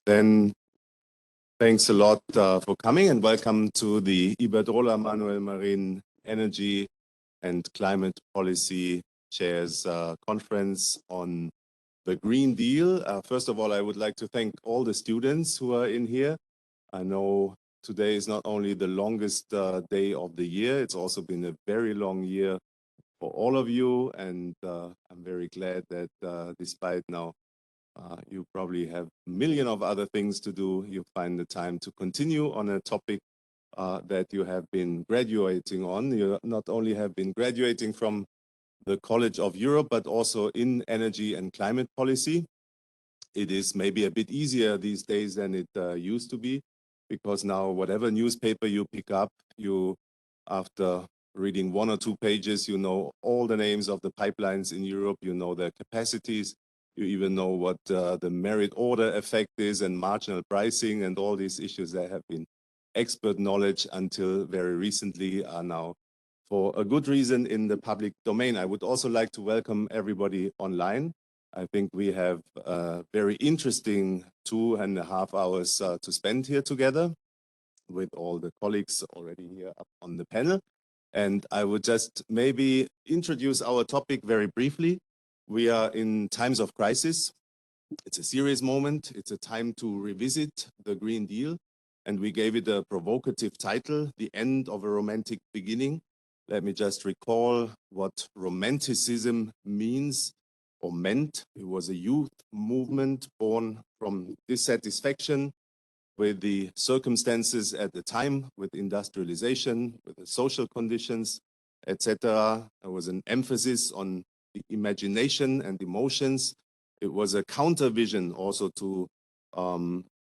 Then thanks a lot for coming and welcome to the IBERDROLA Manuel Marín Energy and Climate Policy Chairs Conference on the Green Deal. First of all, I would like to thank all the students who are in here. I know today is not only the longest day of the year, it's also been a very long year for all of you, and I'm very glad that despite now you probably have a million of other things to do, you find the time to continue on a topic that you have been graduating on. You not only have been graduating from the College of Europe, but also in energy and climate policy. It is maybe a bit easier these days than it used to be, because now whatever newspaper you pick up, you, after reading 1 or 2 pages, you know all the names of the pipelines in Europe, you know their capacities, you even know what the merit order effect is and marginal pricing, and all these issues that have been expert knowledge until very recently are now, for a good reason, in the public domain. I would also like to welcome everybody online. I think we have a very interesting 2.5 hours to spend here together with all the colleagues already here up on the panel. And I would just maybe introduce our topic very briefly. We are in times of crisis. It's a serious moment. It's a time to revisit the Green Deal. And we gave it a provocative title, The End of a Romantic Beginning. Let me just recall what romanticism means or meant. It was a youth movement born from dissatisfaction with the circumstances at the time, with industrialization, with the social conditions, etc. There was an emphasis on the imagination and emotions. It was a counter vision also to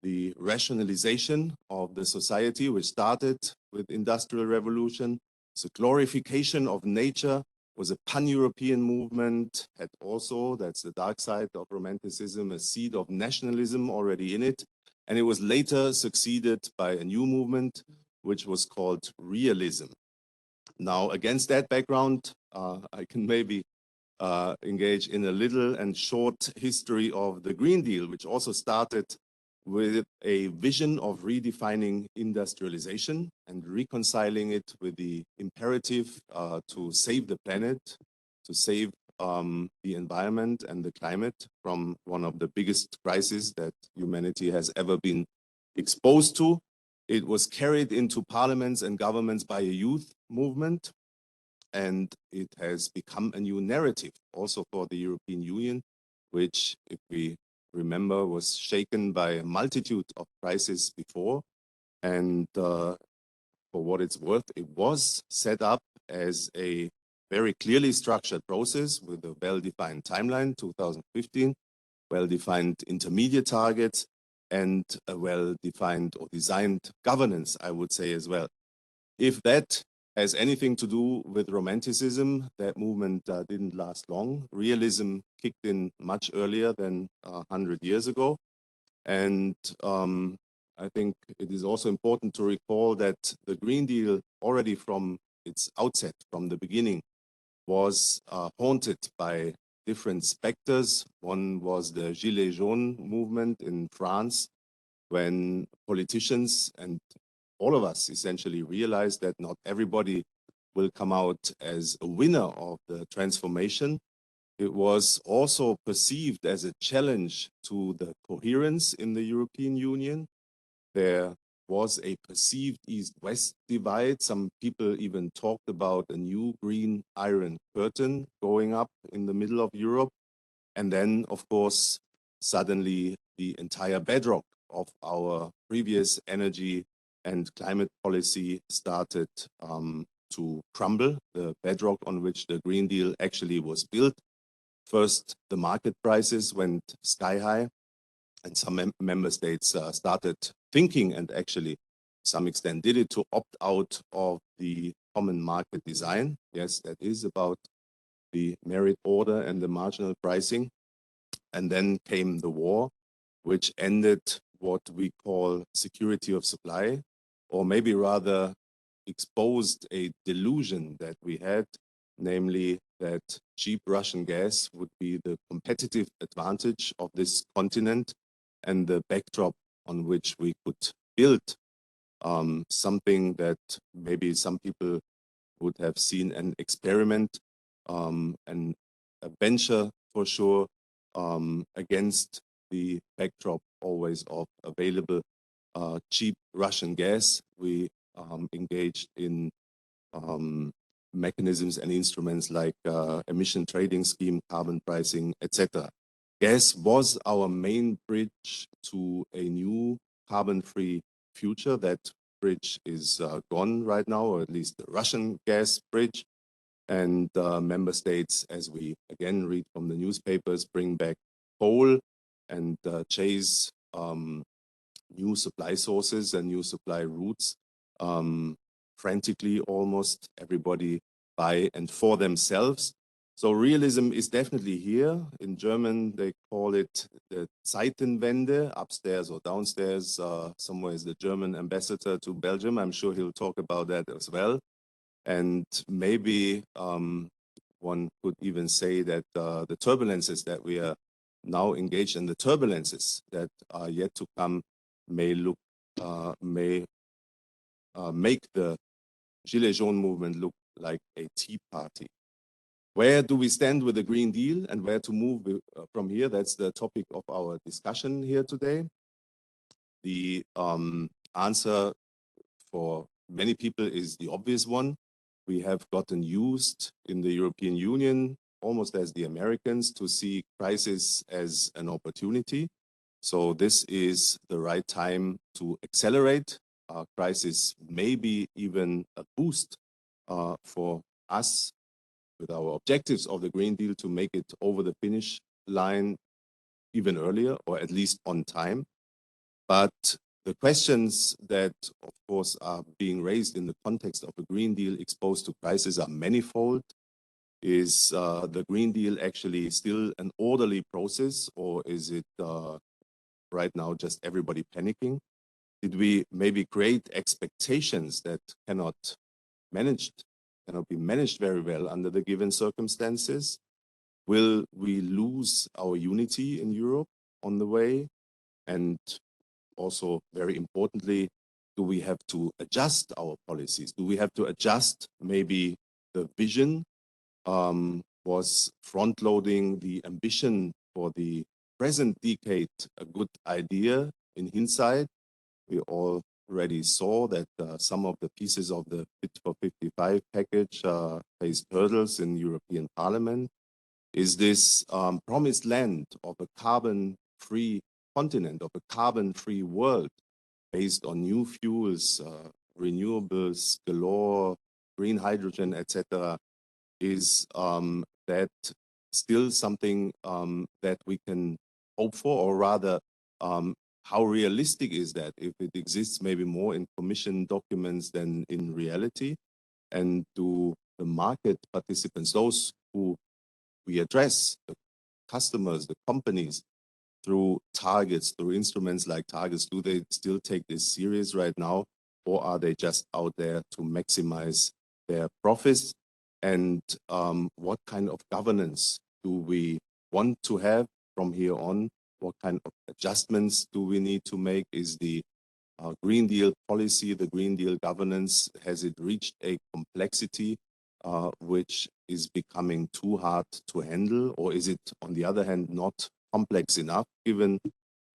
the rationalization of the society, which started with Industrial Revolution. It's a glorification of nature, was a pan-European movement, had also, that's the dark side of romanticism, a seed of nationalism already in it. And it was later succeeded by a new movement, which was called realism. Now, against that background, I can maybe engage in a little and short history of the Green Deal, which also started with a vision of redefining industrialization and reconciling it with the imperative to save the planet, to save the environment and the climate from one of the biggest crises that humanity has ever been exposed to. It was carried into parliaments and governments by a youth movement, and it has become a new narrative also for the European Union, which, if we remember, was shaken by a multitude of crises before. And for what it's worth, it was set up as a very clearly structured process with a well-defined timeline, 2015, well-defined intermediate targets, and a well-defined or designed governance, I would say as well. If that has anything to do with romanticism, that movement didn't last long. Realism kicked in much earlier than 100 years ago. And I think it is also important to recall that the Green Deal, already from its outset, from the beginning, was haunted by different specters. One was the Gilets jaunes movement in France, when politicians and all of us essentially realized that not everybody will come out as a winner of the transformation. It was also perceived as a challenge to the coherence in the European Union. There was a perceived East-West divide. Some people even talked about a new green iron curtain going up in the middle of Europe. And then, of course, suddenly the entire bedrock of our previous energy and climate policy started to crumble, the bedrock on which the Green Deal actually was built. First, the market prices went sky high, and some member states started thinking, and actually to some extent did it, to opt out of the common market design. Yes, that is about the merit order and the marginal pricing. And then came the war, which ended what we call security of supply, or maybe rather exposed a delusion that we had, namely that cheap Russian gas would be the competitive advantage of this continent and the backdrop on which we could build something that maybe some people would have seen an experiment and a venture for sure against the backdrop always of available cheap Russian gas. We engaged in mechanisms and instruments like emission trading scheme, carbon pricing, etc. Gas was our main bridge to a new carbon-free future. That bridge is gone right now, or at least the Russian gas bridge. And member states, as we again read from the newspapers, bring back coal and chase new supply sources and new supply routes frantically, almost everybody by and for themselves. So realism is definitely here. In German, they call it the Zeitenwende, upstairs or downstairs. Somewhere is the German ambassador to Belgium. I'm sure he'll talk about that as well. And maybe one could even say that the turbulences that we are now engaged in, the turbulences that are yet to come, may make the Gilets jaunes movement look like a tea party. Where do we stand with the Green Deal and where to move from here? That's the topic of our discussion here today. The answer for many people is the obvious one. We have gotten used in the European Union, almost as the Americans, to see crisis as an opportunity. So this is the right time to accelerate. Crisis may be even a boost for us with our objectives of the Green Deal to make it over the finish line even earlier, or at least on time. But the questions that, of course, are being raised in the context of a Green Deal exposed to crisis are manifold. Is the Green Deal actually still an orderly process, or is it right now just everybody panicking? Did we maybe create expectations that cannot be managed very well under the given circumstances? Will we lose our unity in Europe on the way? And also, very importantly, do we have to adjust our policies? Do we have to adjust maybe the vision? Was front-loading the ambition for the present decade a good idea in hindsight? We already saw that some of the pieces of the Fit for 55 package faced hurdles in European Parliament. Is this promised land of a carbon-free continent, of a carbon-free world based on new fuels, renewables galore, green hydrogen, etc., is that still something that we can hope for, or rather, how realistic is that if it exists maybe more in commission documents than in reality? And do the market participants, those who we address, the customers, the companies, through targets, through instruments like targets, do they still take this serious right now? Or are they just out there to maximize their profits? And what kind of governance do we want to have from here on? What kind of adjustments do we need to make? Is the Green Deal policy, the Green Deal governance, has it reached a complexity which is becoming too hard to handle? Or is it, on the other hand, not complex enough, given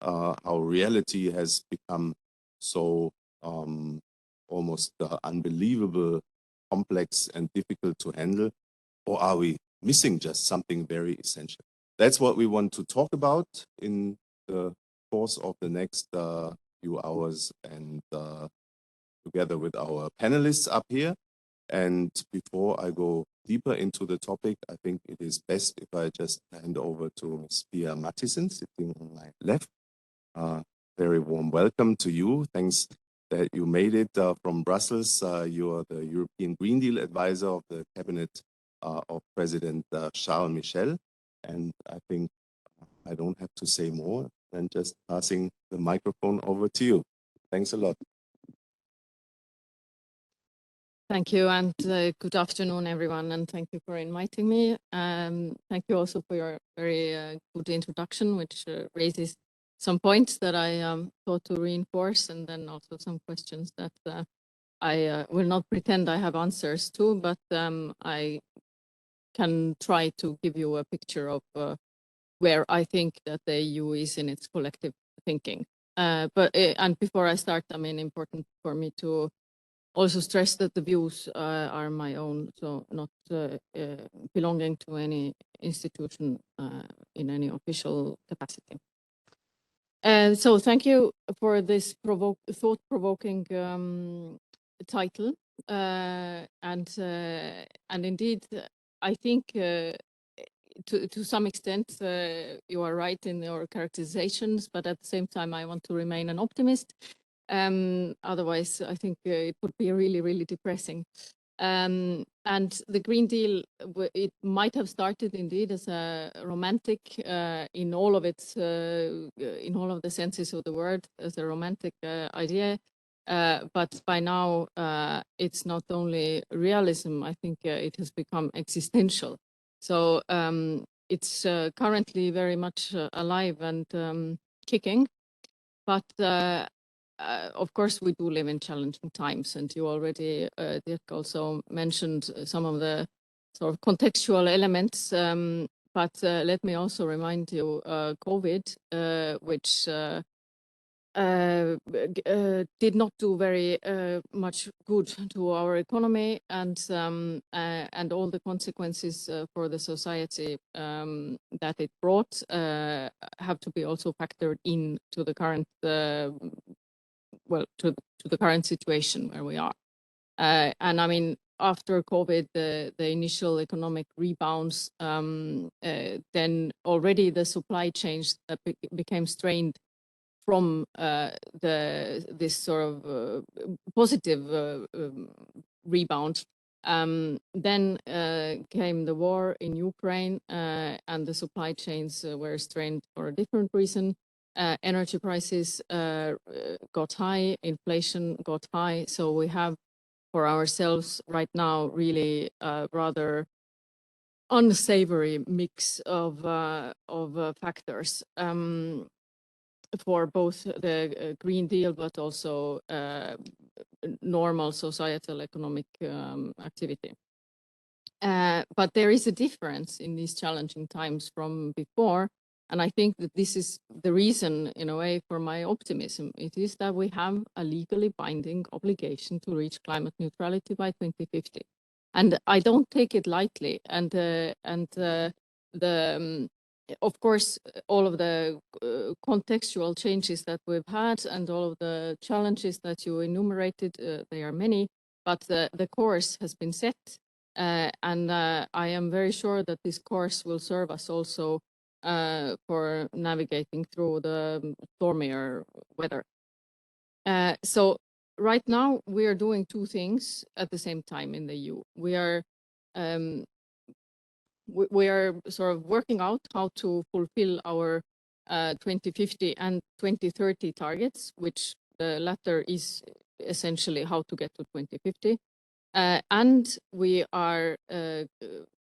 how reality has become so almost unbelievable, complex and difficult to handle? Or are we missing just something very essential? That's what we want to talk about in the course of the next few hours, and together with our panelists up here. And before I go deeper into the topic, I think it is best if I just hand over to Ms. Pia Matthiesen, sitting on my left. Very warm welcome to you. Thanks that you made it from Brussels. You are the European Green Deal advisor of the cabinet of President Charles Michel. And I think I don't have to say more than just passing the microphone over to you. Thanks a lot. Thank you, and good afternoon, everyone, and thank you for inviting me. Thank you also for your very good introduction, which raises some points that I thought to reinforce, and then also some questions that I will not pretend I have answers to, but I can try to give you a picture of where I think that the EU is in its collective thinking. And before I start, I mean, important for me to also stress that the views are my own, so not belonging to any institution in any official capacity. So thank you for this thought-provoking title. And indeed, I think to some extent you are right in your characterizations, but at the same time I want to remain an optimist. Otherwise, I think it would be really, really depressing. And the Green Deal, it might have started indeed as a romantic in all of its, in all of the senses of the word, as a romantic idea. But by now, it's not only realism, I think it has become existential. So it's currently very much alive and kicking. But of course, we do live in challenging times, and you already, Dirk, also mentioned some of the sort of contextual elements. But let me also remind you, COVID, which did not do very much good to our economy, and all the consequences for the society that it brought have to be also factored in to the current to the current situation where we are. And I mean, after COVID, the initial economic rebounds, then already the supply chains became strained from this sort of positive rebound. Then came the war in Ukraine, and the supply chains were strained for a different reason. Energy prices got high, inflation got high. So we have for ourselves right now really rather unsavory mix of factors for both the Green Deal, but also normal societal economic activity. But there is a difference in these challenging times from before. And I think that this is the reason, in a way, for my optimism. It is that we have a legally binding obligation to reach climate neutrality by 2050. And I don't take it lightly. And of course, all of the contextual changes that we've had and all of the challenges that you enumerated, they are many, but the course has been set. And I am very sure that this course will serve us also for navigating through the stormier weather. So right now we are doing two things at the same time in the EU. We are sort of working out how to fulfill our 2050 and 2030 targets, which the latter is essentially how to get to 2050. And we are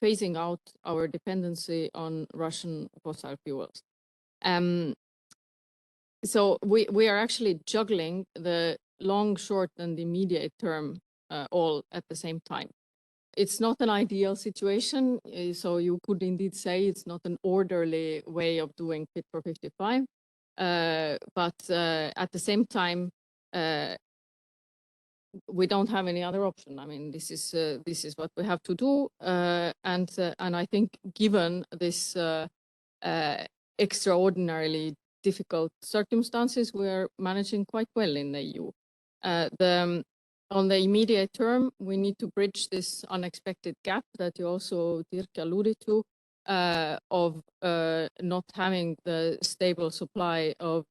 phasing out our dependency on Russian fossil fuels. So we are actually juggling the long, short, and immediate term all at the same time. It's not an ideal situation, so you could indeed say it's not an orderly way of doing Fit for 55. But at the same time, we don't have any other option. I mean, this is what we have to do, and I think given this extraordinarily difficult circumstances, we are managing quite well in the EU. On the immediate term, we need to bridge this unexpected gap that you also, Dirk, alluded to, of not having the stable supply of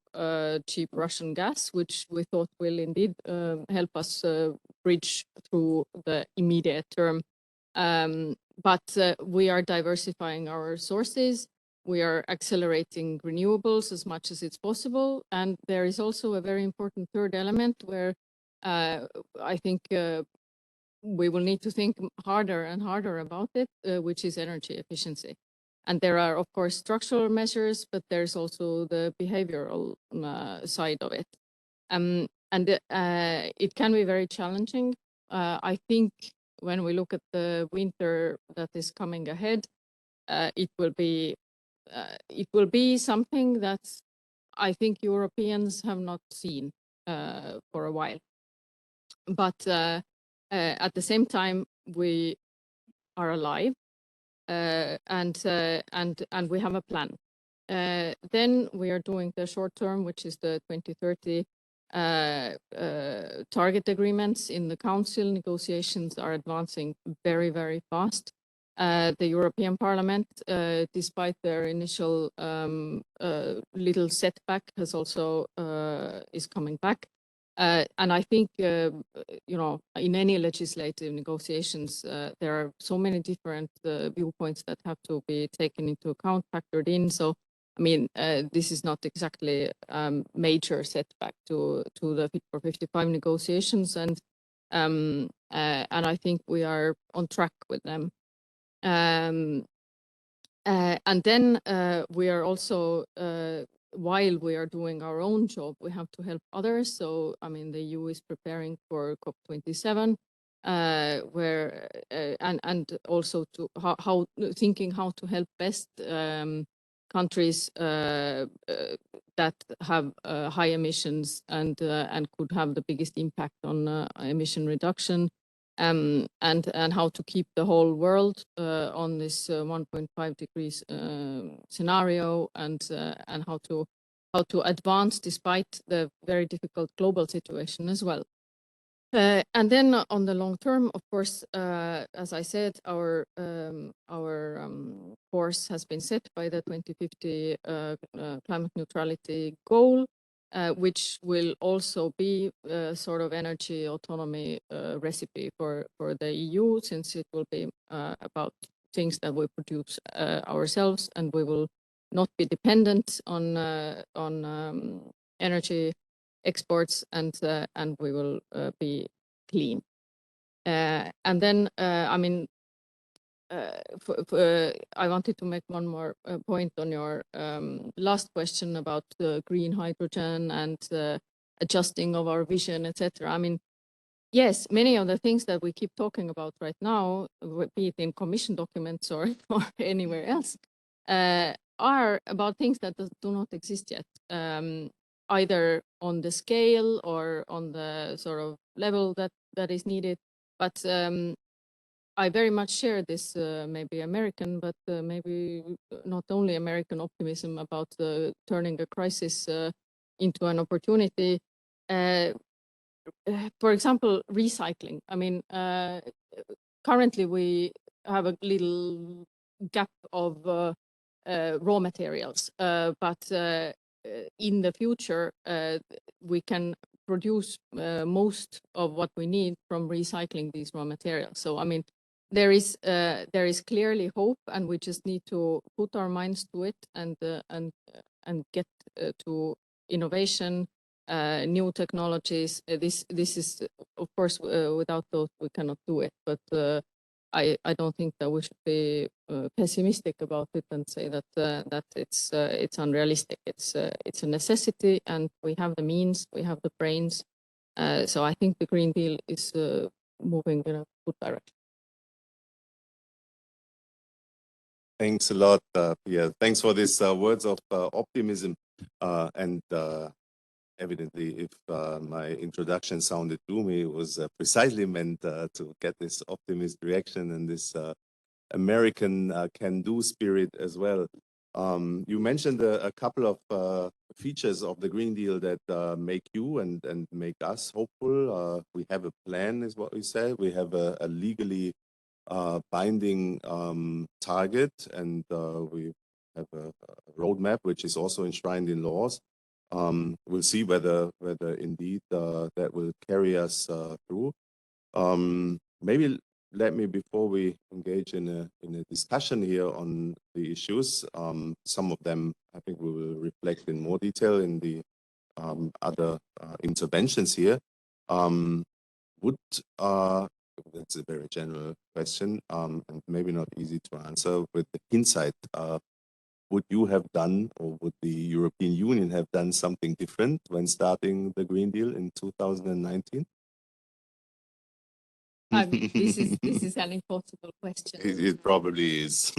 cheap Russian gas, which we thought will indeed help us bridge through the immediate term. But we are diversifying our sources. We are accelerating renewables as much as it's possible. And there is also a very important third element where I think we will need to think harder and harder about it, which is energy efficiency. And there are, of course, structural measures, but there's also the behavioral side of it. And it can be very challenging. I think when we look at the winter that is coming ahead, it will be something that I think Europeans have not seen for a while. But at the same time, we are alive, and we have a plan. Then we are doing the short term, which is the 2030 target agreements in the Council. Negotiations are advancing very, very fast. The European Parliament, despite their initial little setback, has also is coming back. And I think, you know, in any legislative negotiations, there are so many different viewpoints that have to be taken into account, factored in. So, I mean, this is not exactly major setback to the Fit for 55 negotiations, and I think we are on track with them. And then we are also, while we are doing our own job, we have to help others. So, I mean, the EU is preparing for COP27, where and also to how thinking how to help best countries that have high emissions and could have the biggest impact on emission reduction. And how to keep the whole world on this 1.5 degrees scenario, and how to advance despite the very difficult global situation as well. And then on the long term, of course, as I said, our course has been set by the 2050 climate neutrality goal, which will also be a sort of energy autonomy recipe for the EU, since it will be about things that we produce ourselves, and we will not be dependent on energy exports, and we will be clean. And then, I mean, I wanted to make one more point on your last question about green hydrogen and adjusting of our vision, etc. I mean, yes, many of the things that we keep talking about right now, be it in Commission documents or anywhere else, are about things that do not exist yet, either on the scale or on the sort of level that is needed. But I very much share this maybe American, but maybe not only American optimism about turning a crisis into an opportunity. For example, recycling. I mean, currently we have a little gap of raw materials, but in the future we can produce most of what we need from recycling these raw materials. So, I mean, there is clearly hope, and we just need to put our minds to it and get to innovation, new technologies. This is, of course, without those we cannot do it. But I don't think that we should be pessimistic about it and say that it's unrealistic. It's a necessity, and we have the means, we have the brains. So I think the Green Deal is moving in a good direction. Thanks a lot, Pia. Thanks for these words of optimism. And evidently, if my introduction sounded gloomy, it was precisely meant to get this optimist reaction and this American can-do spirit as well. You mentioned a couple of features of the Green Deal that make you and make us hopeful. We have a plan, is what we said. We have a legally binding target, and we have a roadmap which is also enshrined in laws. We'll see whether indeed that will carry us through. Maybe let me, before we engage in a discussion here on the issues, some of them I think we will reflect in more detail in the other interventions here. Would that's a very general question, and maybe not easy to answer. With the hindsight, would you have done, or would the European Union have done something different when starting the Green Deal in 2019? This is an impossible question. It probably is.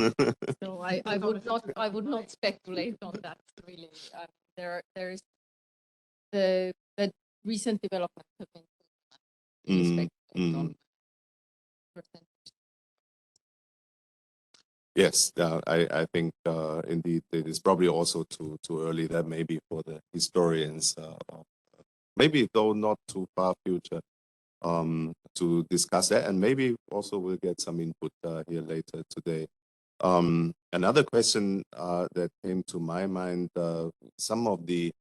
So I would not speculate on that really. There is the recent developments have been really speculated on percentage. Yes, I think indeed it is probably also too early. That maybe for the historians, maybe though not too far future, to discuss that, and maybe also we'll get some input here later today. Another question that came to my mind: some of the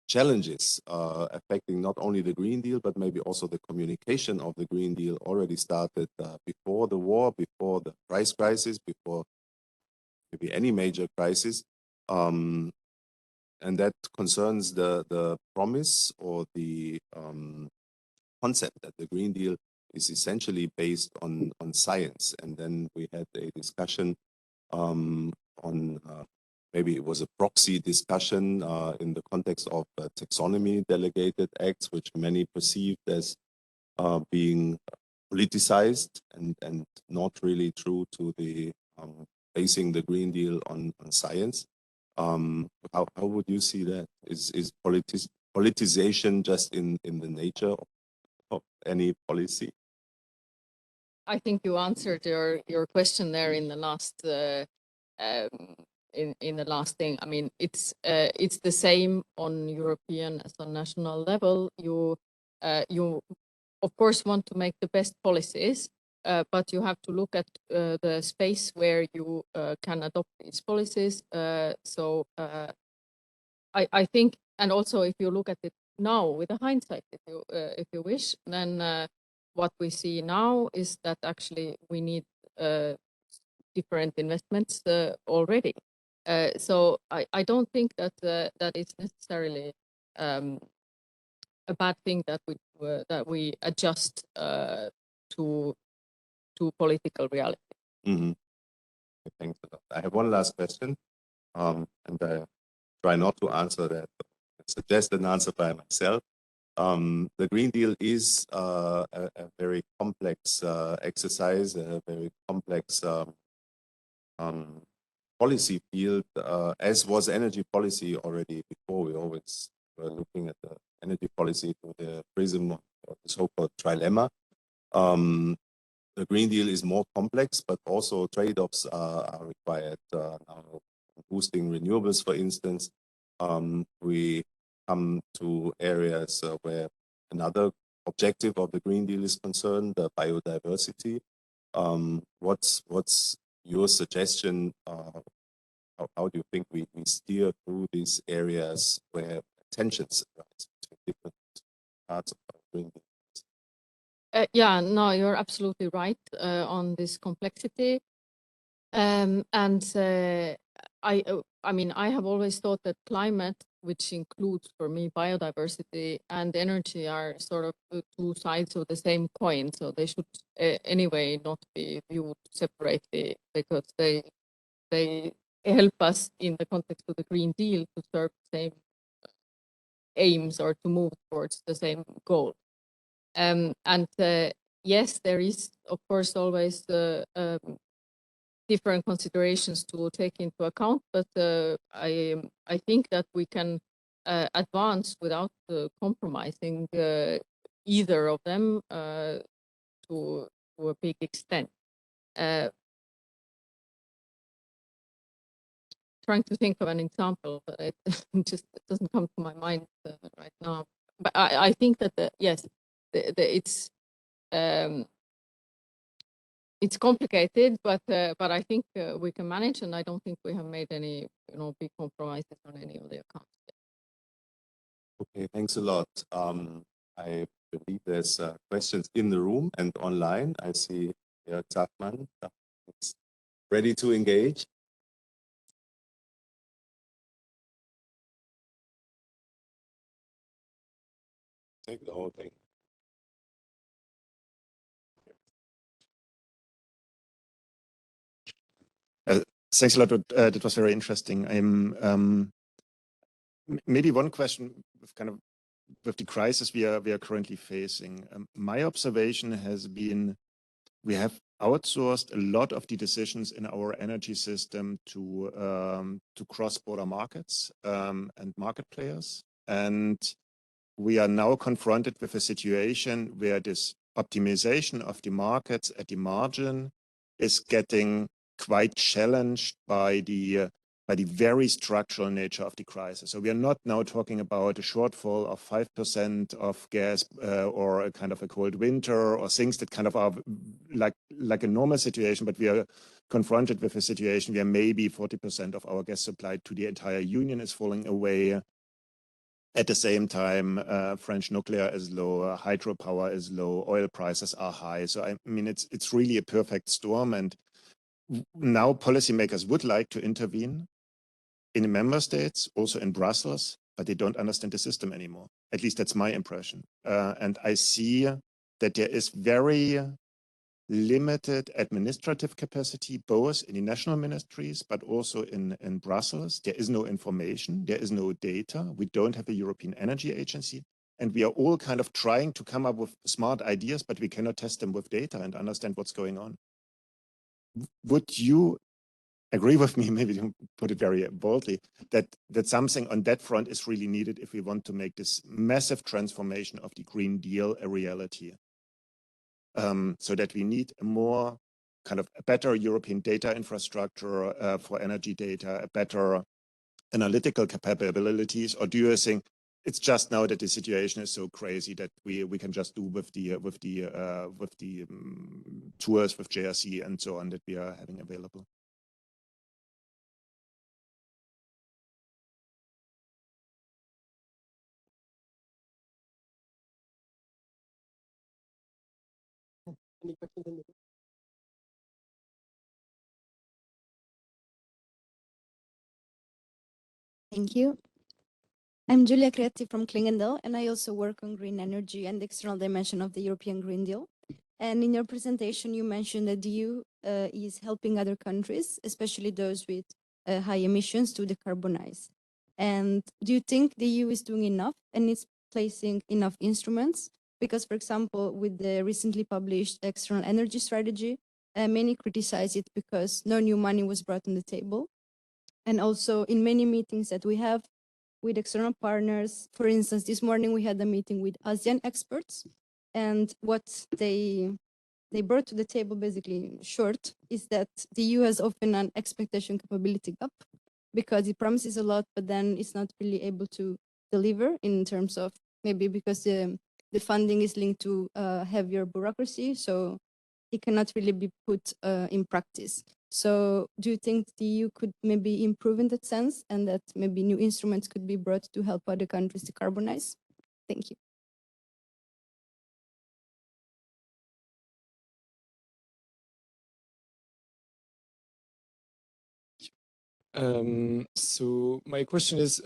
challenges affecting not only the Green Deal, but maybe also the communication of the Green Deal already started before the war, before the price crisis, before maybe any major crisis. And that concerns the promise or the concept that the Green Deal is essentially based on science. And then we had a discussion on maybe it was a proxy discussion in the context of taxonomy delegated acts, which many perceived as being politicized and not really true to the basing the Green Deal on science. How would you see that? Is politicization just in the nature of any policy? I think you answered your question there in the last in the last thing. I mean, it's the same on European as on national level. You of course want to make the best policies, but you have to look at the space where you can adopt these policies. So I think, and also if you look at it now with a hindsight, if you wish, then what we see now is that actually we need different investments already. So I don't think that that is necessarily a bad thing that we adjust to political reality. Mm-hmm. Thanks a lot. I have one last question, and I try not to answer that, suggest an answer by myself. The Green Deal is a very complex exercise, a very complex policy field, as was energy policy already before. We always were looking at the energy policy through the prism of the so-called trilemma. The Green Deal is more complex, but also trade-offs are required. Now, boosting renewables, for instance, we come to areas where another objective of the Green Deal is concerned, biodiversity. What's your suggestion? How do you think we steer through these areas where tensions arise between different parts of our Green Deal? Yeah, no, you're absolutely right on this complexity. And I mean, I have always thought that climate, which includes for me biodiversity and energy, are sort of two sides of the same coin. So they should anyway not be viewed separately, because they help us in the context of the Green Deal to serve the same aims or to move towards the same goal. And yes, there is, of course, always different considerations to take into account, but I think that we can advance without compromising either of them to a big extent. Trying to think of an example, but it just doesn't come to my mind right now. But I think that yes, it's complicated, but I think we can manage, and I don't think we have made any big compromises on any of the accounts. Okay, thanks a lot. I believe there's questions in the room and online. I see Zachman is ready to engage. Take the whole thing. Thanks a lot. That was very interesting. Maybe one question with with the crisis we are currently facing. My observation has been we have outsourced a lot of the decisions in our energy system to cross-border markets and market players, and we are now confronted with a situation where this optimization of the markets at the margin is getting quite challenged by the very structural nature of the crisis. So we are not now talking about a shortfall of 5% of gas or a kind of a cold winter or things that kind of are like a normal situation, but we are confronted with a situation where maybe 40% of our gas supply to the entire union is falling away. At the same time, French nuclear is low, hydropower is low, oil prices are high. So I mean, it's really a perfect storm. And now policymakers would like to intervene in member states, also in Brussels, but they don't understand the system anymore. At least that's my impression. And I see that there is very limited administrative capacity, both in the national ministries, but also in Brussels. There is no information, there is no data. We don't have a European Energy Agency. And we are all kind of trying to come up with smart ideas, but we cannot test them with data and understand what's going on. Would you agree with me, maybe you put it very boldly, that something on that front is really needed if we want to make this massive transformation of the Green Deal a reality? So that we need a more kind of a better European data infrastructure for energy data, a better analytical capabilities, or do you think it's just now that the situation is so crazy that we can just do with the tours with JRC and so on that we are having available? Any questions in the room? Thank you. I'm Julia Creati from Klingendal, and I also work on green energy and the external dimension of the European Green Deal. And in your presentation, you mentioned that the EU is helping other countries, especially those with high emissions, to decarbonize. And do you think the EU is doing enough and is placing enough instruments? Because, for example, with the recently published external energy strategy, many criticize it because no new money was brought on the table. And also in many meetings that we have with external partners, for instance, this morning we had a meeting with ASEAN experts, and what they brought to the table, basically in short, is that the EU has often an expectation capability gap because it promises a lot, but then it's not really able to deliver in terms of maybe because the funding is linked to heavier bureaucracy, so it cannot really be put in practice. So do you think the EU could maybe improve in that sense, and that maybe new instruments could be brought to help other countries decarbonize? Thank you. So my question is,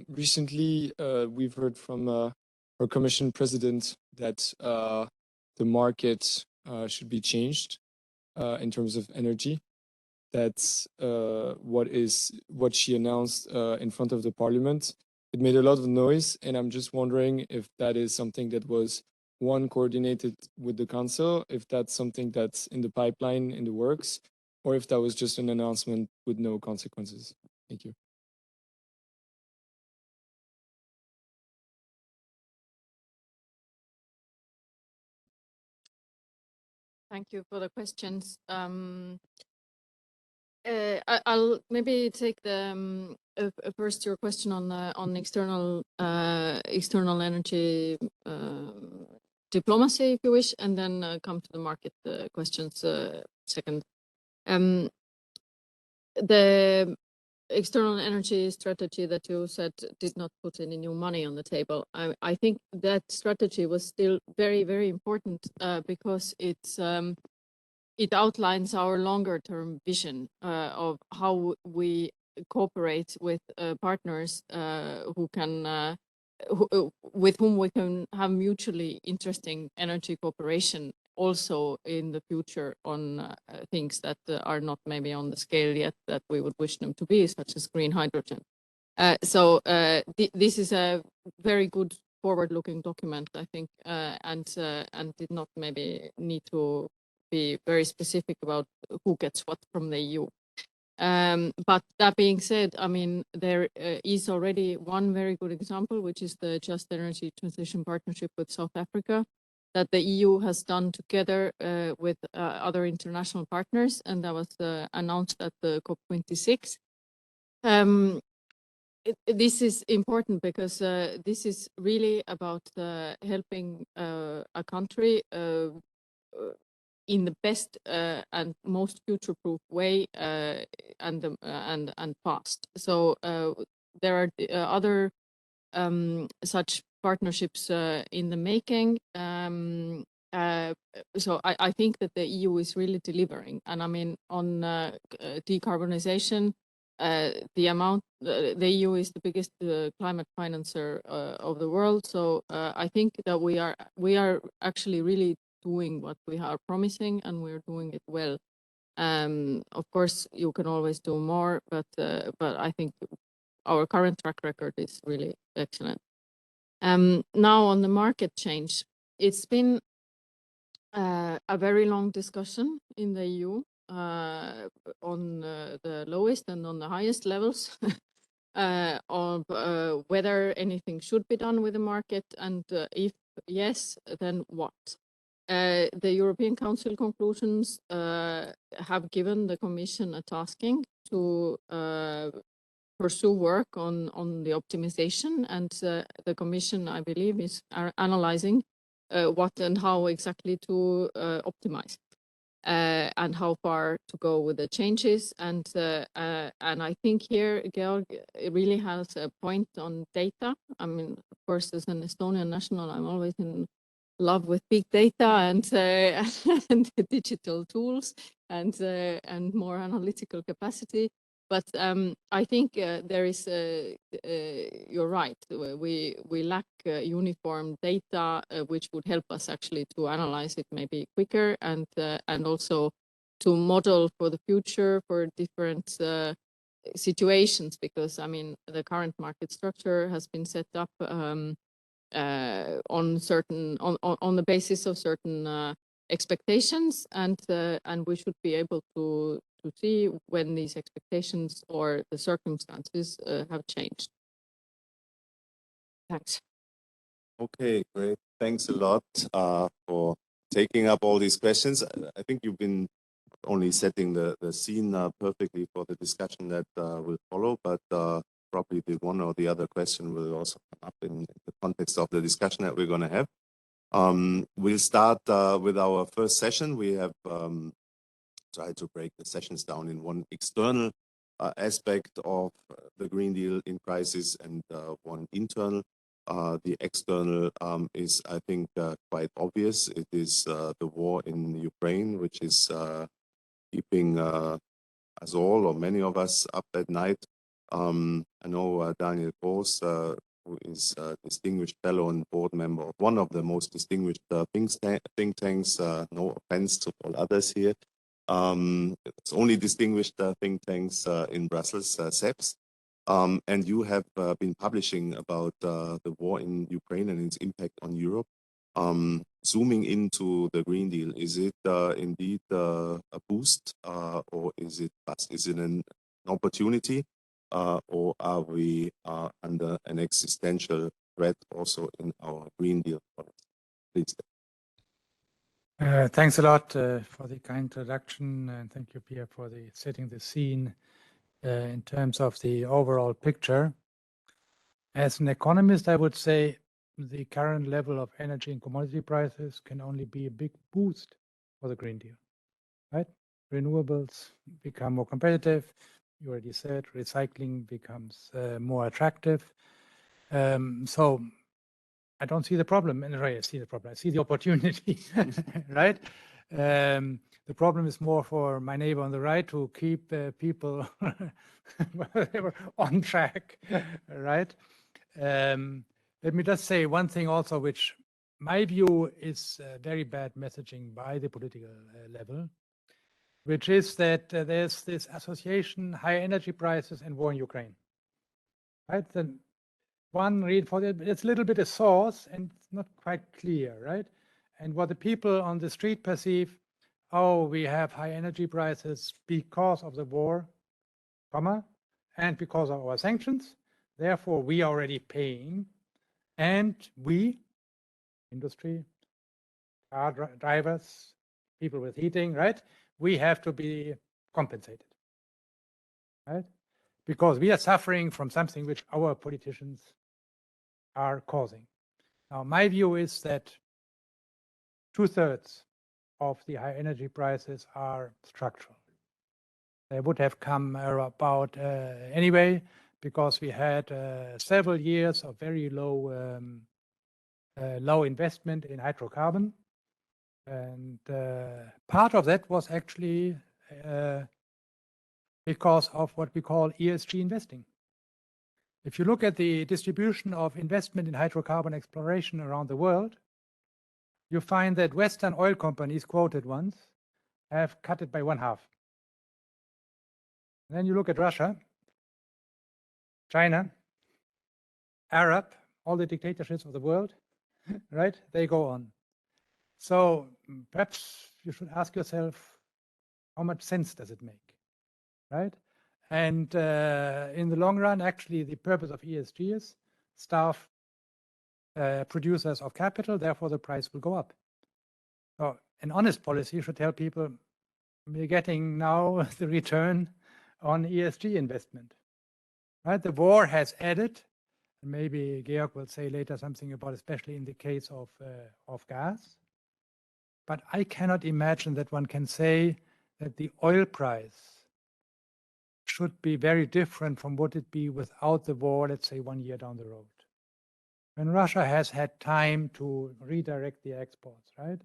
recently we've heard from our Commission President that the market should be changed in terms of energy. That's what she announced in front of the Parliament. It made a lot of noise, and I'm just wondering if that is something that was coordinated with the Council, if that's something that's in the pipeline, in the works, or if that was just an announcement with no consequences. Thank you. Thank you for the questions. I'll maybe take the first your question on external energy diplomacy, if you wish, and then come to the market questions second. The external energy strategy that you said did not put any new money on the table. I think that strategy was still very, very important because it outlines our longer-term vision of how we cooperate with partners with whom we can have mutually interesting energy cooperation also in the future on things that are not maybe on the scale yet that we would wish them to be, such as green hydrogen. This is a very good forward-looking document, I think, and did not maybe need to be very specific about who gets what from the EU. But that being said, I mean, there is already one very good example, which is the Just Energy Transition Partnership with South Africa, that the EU has done together with other international partners, and that was announced at the COP26. This is important because this is really about helping a country in the best and most future-proof way and fast. So there are other such partnerships in the making. So I think that the EU is really delivering, and I mean on decarbonization. The EU is the biggest climate financer of the world, so I think that we are actually really doing what we are promising, and we're doing it well. Of course, you can always do more, but I think our current track record is really excellent. Now on the market change, it's been a very long discussion in the EU. On the lowest and on the highest levels of whether anything should be done with the market, and if yes, then what. The European Council conclusions have given the Commission a tasking to pursue work on the optimization, and the Commission, I believe, is analyzing what and how exactly to optimize. And how far to go with the changes, and I think here Georg really has a point on data. I mean, of course, as an Estonian national, I'm always in love with big data and and digital tools and more analytical capacity. But I think there is, you're right, we lack uniform data, which would help us actually to analyze it maybe quicker, and also to model for the future for different situations, because I mean the current market structure has been set up on the basis of certain expectations, and we should be able to see when these expectations or the circumstances have changed. Thanks. Okay, great. Thanks a lot for taking up all these questions. I think you've been only setting the scene perfectly for the discussion that will follow, but probably the one or the other question will also come up in the context of the discussion that we're going to have. We'll start with our first session. We have tried to break the sessions down in one external aspect of the Green Deal in crisis and one internal. The external is, I think, quite obvious. It is the war in Ukraine, which is keeping us all, or many of us, up at night. I know Daniel Gross, who is a distinguished fellow and board member of one of the most distinguished think tanks, no offense to all others here. It's only distinguished think tanks in Brussels, CEPS. And you have been publishing about the war in Ukraine and its impact on Europe. Zooming into the Green Deal, is it indeed a boost, or is it bust? Is it an opportunity, or are we under an existential threat also in our Green Deal policy? Please. Thanks a lot for the kind introduction, and thank you, Pia, for setting the scene in terms of the overall picture. As an economist, I would say the current level of energy and commodity prices can only be a big boost for the Green Deal, right? Renewables become more competitive. You already said recycling becomes more attractive. So I don't see the problem. In a way, I see the problem. I see the opportunity, right? The problem is more for my neighbor on the right to keep people on track, right? Let me just say one thing also, which my view is very bad messaging by the political level, which is that there's this association, high energy prices and war in Ukraine. Right? Then one read for it, it's a little bit a source and it's not quite clear, right? And what the people on the street perceive, oh, we have high energy prices because of the war, comma, and because of our sanctions. Therefore, we are already paying, and we, industry, car drivers, people with heating, right? We have to be compensated, right? Because we are suffering from something which our politicians are causing. Now, my view is that 2/3 of the high energy prices are structural. They would have come about anyway, because we had several years of very low investment in hydrocarbon. And part of that was actually because of what we call ESG investing. If you look at the distribution of investment in hydrocarbon exploration around the world, you find that Western oil companies, quoted ones, have cut it by 1/2. And then you look at Russia, China, Arab, all the dictatorships of the world, right? They go on. So perhaps you should ask yourself, how much sense does it make, right? And in the long run, actually, the purpose of ESG is starve producers of capital, therefore the price will go up. So an honest policy should tell people, we're getting now the return on ESG investment, right? The war has added, and maybe Georg will say later something about, especially in the case of gas. But I cannot imagine that one can say that the oil price should be very different from what it be without the war, let's say 1 year down the road. When Russia has had time to redirect the exports, right?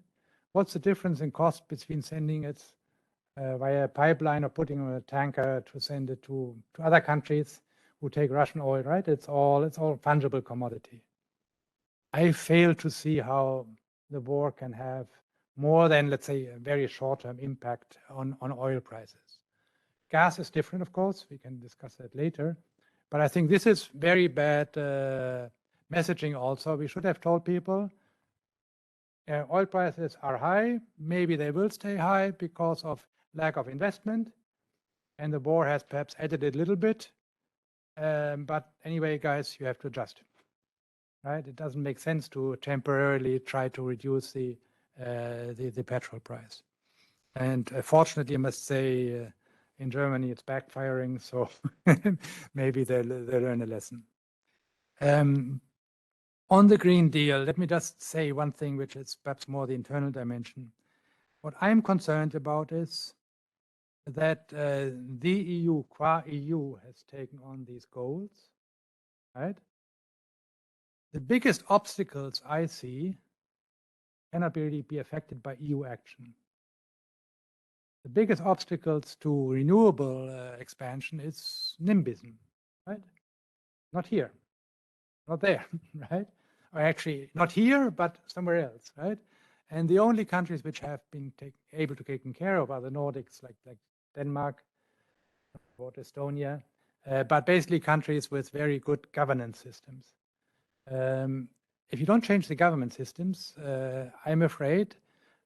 What's the difference in cost between sending it via a pipeline or putting on a tanker to send it to other countries who take Russian oil, right? It's all fungible commodity. I fail to see how the war can have more than, let's say, a very short-term impact on oil prices. Gas is different, of course. We can discuss that later. But I think this is very bad messaging also. We should have told people oil prices are high. Maybe they will stay high because of lack of investment. And the war has perhaps added a little bit. But anyway, guys, you have to adjust. Right? It doesn't make sense to temporarily try to reduce the petrol price. And fortunately, I must say, in Germany, it's backfiring, so maybe they learn a lesson. On the Green Deal, let me just say one thing, which is perhaps more the internal dimension. What I'm concerned about is that the EU, qua EU, has taken on these goals, right? The biggest obstacles I see cannot really be affected by EU action. The biggest obstacles to renewable expansion is NIMBYism, right? Not here, not there, right? Or actually not here, but somewhere else, right? And the only countries which have been able to taken care of are the Nordics, like Denmark, or Estonia, but basically countries with very good governance systems. If you don't change the government systems, I'm afraid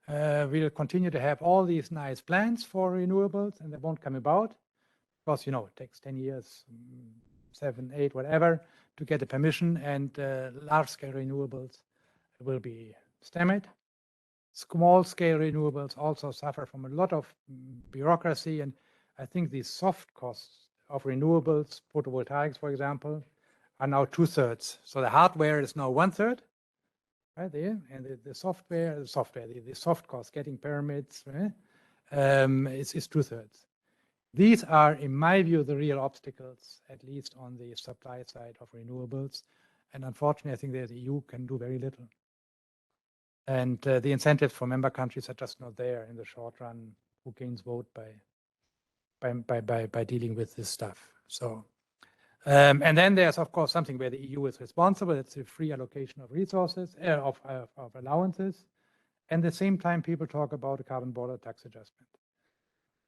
we'll continue to have all these nice plans for renewables, and they won't come about because, you know, it takes 10 years, 7, 8, whatever, to get the permission, and large-scale renewables will be stymied. Small-scale renewables also suffer from a lot of bureaucracy, and I think the soft costs of renewables, photovoltaics, for example, are now 2/3. So the hardware is now 1/3. Right there, and the soft cost, getting permits, right, is 2/3. These are, in my view, the real obstacles, at least on the supply side of renewables. And unfortunately, I think that the EU can do very little. And the incentives for member countries are just not there in the short run. Who gains vote by dealing with this stuff? So And then there's, of course, something where the EU is responsible. It's the free allocation of resources, of allowances. And at the same time, people talk about a carbon border tax adjustment.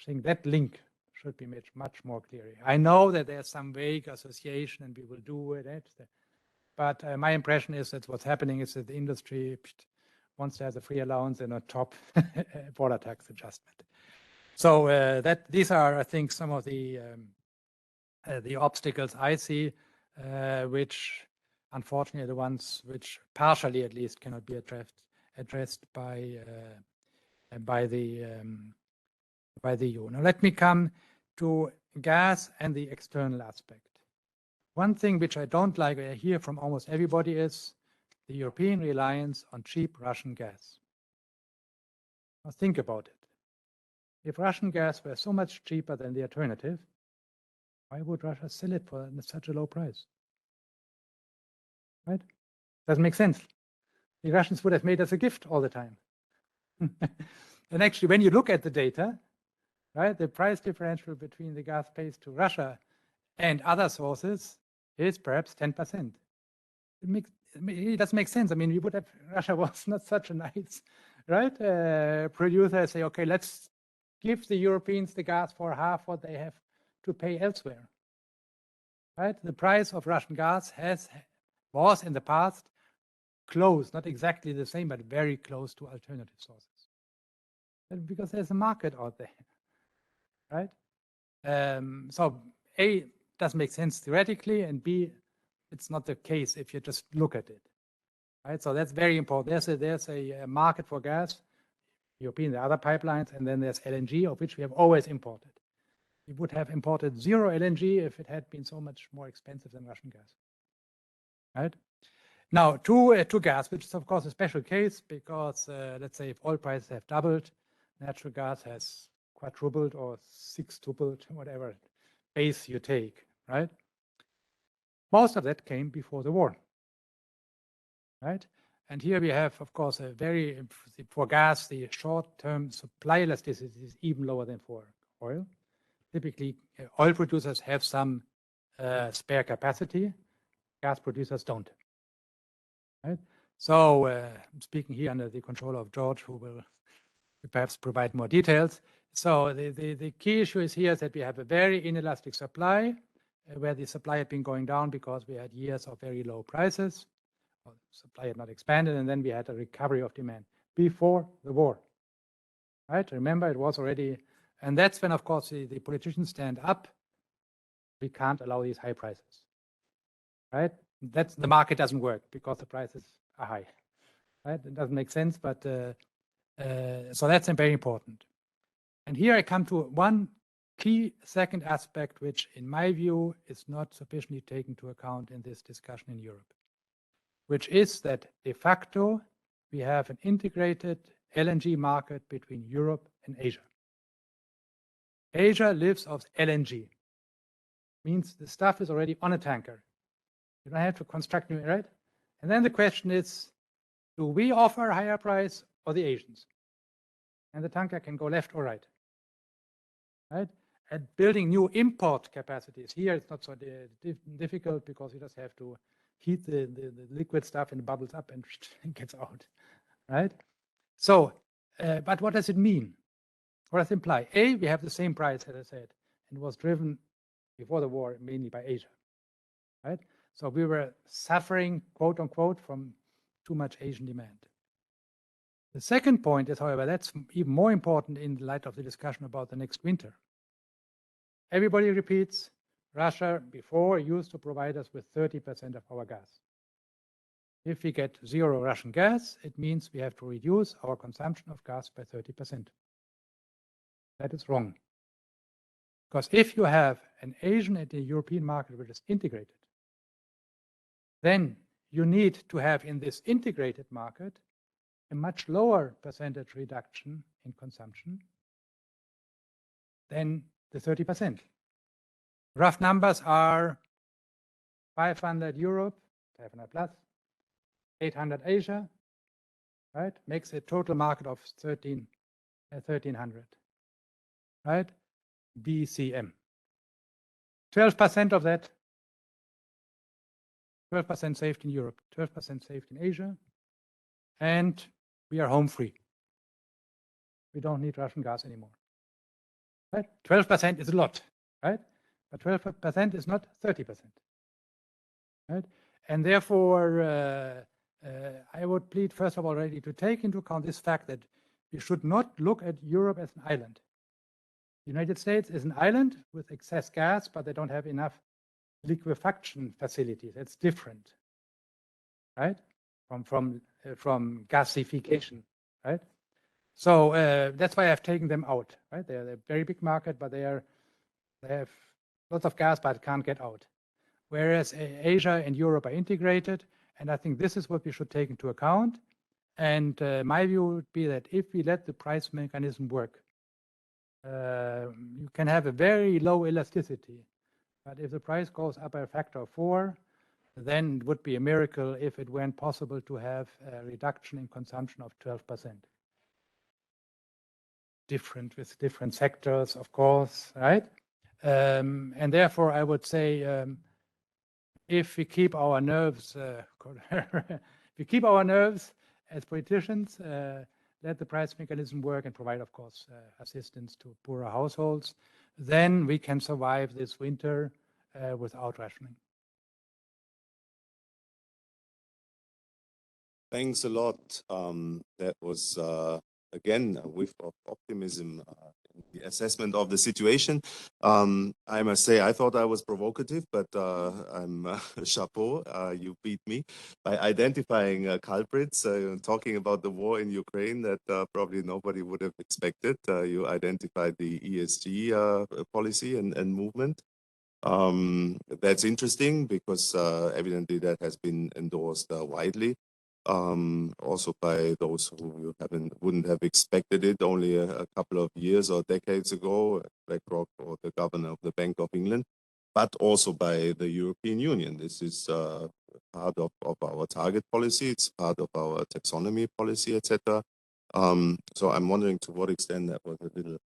I think that link should be made much more clearly. I know that there's some vague association and we will do it, but my impression is that what's happening is that the industry wants to have a free allowance and a top border tax adjustment. So these are, I think, some of the obstacles I see, which unfortunately are the ones which partially at least cannot be addressed by the EU. Now let me come to gas and the external aspect. One thing which I don't like, I hear from almost everybody, is the European reliance on cheap Russian gas. Now think about it. If Russian gas were so much cheaper than the alternative, why would Russia sell it for such a low price? Right? Doesn't make sense. The Russians would have made us a gift all the time. And actually, when you look at the data, right, the price differential between the gas pays to Russia and other sources is perhaps 10%. It doesn't make sense. I mean, we would have, Russia was not such a nice, right, producer, say, okay, let's give the Europeans the gas for half what they have to pay elsewhere. Right? The price of Russian gas was in the past close, not exactly the same, but very close to alternative sources. And because there's a market out there, right? So A, doesn't make sense theoretically, and B, it's not the case if you just look at it, right? So that's very important. There's a market for gas, European, the other pipelines, and then there's LNG, of which we have always imported. We would have imported zero LNG if it had been so much more expensive than Russian gas, right? Now, to gas, which is, of course, a special case because, let's say, if oil prices have doubled, natural gas has quadrupled or sextupled, whatever base you take, right? Most of that came before the war, right? And here we have, of course, a very, for gas, the short-term supply elasticity is even lower than for oil. Typically, oil producers have some spare capacity. Gas producers don't. Right? So, I'm speaking here under the control of George, who will perhaps provide more details. So, the key issue is here that we have a very inelastic supply, where the supply had been going down because we had years of very low prices. Well, supply had not expanded, and then we had a recovery of demand before the war. Right? Remember, it was already. And that's when, of course, the politicians stand up. We can't allow these high prices, right? That's the market doesn't work because the prices are high, right? It doesn't make sense, but so that's very important. And here I come to one key second aspect, which in my view is not sufficiently taken into account in this discussion in Europe, which is that de facto we have an integrated LNG market between Europe and Asia. Asia lives off LNG. Means the stuff is already on a tanker. You don't have to construct new, right? And then the question is, do we offer a higher price or the Asians? And the tanker can go left or right. Right? And building new import capacities. Here it's not so difficult because you just have to heat the liquid stuff and it bubbles up and gets out. Right? So, but what does it mean? What does it imply? A, we have the same price, as I said, and was driven before the war mainly by Asia, right? So we were suffering, quote unquote, from too much Asian demand. The second point is, however, that's even more important in light of the discussion about the next winter. Everybody repeats, Russia before used to provide us with 30% of our gas. If we get zero Russian gas, it means we have to reduce our consumption of gas by 30%. That is wrong. Because if you have an Asian and a European market which is integrated, then you need to have in this integrated market a much lower percentage reduction in consumption than the 30%. Rough numbers are 500 Europe, 500 plus, 800 Asia, right? Makes a total market of 1,300. Right? BCM. 12% of that 12% saved in Europe, 12% saved in Asia, and we are home free. We don't need Russian gas anymore. Right? 12% is a lot, right? But 12% is not 30%. Right? And therefore, I would plead, first of all, already to take into account this fact that we should not look at Europe as an island. The United States is an island with excess gas, but they don't have enough liquefaction facilities. It's different, right? From gasification, right? So that's why I've taken them out, right? They're a very big market, but they have lots of gas, but can't get out. Whereas Asia and Europe are integrated, and I think this is what we should take into account. And my view would be that if we let the price mechanism work, you can have a very low elasticity. But if the price goes up by a factor of 4, then it would be a miracle if it weren't possible to have a reduction in consumption of 12%. Different with different sectors, of course, right? And therefore, I would say, if we keep our nerves, if we keep our nerves as politicians, let the price mechanism work and provide, of course, assistance to poorer households, then we can survive this winter without rationing. Thanks a lot. That was, again, a whiff of optimism in the assessment of the situation. I must say, I thought I was provocative, but I'm chapeau. You beat me by identifying culprits, talking about the war in Ukraine that probably nobody would have expected. You identified the ESG policy and movement. That's interesting because evidently that has been endorsed widely. Also by those who wouldn't have expected it only a couple of years or decades ago, BlackRock or the governor of the Bank of England, but also by the European Union. This is part of our target policy. It's part of our taxonomy policy, etc. So I'm wondering to what extent that was a little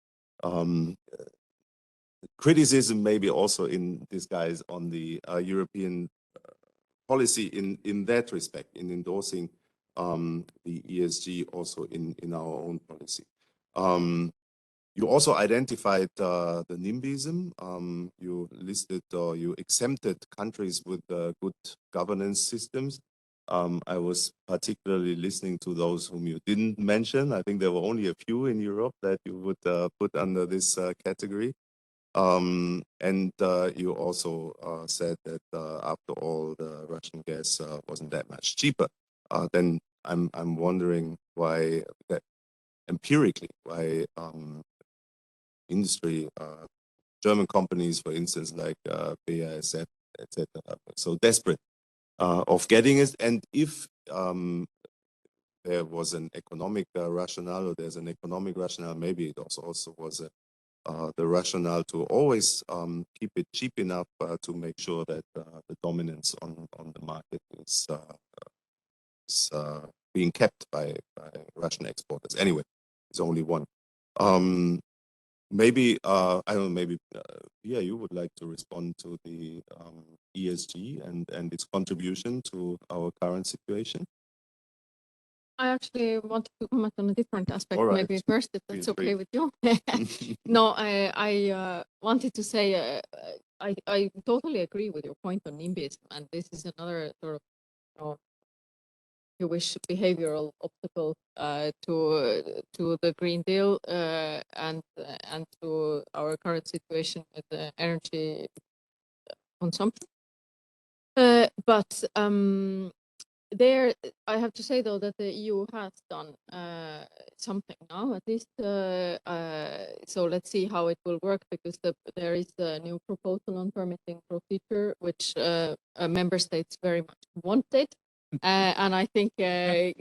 criticism, maybe also in disguise on the European policy in that respect, in endorsing the ESG also in our own policy. You also identified the NIMBYism. You listed or you exempted countries with good governance systems. I was particularly listening to those whom you didn't mention. I think there were only a few in Europe that you would put under this category. And you also said that after all, the Russian gas wasn't that much cheaper. Then I'm wondering why that empirically, why industry, German companies, for instance, like BASF, etc., so desperate of getting it, and if there was an economic rationale, or there's an economic rationale, maybe it also was the rationale to always keep it cheap enough to make sure that the dominance on the market is being kept by Russian exporters. Anyway, it's only one. Maybe, I don't know, maybe, yeah, you would like to respond to the ESG and its contribution to our current situation? I actually wanted to comment on a different aspect, All right. maybe first, if that's Feel free. okay with you. No, I wanted to say I totally agree with your point on NIMBYism, and this is another sort of, if you wish, behavioral obstacle to the Green Deal and to our current situation with the energy consumption. But there, I have to say though that the EU has done something now, at least. So let's see how it will work, because there is a new proposal on permitting procedure, which member states very much wanted. And I think I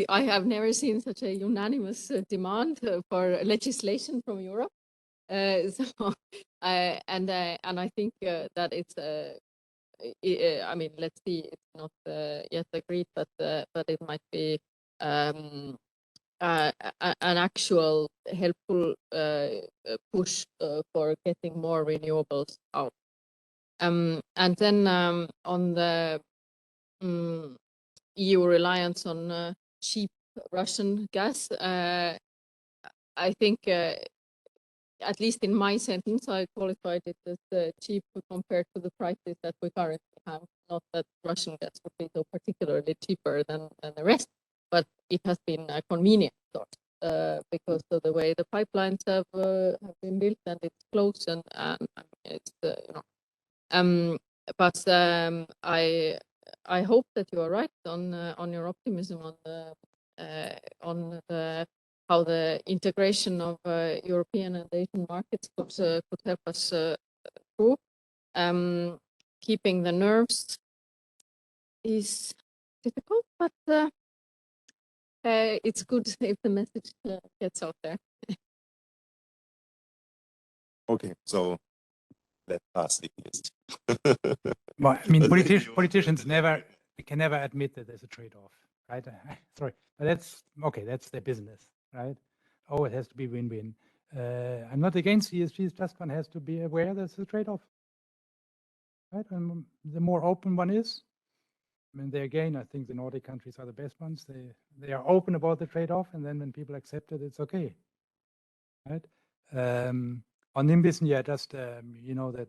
have never seen such a unanimous demand for legislation from Europe. So, and I think that it's I mean, let's see, it's not yet agreed, but it might be an actual helpful push for getting more renewables out. And then on the EU reliance on cheap Russian gas. I think, at least in my sentence, I qualified it as cheap compared to the prices that we currently have. Not that Russian gas would be so particularly cheaper than the rest, but it has been a convenient source because of the way the pipelines have been built and it's close and it's but I hope that you are right on your optimism on how the integration of European and Asian markets could help us through. Keeping the nerves is difficult, but it's good if the message gets out there. Okay, so let's pass the list. Well, I mean, politicians can never admit that there's a trade-off, right? Sorry, but that's okay. That's their business, right? Oh, it has to be win-win. I'm not against ESGs, just one has to be aware there's a trade-off, right? And the more open one is, I mean, there again, I think the Nordic countries are the best ones. They are open about the trade-off, and then when people accept it, it's okay, right? On NIMBYism, yeah, just you know that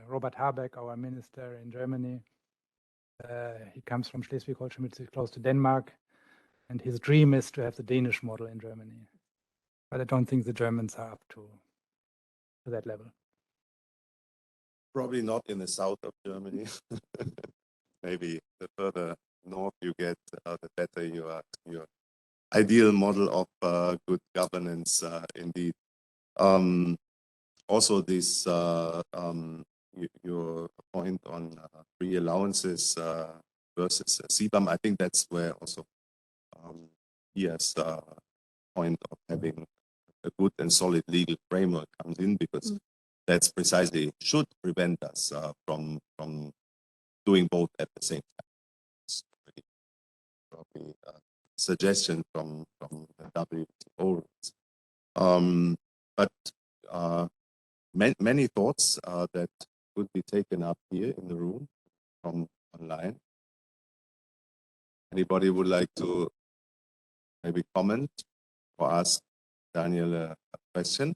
Robert Habeck, our minister in Germany, he comes from Schleswig-Holstein, which is close to Denmark, and his dream is to have the Danish model in Germany. But I don't think the Germans are up to that level. Probably not in the south of Germany. Maybe the further north you get, the better you are. Your ideal model of good governance, indeed. Also, this your point on free allowances versus CBAM, I think that's where also yes, point of having a good and solid legal framework comes in, because that's precisely should prevent us from doing both at the same time. It's probably a suggestion from the WTO. But many thoughts that could be taken up here in the room from online. Anybody would like to maybe comment or ask Daniel a question?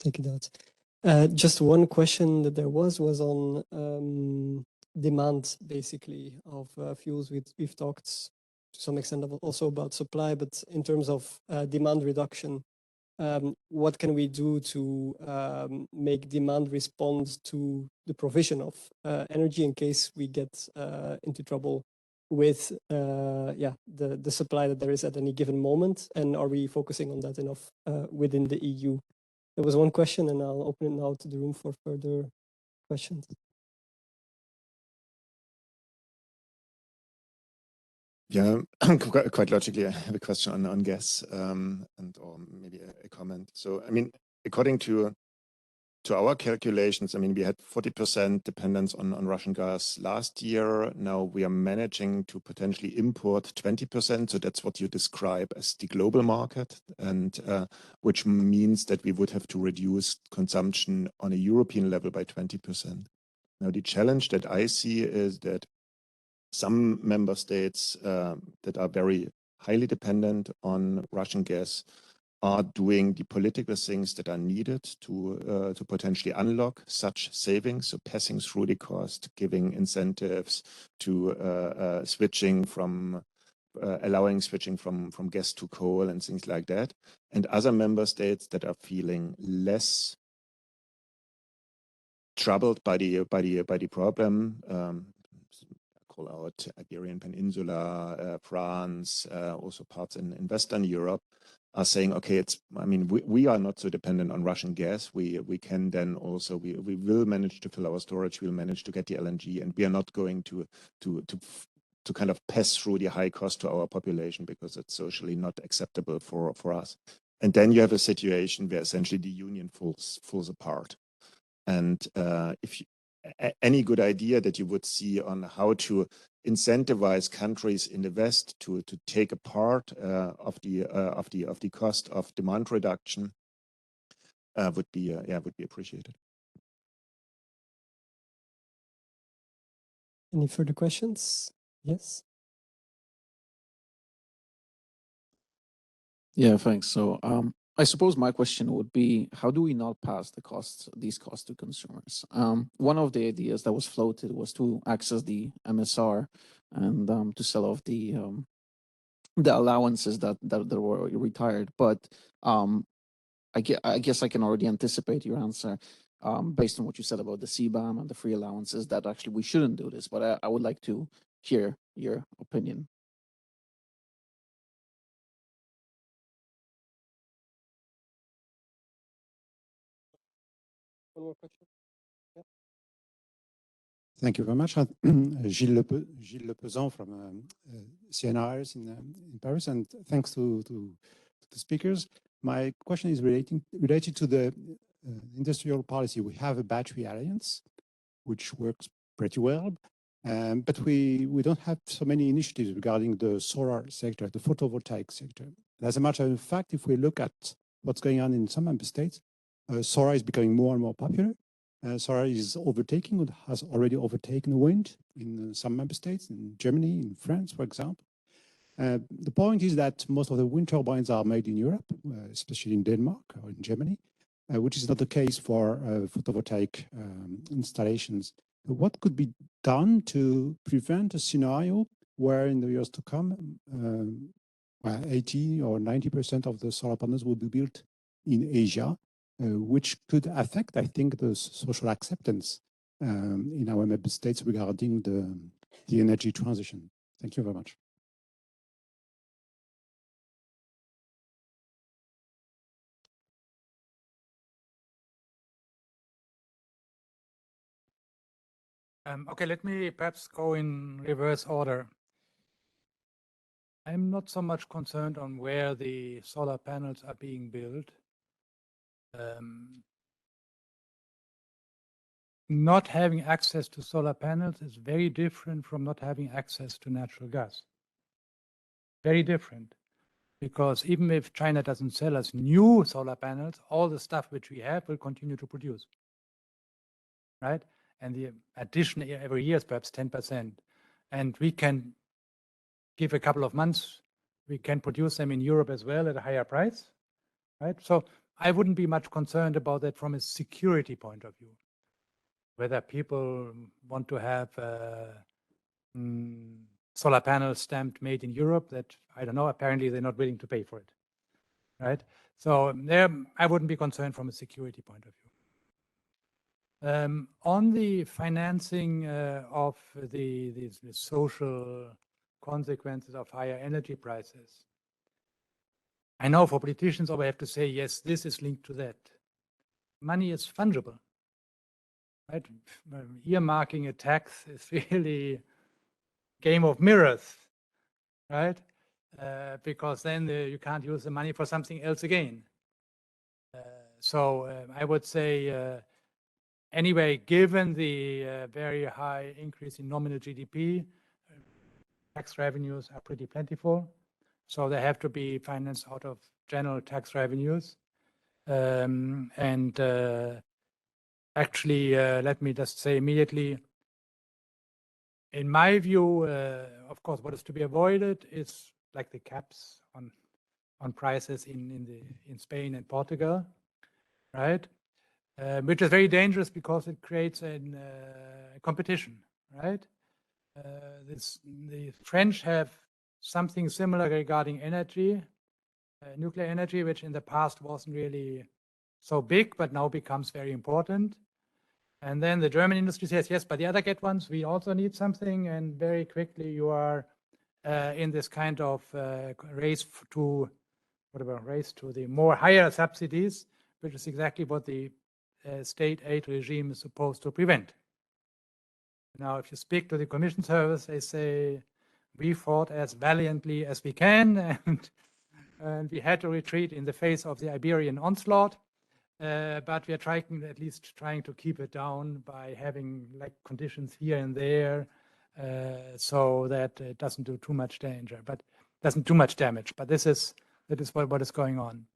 Take it out. Just one question that there was on demand, basically, of fuels. We've talked to some extent also about supply, but in terms of demand reduction, what can we do to make demand respond to the provision of energy in case we get into trouble with the supply that there is at any given moment? And are we focusing on that enough within the EU? There was one question, and I'll open it now to the room for further questions. Yeah, quite logically, I have a question on gas and or maybe a comment. So, I mean, according to our calculations, I mean, we had 40% dependence on Russian gas last year. Now we are managing to potentially import 20%. So that's what you describe as the global market, and which means that we would have to reduce consumption on a European level by 20%. Now, the challenge that I see is that some member states that are very highly dependent on Russian gas are doing the political things that are needed to potentially unlock such savings, so passing through the cost, giving incentives to switching from allowing switching from gas to coal and things like that, and other member states that are feeling less troubled by the problem. Call out Iberian Peninsula, France, also parts in Western Europe, are saying, okay, I mean, we are not so dependent on Russian gas. We can then also, we will manage to fill our storage, we'll manage to get the LNG, and we are not going to kind of pass through the high cost to our population because it's socially not acceptable for us. And then you have a situation where essentially the union falls apart. And if any good idea that you would see on how to incentivize countries in the West to take a part of the cost of demand reduction would be appreciated. Any further questions? Yes. Yeah, thanks. So I suppose my question would be, how do we not pass these costs to consumers? One of the ideas that was floated was to access the MSR and to sell off the allowances that were retired. But I guess I can already anticipate your answer based on what you said about the CBAM and the free allowances, that actually we shouldn't do this. But I would like to hear your opinion. One more question. Thank you very much. Gilles Lepezan from CNRS in Paris, and thanks to the speakers. My question is related to the industrial policy. We have a battery alliance, which works pretty well, but we don't have so many initiatives regarding the solar sector, the photovoltaic sector. As a matter of fact, if we look at what's going on in some member states, solar is becoming more and more popular. Solar is has already overtaken wind in some member states, in Germany, in France, for example. The point is that most of the wind turbines are made in Europe, especially in Denmark or in Germany, which is not the case for photovoltaic installations. What could be done to prevent a scenario where in the years to come, 80 or 90% of the solar panels will be built in Asia, which could affect, I think, the social acceptance in our member states regarding the energy transition. Thank you very much. Okay, let me perhaps go in reverse order. I'm not so much concerned on where the solar panels are being built. Not having access to solar panels is very different from not having access to natural gas. Very different, because even if China doesn't sell us new solar panels, all the stuff which we have will continue to produce, right? And the addition every year is perhaps 10%. And we can give a couple of months, we can produce them in Europe as well at a higher price, right? So I wouldn't be much concerned about that from a security point of view. Whether people want to have solar panels stamped made in Europe, that I don't know, apparently they're not willing to pay for it, right? So there, I wouldn't be concerned from a security point of view. On the financing of the social consequences of higher energy prices, I know for politicians, we have to say, yes, this is linked to that. Money is fungible. Right? Earmarking a tax is really game of mirrors, right? Because then you can't use the money for something else again. So I would say, anyway, given the very high increase in nominal GDP, tax revenues are pretty plentiful. So they have to be financed out of general tax revenues. Actually, let me just say immediately, in my view, of course, what is to be avoided is like the caps on prices in Spain and Portugal, right? Which is very dangerous because it creates a competition, right? The French have something similar regarding energy, nuclear energy, which in the past wasn't really so big, but now becomes very important. And then the German industry says, yes, but the other get ones, we also need something. And very quickly you are in this kind of race to the more higher subsidies, which is exactly what the state aid regime is supposed to prevent. Now, if you speak to the Commission service, they say, we fought as valiantly as we can, and we had to retreat in the face of the Iberian onslaught. But we are at least trying to keep it down by having like conditions here and there, so that it doesn't do too much damage. But that is what is going on.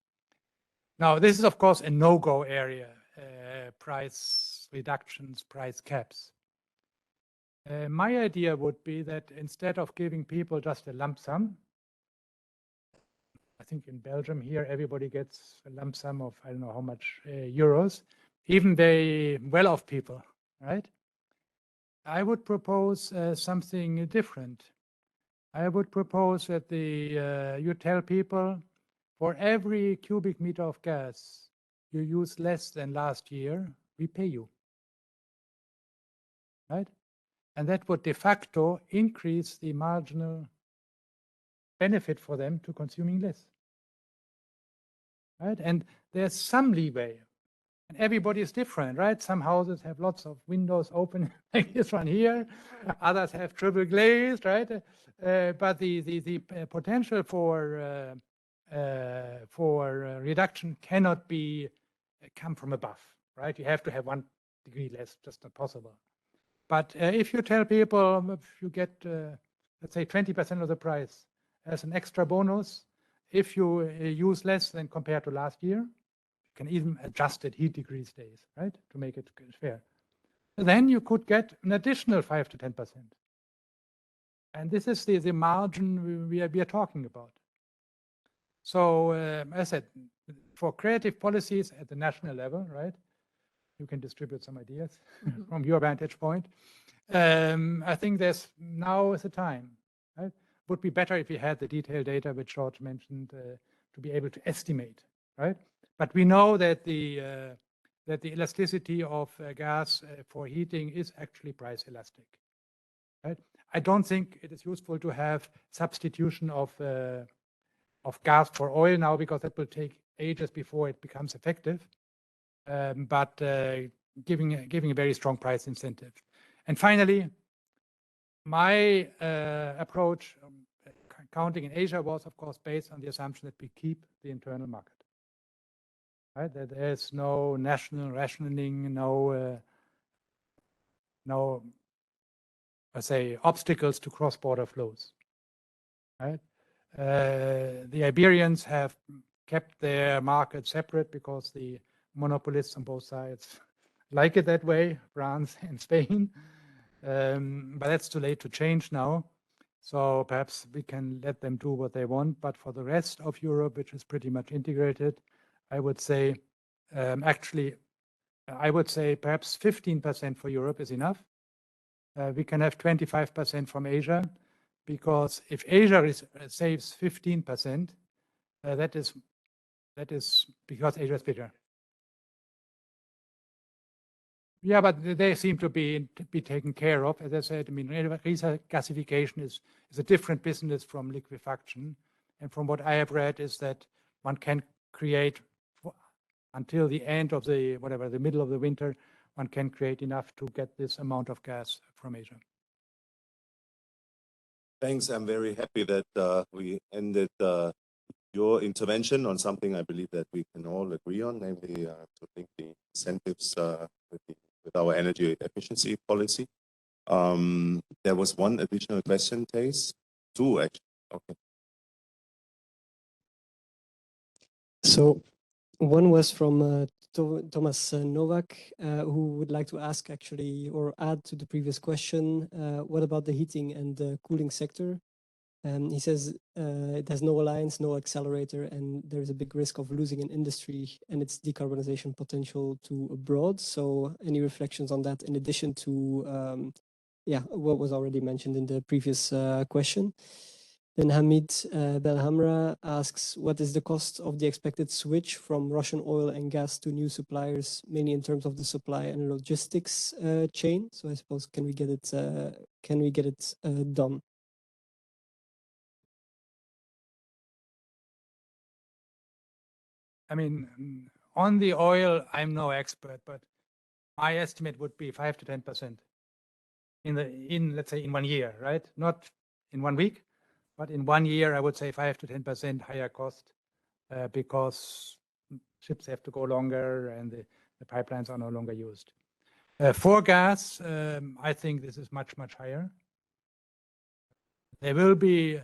Now, this is of course a no-go area, price reductions, price caps. My idea would be that instead of giving people just a lump sum, I think in Belgium here, everybody gets a lump sum of, I don't know how much euros, even very well-off people, right? I would propose something different. I would propose that you tell people for every cubic meter of gas you use less than last year, we pay you, right? And that would de facto increase the marginal benefit for them to consuming less, right? And there's some leeway. And everybody is different, right? Some houses have lots of windows open, like this one here. Others have triple glazed, right? But the potential for reduction cannot be come from above, right? You have to have 1 degree less, just not possible. But if you tell people, if you get, let's say, 20% of the price as an extra bonus, if you use less than compared to last year, you can even adjust it heat degrees days, right, to make it fair. Then you could get an additional 5 to 10%. And this is the margin we are talking about. So as I said, for creative policies at the national level, right, you can distribute some ideas from your vantage point. I think now is the time, right? Would be better if we had the detailed data which George mentioned to be able to estimate, right? But we know that the elasticity of gas for heating is actually price elastic, right? I don't think it is useful to have substitution of gas for oil now, because that will take ages before it becomes effective. But giving a very strong price incentive. And finally, my approach, counting in Asia, was of course based on the assumption that we keep the internal market, right? That there's no national rationing, no, let's say, obstacles to cross-border flows, right? The Iberians have kept their market separate because the monopolists on both sides like it that way, France and Spain. But that's too late to change now. So perhaps we can let them do what they want. But for the rest of Europe, which is pretty much integrated, I would say, I would say perhaps 15% for Europe is enough. We can have 25% from Asia, because if Asia saves 15%, that is because Asia is bigger. Yeah, but they seem to be taken care of. As I said, I mean, gasification is a different business from liquefaction. And from what I have read is that one can create, until the end of the middle of the winter, one can create enough to get this amount of gas from Asia. Thanks. I'm very happy that we ended your intervention on something I believe that we can all agree on, namely to link the incentives with our energy efficiency policy. There was one additional question, Thijs. Two, actually. Okay. So one was from Thomas Novak, who would like to ask actually, or add to the previous question, what about the heating and the cooling sector? He says it has no alliance, no accelerator, and there's a big risk of losing an industry and its decarbonization potential to abroad. So any reflections on that in addition to what was already mentioned in the previous question? Then Hamid Belhamra asks, what is the cost of the expected switch from Russian oil and gas to new suppliers, mainly in terms of the supply and logistics chain? So I suppose, can we get it done? I mean, on the oil, I'm no expert, but my estimate would be 5 to 10% let's say in 1 year, right? Not in 1 week, but in 1 year, I would say 5 to 10% higher cost because ships have to go longer and the pipelines are no longer used. For gas, I think this is much, much higher. There will be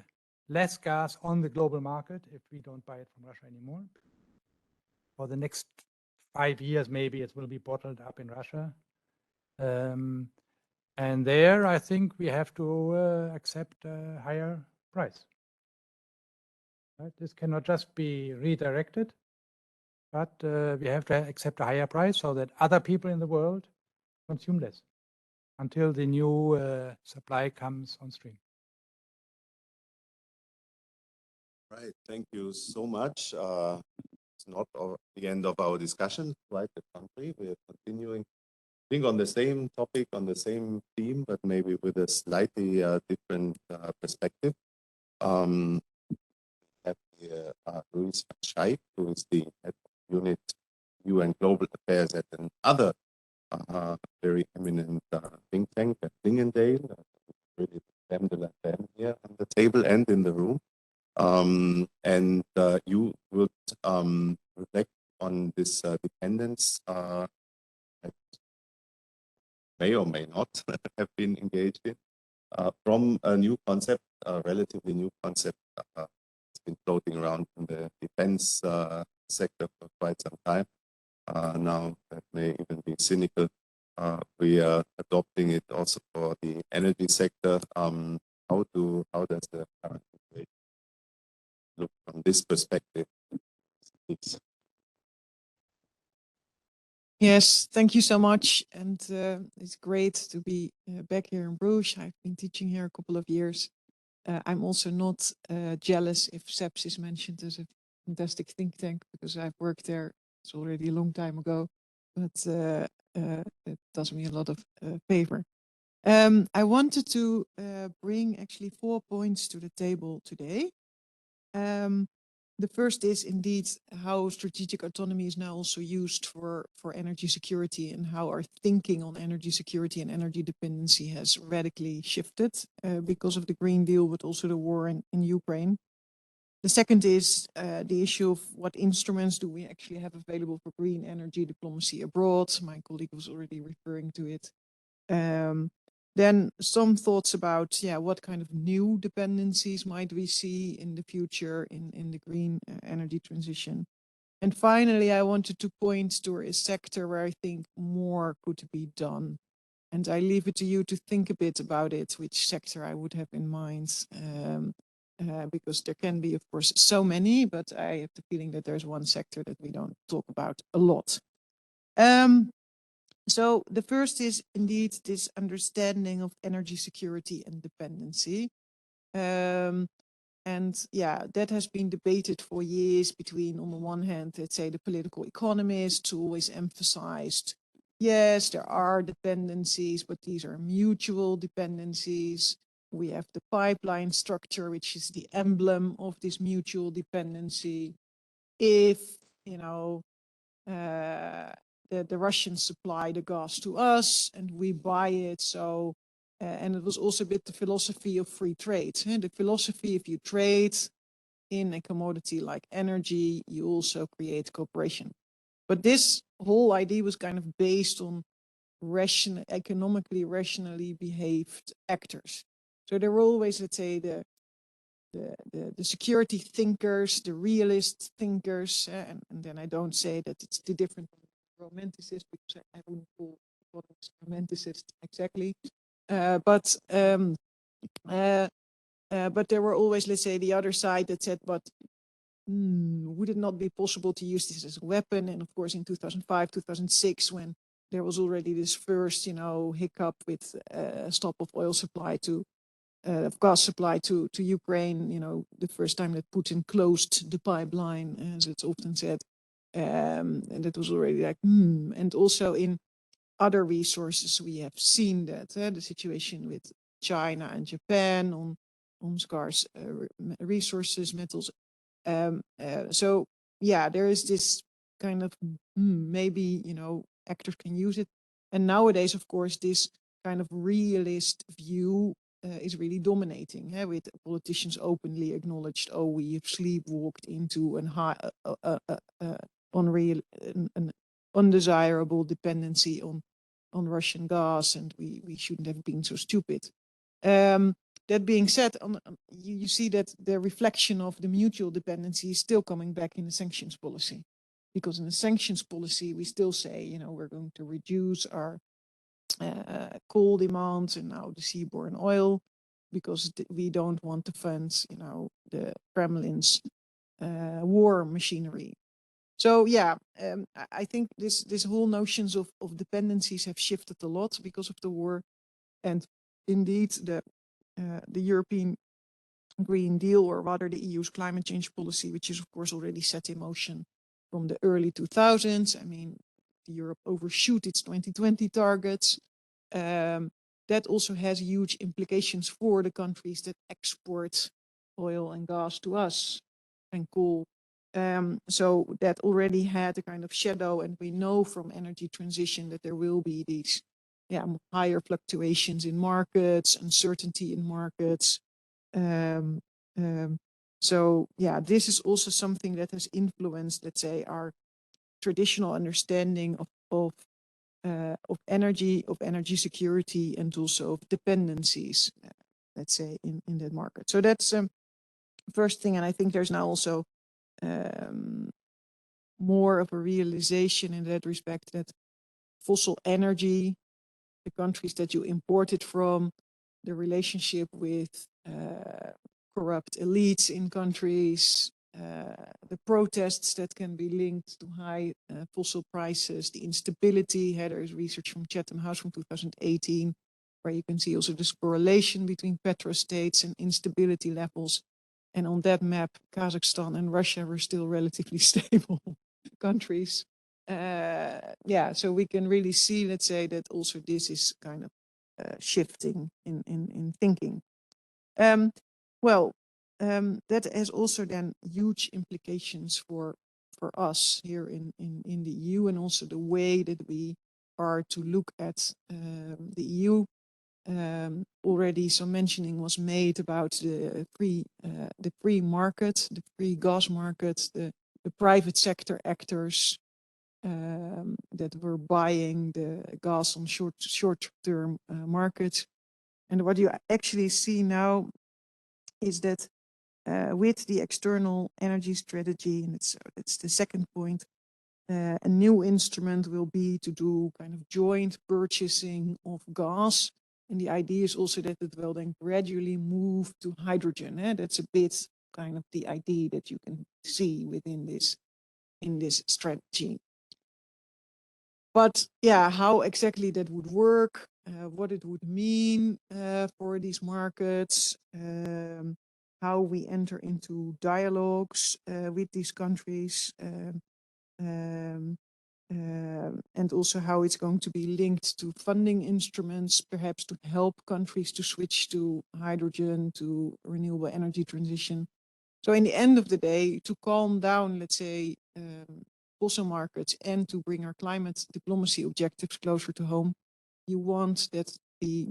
less gas on the global market if we don't buy it from Russia anymore. For the next 5 years, maybe it will be bottled up in Russia. And there, I think we have to accept a higher price. Right? This cannot just be redirected, but we have to accept a higher price so that other people in the world consume less until the new supply comes on stream. Right, thank you so much. It's not the end of our discussion, right? The country, we are continuing, I think, on the same topic, on the same theme, but maybe with a slightly different perspective. Have here Luis Scheik, who is the head of unit UN Global Affairs at another very eminent think tank at Lingendale. Really them here on the table and in the room. And you would reflect on this dependence that may or may not have been engaged in from a new concept, a relatively new concept. It's been floating around in the defense sector for quite some time. Now that may even be cynical. We are adopting it also for the energy sector. How does the current situation look from this perspective? Yes, thank you so much. And it's great to be back here in Bruges. I've been teaching here a couple of years. I'm also not jealous if SEPS is mentioned as a fantastic think tank because I've worked there. It's already a long time ago, but it does me a lot of favor. I wanted to bring actually 4 points to the table today. The first is indeed how strategic autonomy is now also used for energy security and how our thinking on energy security and energy dependency has radically shifted because of the Green Deal, but also the war in Ukraine. The second is the issue of what instruments do we actually have available for green energy diplomacy abroad. My colleague was already referring to it. Then some thoughts about, what kind of new dependencies might we see in the future in the green energy transition. And finally, I wanted to point to a sector where I think more could be done. And I leave it to you to think a bit about it, which sector I would have in mind. Because there can be, of course, so many, but I have the feeling that there's one sector that we don't talk about a lot. So the first is indeed this understanding of energy security and dependency. That has been debated for years between, on the one hand, let's say the political economists who always emphasized, yes, there are dependencies, but these are mutual dependencies. We have the pipeline structure, which is the emblem of this mutual dependency. If, the Russians supply the gas to us and we buy it. So, and it was also a bit the philosophy of free trade. The philosophy, if you trade in a commodity like energy, you also create cooperation. But this whole idea was kind of based on economically rationally behaved actors. So there were always, let's say, the security thinkers, the realist thinkers, and then I don't say that it's the different romanticist because I wouldn't call economists romanticist exactly, but there were always, let's say, the other side that said, but would it not be possible to use this as a weapon? And of course, in 2005, 2006, when there was already this first, hiccup with stop of oil supply of gas supply to Ukraine, the first time that Putin closed the pipeline, as it's often said, and it was already like, And also in other resources, we have seen that the situation with China and Japan on scarce resources, metals. So there is this kind of maybe actors can use it, and nowadays, of course, this kind of realist view is really dominating. With politicians openly acknowledged, oh, we have sleepwalked into an undesirable dependency on Russian gas, and we shouldn't have been so stupid. That being said, you see that the reflection of the mutual dependency is still coming back in the sanctions policy, because in the sanctions policy we still say, we're going to reduce our coal demand and now the seaborne oil, because we don't want to fund, the Kremlin's war machinery. So yeah, I think this whole notions of dependencies have shifted a lot because of the war, and indeed the European Green Deal, or rather the EU's climate change policy, which is of course already set in motion from the early 2000s. I mean, Europe overshoot its 2020 targets. That also has huge implications for the countries that export oil and gas to us and coal. So that already had a kind of shadow, and we know from energy transition that there will be these higher fluctuations in markets, uncertainty in markets. So yeah, this is also something that has influenced, let's say, our traditional understanding of energy security, and also of dependencies, let's say, in that market. So that's first thing, and I think there's now also more of a realization in that respect that fossil energy, the countries that you import it from, the relationship with corrupt elites in countries, the protests that can be linked to high fossil prices, the instability. There is research from Chatham House from 2018, where you can see also this correlation between petrostates and instability levels. And on that map, Kazakhstan and Russia were still relatively stable countries. So we can really see, let's say, that also this is kind of shifting in thinking. That has also then huge implications for us here in the EU, and also the way that we are to look at the EU. Already some mentioning was made about the free market, the free gas market, the private sector actors that were buying the gas on short-term markets. And what you actually see now is that with the external energy strategy, and it's the second point, a new instrument will be to do kind of joint purchasing of gas. And the idea is also that it will then gradually move to hydrogen. That's a bit kind of the idea that you can see within this strategy. But yeah, how exactly that would work, what it would mean for these markets, how we enter into dialogues with these countries, and also how it's going to be linked to funding instruments, perhaps to help countries to switch to hydrogen, to renewable energy transition. So in the end of the day, to calm down, let's say, fossil markets and to bring our climate diplomacy objectives closer to home, you want that the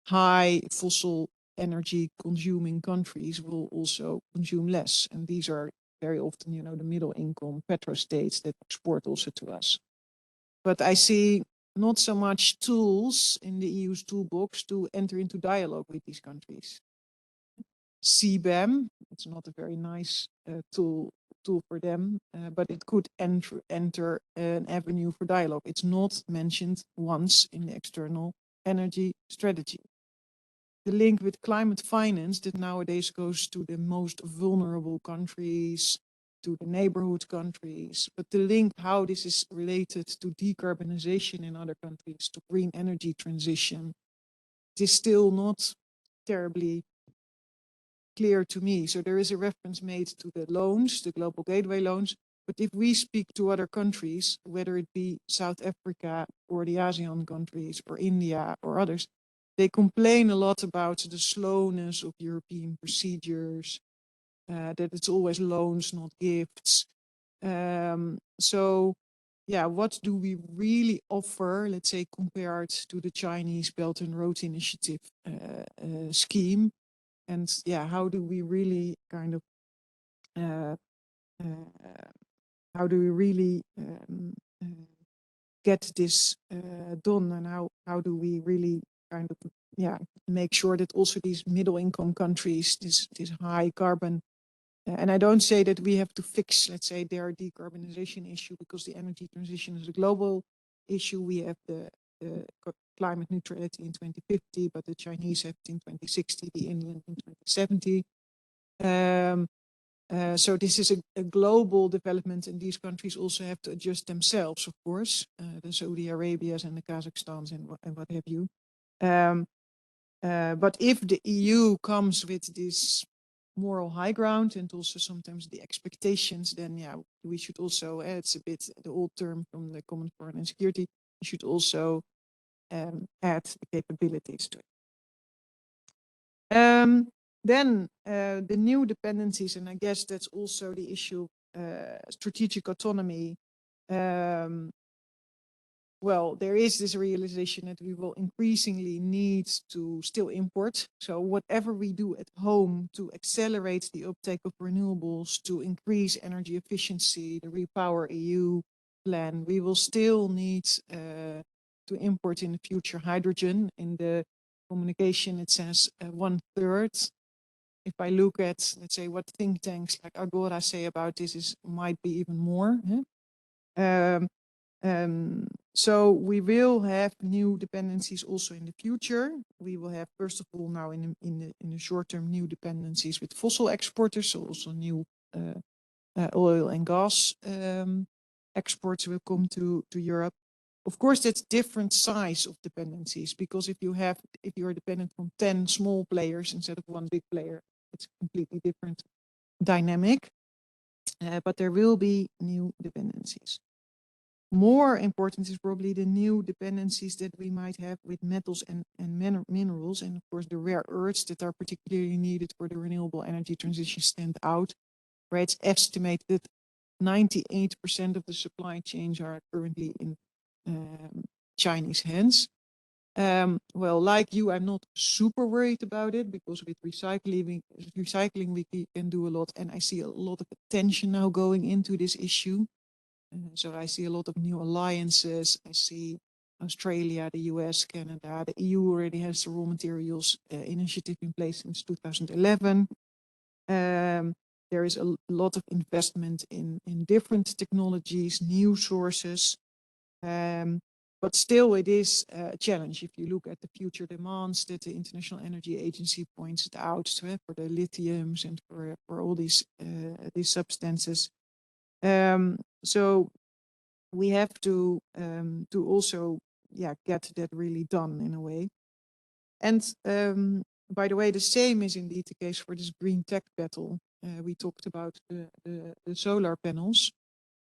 high fossil energy consuming countries will also consume less. And these are very often, the middle income petrostates that export also to us. But I see not so much tools in the EU's toolbox to enter into dialogue with these countries. CBAM, it's not a very nice tool for them, but it could enter an avenue for dialogue. It's not mentioned once in the external energy strategy. The link with climate finance that nowadays goes to the most vulnerable countries, to the neighborhood countries, but the link how this is related to decarbonization in other countries, to green energy transition, it is still not terribly clear to me. So there is a reference made to the loans, the global gateway loans, but if we speak to other countries, whether it be South Africa or the ASEAN countries or India or others, they complain a lot about the slowness of European procedures, that it's always loans, not gifts. So yeah, what do we really offer, let's say, compared to the Chinese Belt and Road Initiative scheme? And yeah, how do we really kind of, how do we really get this done? And how do we really kind of, make sure that also these middle income countries, this high carbon, and I don't say that we have to fix, let's say, their decarbonization issue, because the energy transition is a global issue. We have the climate neutrality in 2050, but the Chinese have it in 2060, the Indians in 2070. So this is a global development, and these countries also have to adjust themselves, of course, the Saudi Arabias and the Kazakhstans and what have you. But if the EU comes with this moral high ground and also sometimes the expectations, then yeah, we should also, it's a bit the old term from the Common Foreign and Security, we should also add the capabilities to it. Then the new dependencies, and I guess that's also the issue, strategic autonomy. Well, there is this realization that we will increasingly need to still import. So whatever we do at home to accelerate the uptake of renewables, to increase energy efficiency, the Repower EU plan, we will still need to import in the future hydrogen. In the communication, it says 1/3. If I look at, let's say, what think tanks like Agora say about this, might be even more. So we will have new dependencies also in the future. We will have, first of all, now in the short term, new dependencies with fossil exporters, so also new oil and gas exports will come to Europe. Of course, that's different size of dependencies, because if you are dependent on 10 small players instead of one big player, it's a completely different dynamic. But there will be new dependencies. More important is probably the new dependencies that we might have with metals and minerals, and of course the rare earths that are particularly needed for the renewable energy transition stand out, where it's estimated that 98% of the supply chains are currently in Chinese hands. Well, like you, I'm not super worried about it, because with recycling we can do a lot, and I see a lot of attention now going into this issue. So I see a lot of new alliances. I see Australia, the US, Canada, the EU already has the raw materials initiative in place since 2011. There is a lot of investment in different technologies, new sources. But still, it is a challenge if you look at the future demands that the International Energy Agency points out for the lithiums and for all these substances. So we have to also get that really done in a way. And by the way, the same is indeed the case for this green tech battle. We talked about the solar panels.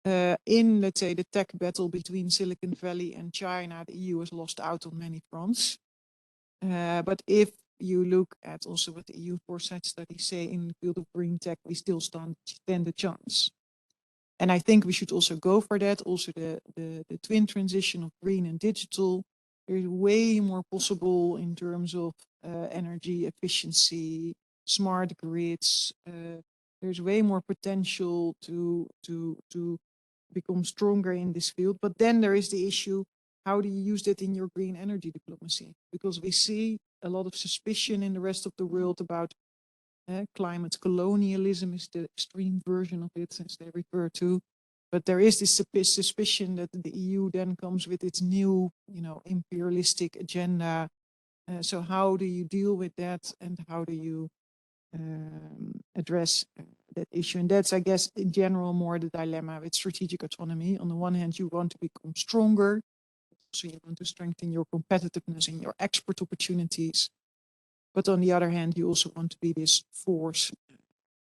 In, let's say, the tech battle between Silicon Valley and China, the EU has lost out on many fronts. But if you look at also what the EU foresight studies say in the field of green tech, we still stand a chance. And I think we should also go for that. Also the twin transition of green and digital. There's way more possible in terms of energy efficiency, smart grids. There's way more potential to become stronger in this field. But then there is the issue, how do you use that in your green energy diplomacy? Because we see a lot of suspicion in the rest of the world about climate colonialism is the extreme version of it, as they refer to. But there is this suspicion that the EU then comes with its new, imperialistic agenda. So how do you deal with that, and how do you address that issue? And that's, I guess, in general, more the dilemma with strategic autonomy. On the one hand, you want to become stronger, so you want to strengthen your competitiveness and your export opportunities. But on the other hand, you also want to be this force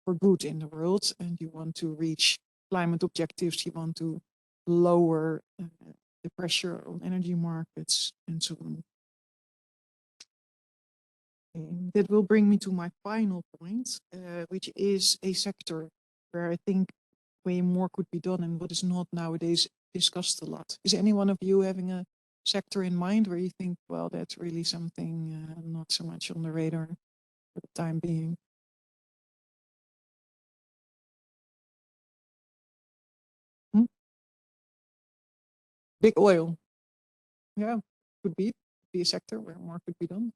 for good in the world, and you want to reach climate objectives. You want to lower the pressure on energy markets and so on. That will bring me to my final point, which is a sector where I think way more could be done and what is not nowadays discussed a lot. Is any one of you having a sector in mind where you think, well, that's really something not so much on the radar for the time being? Big oil. Yeah, could be a sector where more could be done.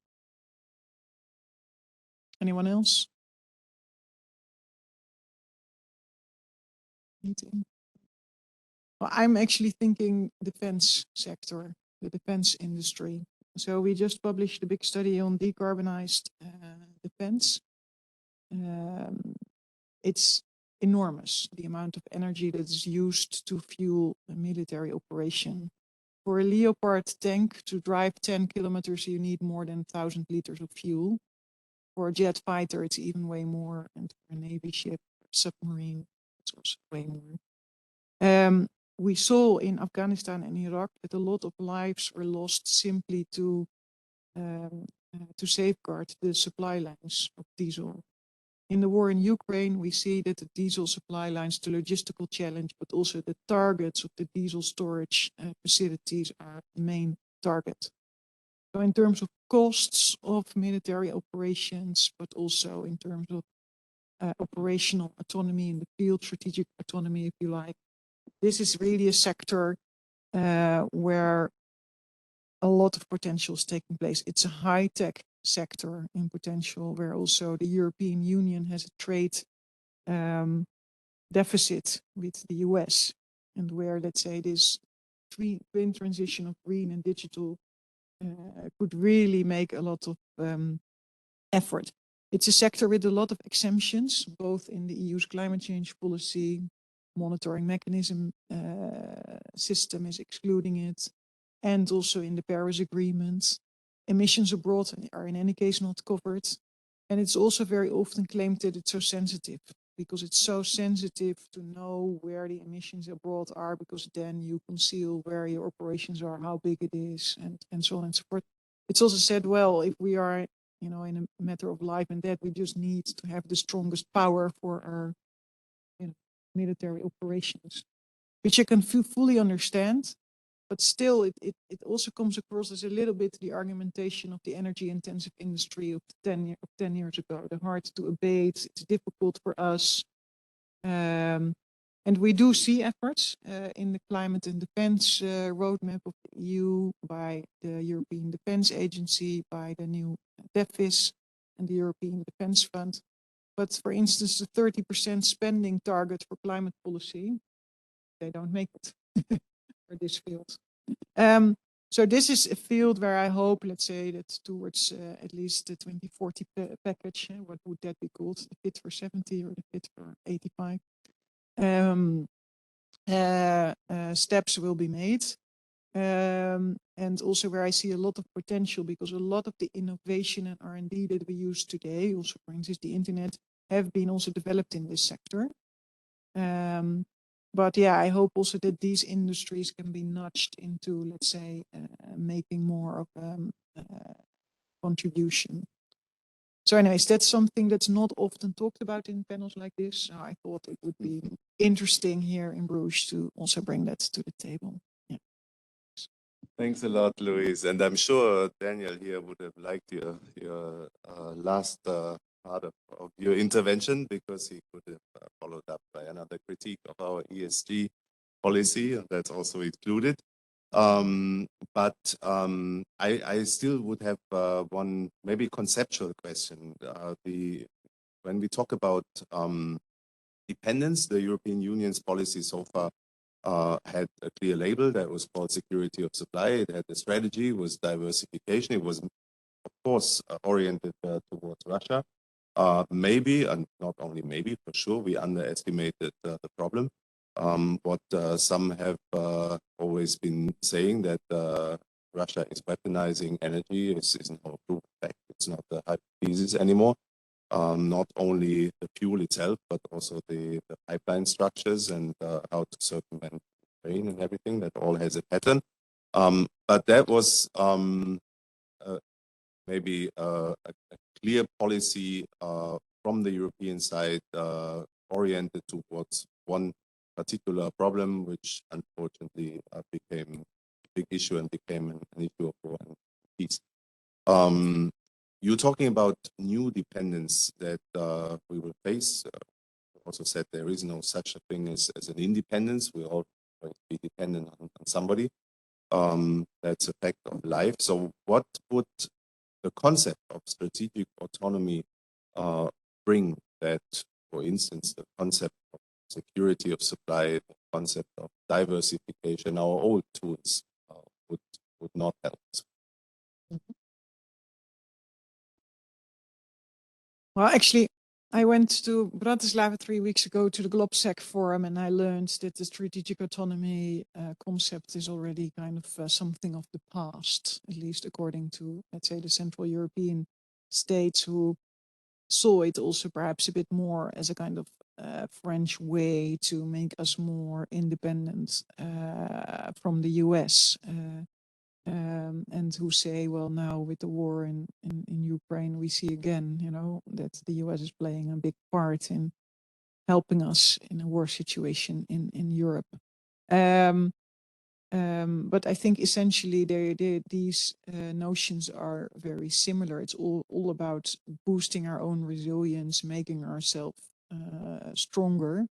Anyone else? Anything? Well, I'm actually thinking defense sector, the defense industry. So we just published a big study on decarbonized defense. It's enormous, the amount of energy that is used to fuel a military operation. For a Leopard tank to drive 10 kilometers, you need more than 1,000 liters of fuel. For a jet fighter, it's even way more. And for a Navy ship, submarine, it's also way more. We saw in Afghanistan and Iraq that a lot of lives were lost simply to safeguard the supply lines of diesel. In the war in Ukraine, we see that the diesel supply lines, the logistical challenge, but also the targets of the diesel storage facilities are the main target. So in terms of costs of military operations, but also in terms of operational autonomy in the field, strategic autonomy, if you like, this is really a sector where a lot of potential is taking place. It's a high-tech sector in potential, where also the European Union has a trade deficit with the US, and where, let's say, this twin transition of green and digital could really make a lot of effort. It's a sector with a lot of exemptions, both in the EU's climate change policy, monitoring mechanism system is excluding it, and also in the Paris Agreement. Emissions abroad are in any case not covered. And it's also very often claimed that it's so sensitive, because it's so sensitive to know where the emissions abroad are, because then you conceal where your operations are, how big it is, and so on and so forth. It's also said, well, if we are, you know, in a matter of life and death, we just need to have the strongest power for our, you know, military operations, which I can fully understand. But still, it also comes across as a little bit the argumentation of the energy-intensive industry of 10 years ago. They're hard to abate, it's difficult for us. And we do see efforts in the climate and defense roadmap of the EU, by the European Defense Agency, by the new DEFIS and the European Defense Fund. But for instance, the 30% spending target for climate policy, they don't make it. For this field. So this is a field where I hope, let's say, that towards at least the 2040 package, what would that be called? The Fit for 70 or the Fit for 85? Steps will be made. And also where I see a lot of potential, because a lot of the innovation and R&D that we use today, also for instance the internet, have been also developed in this sector. But yeah, I hope also that these industries can be nudged into, let's say, making more of contribution. So anyways, that's something that's not often talked about in panels like this. So I thought it would be interesting here in Bruges to also bring that to the table. Yeah. Thanks a lot, Louise. And I'm sure Daniel here would have liked your last part of your intervention, because he could have followed up by another critique of our ESG policy, and that's also included. But I still would have one maybe conceptual question. When we talk about dependence, the European Union's policy so far had a clear label that was called security of supply. It had a strategy, was diversification. It was, of course, oriented towards Russia. Maybe, and not only maybe, for sure, we underestimated the problem. What some have always been saying, that Russia is weaponizing energy, is now a proof fact. It's not the hypothesis anymore. Not only the fuel itself, but also the pipeline structures and how to circumvent Ukraine and everything. That all has a pattern. But that was maybe a clear policy from the European side oriented towards one particular problem, which unfortunately became a big issue and became an issue of war and peace. You're talking about new dependence that we will face. You also said there is no such a thing as an independence. We're all going to be dependent on somebody. That's a fact of life. So what would the concept of strategic autonomy bring that, for instance, the concept of security of supply, the concept of diversification, our old tools would not help us? Well, actually, I went to Bratislava 3 weeks ago to the GlobSec forum, and I learned that the strategic autonomy concept is already kind of something of the past, at least according to, let's say, the Central European states who saw it also perhaps a bit more as a kind of French way to make us more independent from the US. And who say, well, now with the war in Ukraine, we see again, you know, that the US is playing a big part in helping us in a war situation in Europe. But I think essentially these notions are very similar. It's all about boosting our own resilience, making ourselves stronger.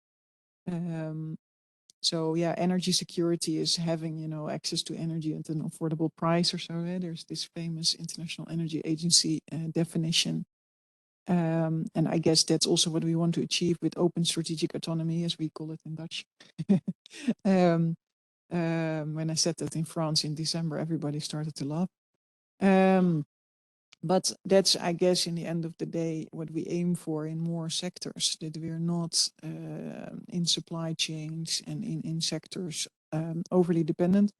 So yeah, energy security is having, you know, access to energy at an affordable price or so. There's this famous International Energy Agency definition. And I guess that's also what we want to achieve with open strategic autonomy, as we call it in Dutch. When I said that in France in December, everybody started to laugh. But that's, I guess, in the end of the day, what we aim for in more sectors, that we're not in supply chains and in sectors overly dependent.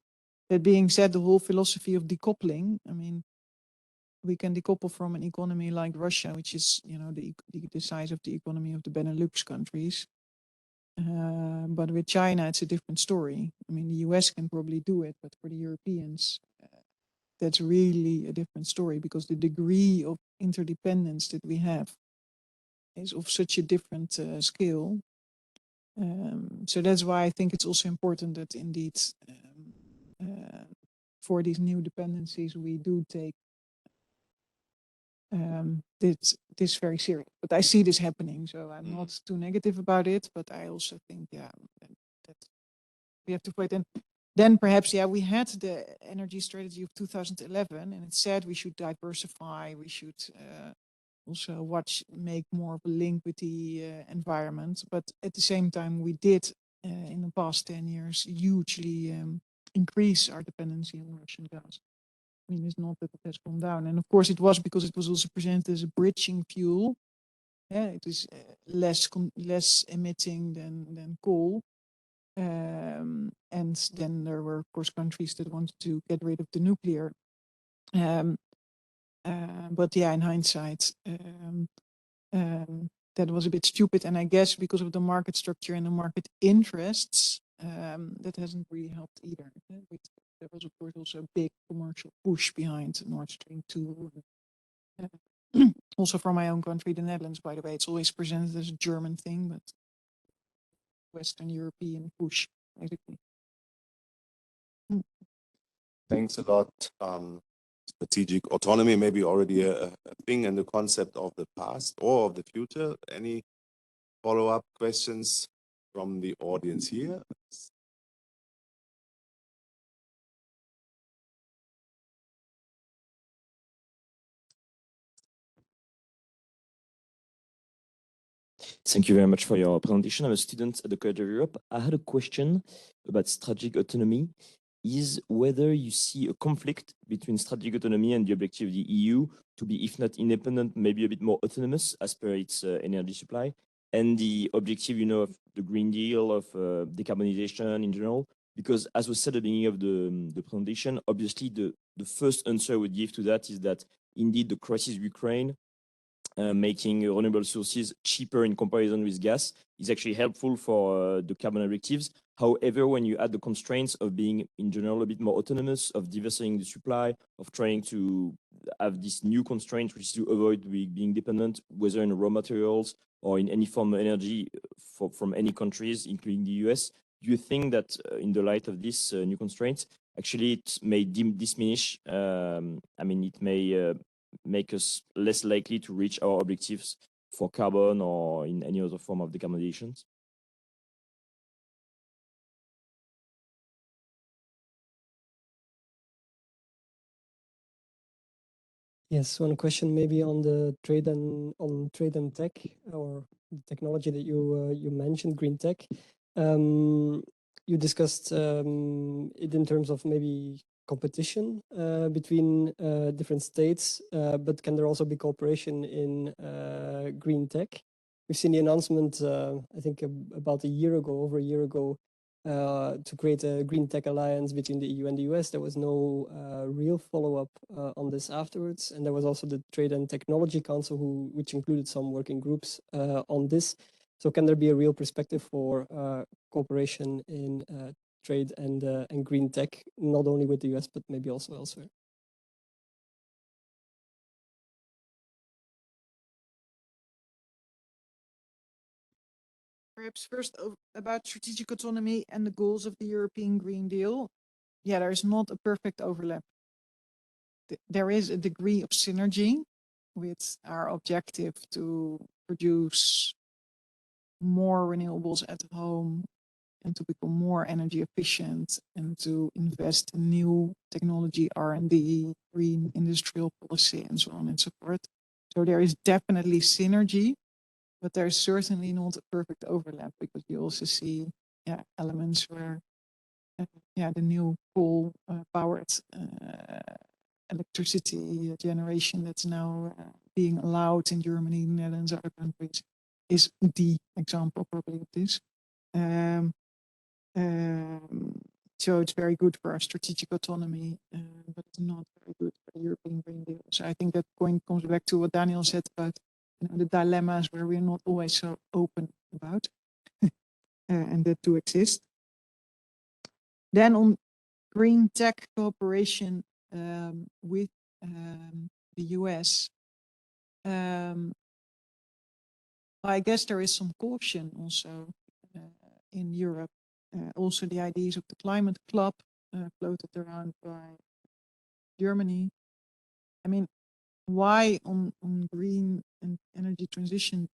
That being said, the whole philosophy of decoupling, I mean, we can decouple from an economy like Russia, which is, you know, the size of the economy of the Benelux countries. But with China, it's a different story. I mean, the US can probably do it, but for the Europeans, that's really a different story, because the degree of interdependence that we have is of such a different scale. So that's why I think it's also important that indeed for these new dependencies, we do take this very serious. But I see this happening, so I'm not too negative about it, but I also think, yeah, that we have to wait. And then perhaps, yeah, we had the energy strategy of 2011, and it said we should diversify, we should also make more of a link with the environment. But at the same time, we did in the past 10 years hugely increase our dependency on Russian gas. I mean, it's not that it has gone down. And of course, it was because it was also presented as a bridging fuel. Yeah, it is less emitting than coal. And then there were, of course, countries that wanted to get rid of the nuclear. But yeah, in hindsight, that was a bit stupid. And I guess because of the market structure and the market interests, that hasn't really helped either. There was, of course, also a big commercial push behind Nord Stream 2. Also from my own country, the Netherlands, by the way, it's always presented as a German thing, but Western European push, basically. Thanks a lot. Strategic autonomy may be already a thing and the concept of the past or of the future. Any follow-up questions from the audience here? Thank you very much for your presentation. I'm a student at the College of Europe. I had a question about strategic autonomy. Is whether you see a conflict between strategic autonomy and the objective of the EU to be, if not independent, maybe a bit more autonomous as per its energy supply, and the objective, you know, of the Green Deal, of decarbonization in general? Because as was said at the beginning of the presentation, obviously the first answer I would give to that is that indeed the crisis in Ukraine, making renewable sources cheaper in comparison with gas is actually helpful for the carbon objectives. However, when you add the constraints of being in general a bit more autonomous, of diversifying the supply, of trying to have this new constraint, which is to avoid being dependent, whether in raw materials or in any form of energy from any countries, including the US, do you think that in the light of these new constraints, actually it may diminish, I mean, it may make us less likely to reach our objectives for carbon or in any other form of decarbonization? Yes, one question maybe on the trade and tech, or the technology that you mentioned, green tech. You discussed it in terms of maybe competition between different states, but can there also be cooperation in green tech? We've seen the announcement, I think about over a year ago, to create a green tech alliance between the EU and the US. There was no real follow-up on this afterwards. And there was also the Trade and Technology Council, which included some working groups on this. So can there be a real perspective for cooperation in trade and green tech, not only with the US, but maybe also elsewhere? Perhaps first about strategic autonomy and the goals of the European Green Deal. Yeah, there is not a perfect overlap. There is a degree of synergy with our objective to produce more renewables at home and to become more energy efficient and to invest in new technology, R&D, green industrial policy, and so on and so forth. So there is definitely synergy, but there's certainly not a perfect overlap, because you also see elements where the new coal powered electricity generation that's now being allowed in Germany, Netherlands, other countries, is the example probably of this. So it's very good for our strategic autonomy, but it's not very good for the European Green Deal. So I think that comes back to what Daniel said about the dilemmas where we're not always so open about, and that do exist. Then on green tech cooperation with the US, I guess there is some caution also in Europe. Also the ideas of the climate club floated around by Germany. I mean, why on green and energy transition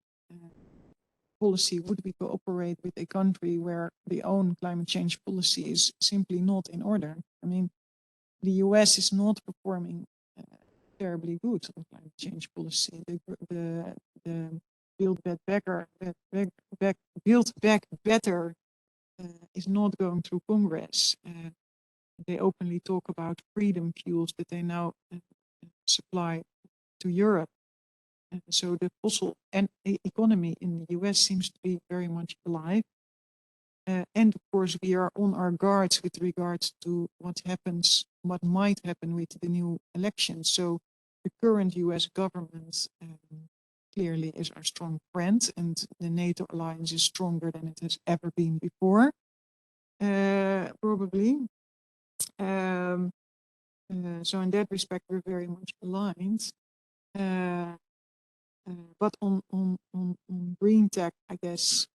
policy would we cooperate with a country where the own climate change policy is simply not in order? I mean, the US is not performing terribly good on climate change policy. The Build Back Better is not going through Congress. They openly talk about freedom fuels that they now supply to Europe. So the fossil economy in the US seems to be very much alive. And of course, we are on our guards with regards to what might happen with the new elections. So the current US government clearly is our strong friend, and the NATO alliance is stronger than it has ever been before, probably. So in that respect, we're very much aligned. But on green tech, I guess,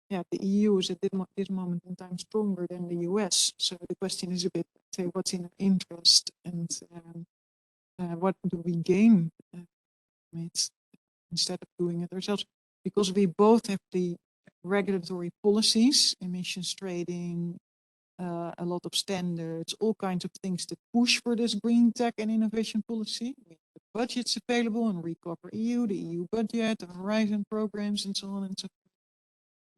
the EU is at this moment in time stronger than the US. So the question is a bit, say, what's in our interest, and what do we gain it instead of doing it ourselves? Because we both have the regulatory policies, emissions trading, a lot of standards, all kinds of things that push for this green tech and innovation policy. We have the budgets available in REcover.eu, the EU budget, the Horizon programs, and so on and so forth.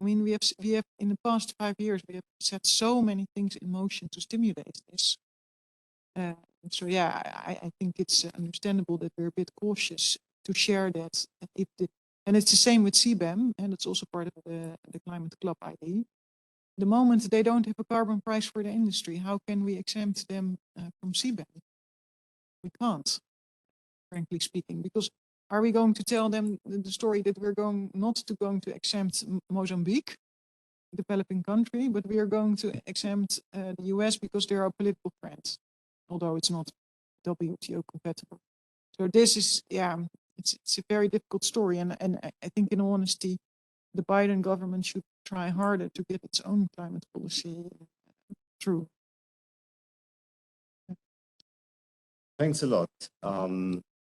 I mean, we have in the past 5 years, we have set so many things in motion to stimulate this. So yeah, I think it's understandable that we're a bit cautious to share that. And it's the same with CBAM, and it's also part of the Climate Club ID. The moment they don't have a carbon price for the industry, how can we exempt them from CBAM? We can't, frankly speaking, because are we going to tell them the story that we're not going to exempt Mozambique, a developing country, but we are going to exempt the US because they're our political friends, although it's not WTO compatible. So this is, it's a very difficult story, and I think, in all honesty, the Biden government should try harder to get its own climate policy through. Thanks a lot.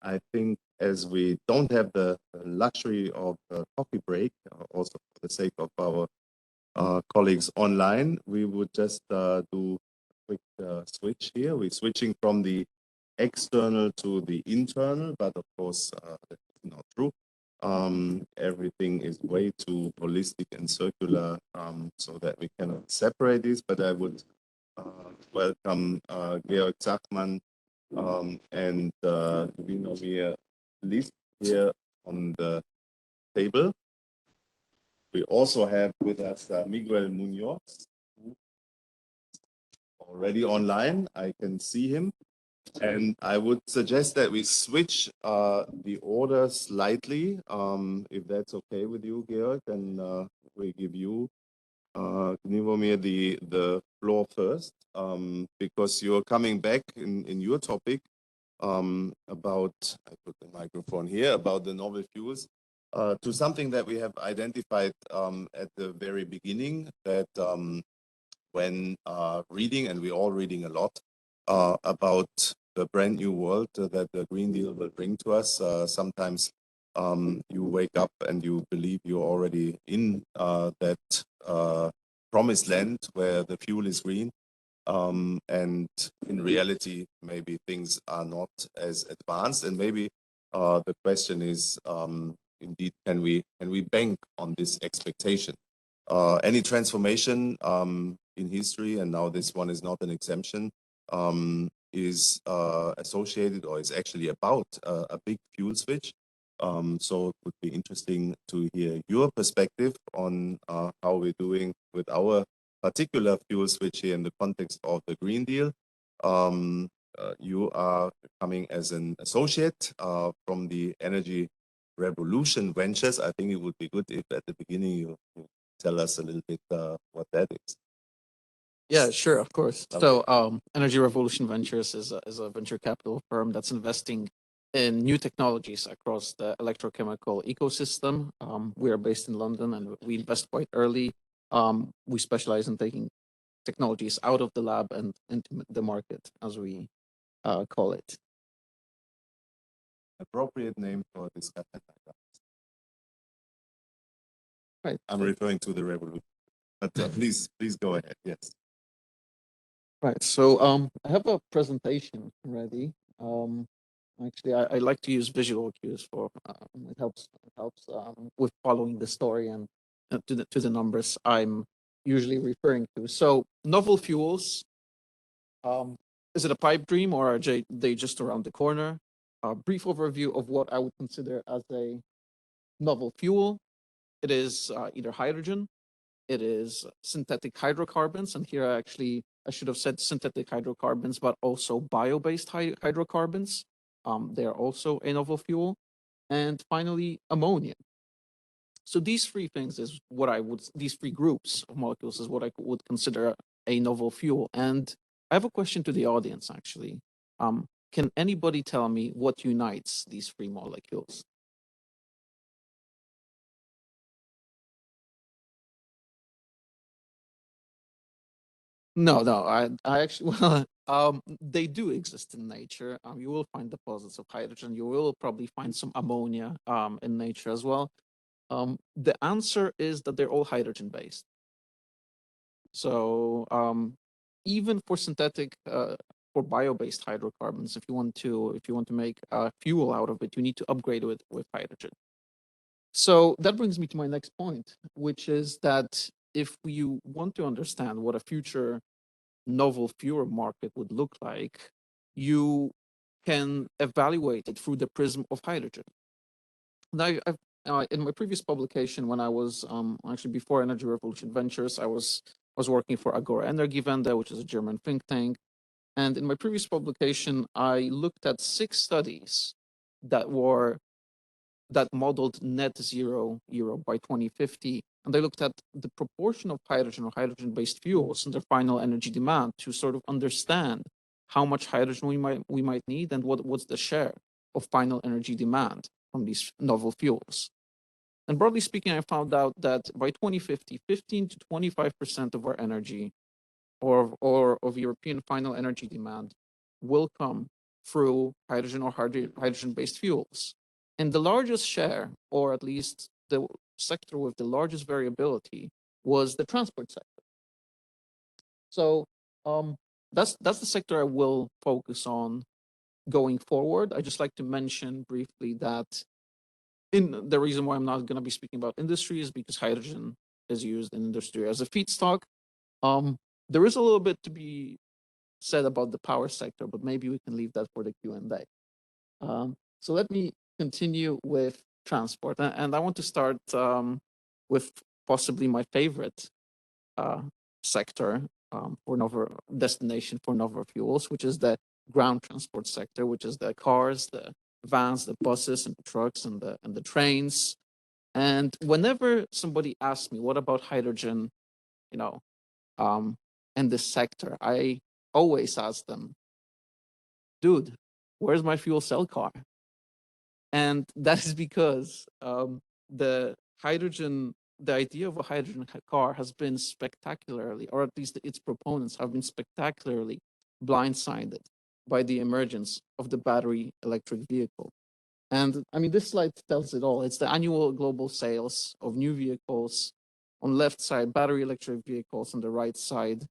I think as we don't have the luxury of a coffee break, also for the sake of our colleagues online, we would just do a quick switch here. We're switching from the external to the internal, but of course, that's not true. Everything is way too holistic and circular, so that we cannot separate these, but I would welcome Georg Zachman and we know we are list here on the table. We also have with us Miguel Munoz, already online. I can see him. And I would suggest that we switch the order slightly, if that's okay with you, Georg, and we give you, Knivomir, the floor first, because you're coming back in your topic about, I put the microphone here, about the novel fuels, to something that we have identified at the very beginning, that when reading, and we're all reading a lot about the brand new world that the Green Deal will bring to us. Sometimes you wake up and you believe you're already in that promised land where the fuel is green. And in reality, maybe things are not as advanced. And maybe the question is, indeed, can we bank on this expectation? Any transformation in history, and now this one is not an exemption, is associated or is actually about a big fuel switch. So it would be interesting to hear your perspective on how we're doing with our particular fuel switch here in the context of the Green Deal. You are coming as an associate from the Energy Revolution Ventures. I think it would be good if at the beginning you tell us a little bit what that is. Yeah, sure, of course. So, Energy Revolution Ventures is a venture capital firm that's investing in new technologies across the electrochemical ecosystem. We are based in London and we invest quite early. We specialize in taking technologies out of the lab and into the market, as we call it. Appropriate name for this capital. Right. I'm referring to the revolution, but please go ahead. Yes. Right. So I have a presentation ready. Actually, I like to use visual cues for it helps with following the story and to the numbers I'm usually referring to. So novel fuels. Is it a pipe dream or are they just around the corner? A brief overview of what I would consider as a novel fuel. It is either hydrogen, it is synthetic hydrocarbons, and here I should have said synthetic hydrocarbons, but also bio-based hydrocarbons. They are also a novel fuel. And finally, ammonia. So these three things is what these three groups of molecules is what I would consider a novel fuel. And I have a question to the audience, actually. Can anybody tell me what unites these three molecules? No, I actually, well, they do exist in nature. You will find deposits of hydrogen. You will probably find some ammonia in nature as well. The answer is that they're all hydrogen based. So even for synthetic, for bio-based hydrocarbons, if you want to make fuel out of it, you need to upgrade it with hydrogen. So that brings me to my next point, which is that if you want to understand what a future novel fuel market would look like, you can evaluate it through the prism of hydrogen. Now, in my previous publication, when I was actually before Energy Revolution Ventures, I was working for Agora Energiewende, which is a German think tank. And in my previous publication, I looked at 6 studies that modeled net zero Europe by 2050. And they looked at the proportion of hydrogen or hydrogen-based fuels in their final energy demand to sort of understand how much hydrogen we might need and what's the share of final energy demand from these novel fuels. And broadly speaking, I found out that by 2050, 15 to 25% of our energy or of European final energy demand will come through hydrogen or hydrogen-based fuels. And the largest share, or at least the sector with the largest variability, was the transport sector. So that's the sector I will focus on going forward. I just like to mention briefly that the reason why I'm not going to be speaking about industry is because hydrogen is used in industry as a feedstock. There is a little bit to be said about the power sector, but maybe we can leave that for the Q&A. So let me continue with transport. And I want to start with possibly my favorite sector for novel destination for novel fuels, which is the ground transport sector, which is the cars, the vans, the buses, and the trucks, and the trains. And whenever somebody asks me, what about hydrogen, you know, in this sector, I always ask them, dude, where's my fuel cell car? And that is because the idea of a hydrogen car has been spectacularly, or at least its proponents have been spectacularly blindsided by the emergence of the battery electric vehicle. And I mean, this slide tells it all. It's the annual global sales of new vehicles. On the left side, battery electric vehicles. On the right side,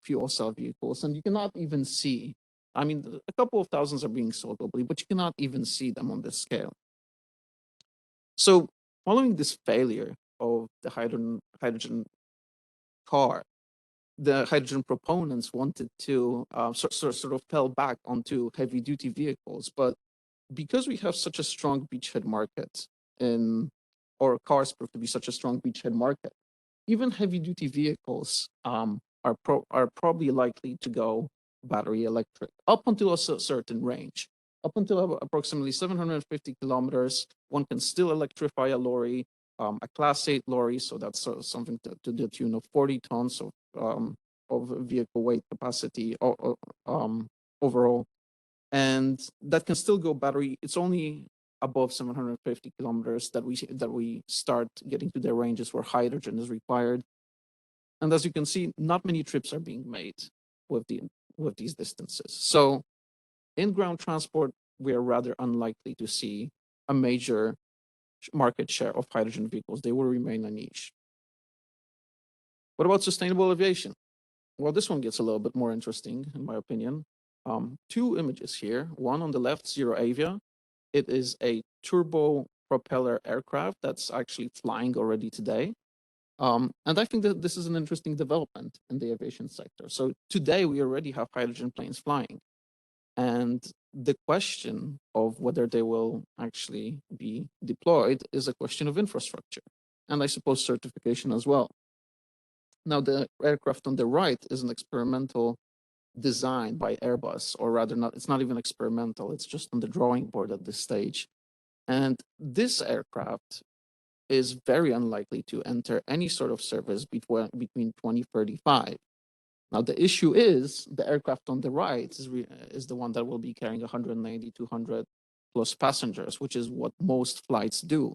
fuel cell vehicles. And you cannot even see, I mean, a couple of thousands are being sold globally, but you cannot even see them on this scale. So following this failure of the hydrogen car, the hydrogen proponents wanted to sort of fell back onto heavy duty vehicles. But because we have such a strong beachhead market or cars prove to be such a strong beachhead market, even heavy duty vehicles are probably likely to go battery electric up until a certain range. Up until approximately 750 kilometers, one can still electrify a lorry, a Class 8 lorry, so that's something to the tune of 40 tons of vehicle weight capacity overall. And that can still go battery. It's only above 750 kilometers that we start getting to the ranges where hydrogen is required. And as you can see, not many trips are being made with these distances. So in ground transport, we are rather unlikely to see a major market share of hydrogen vehicles. They will remain a niche. What about sustainable aviation? Well, this one gets a little bit more interesting, in my opinion. Two images here. One on the left, Zero Avia. It is a turbo propeller aircraft that's actually flying already today. And I think that this is an interesting development in the aviation sector. So today we already have hydrogen planes flying. And the question of whether they will actually be deployed is a question of infrastructure, and I suppose certification as well. Now, the aircraft on the right is an experimental design by Airbus, or rather it's not even experimental, it's just on the drawing board at this stage. And this aircraft is very unlikely to enter any sort of service between 2035. Now, the issue is the aircraft on the right is the one that will be carrying 190, 200 plus passengers, which is what most flights do.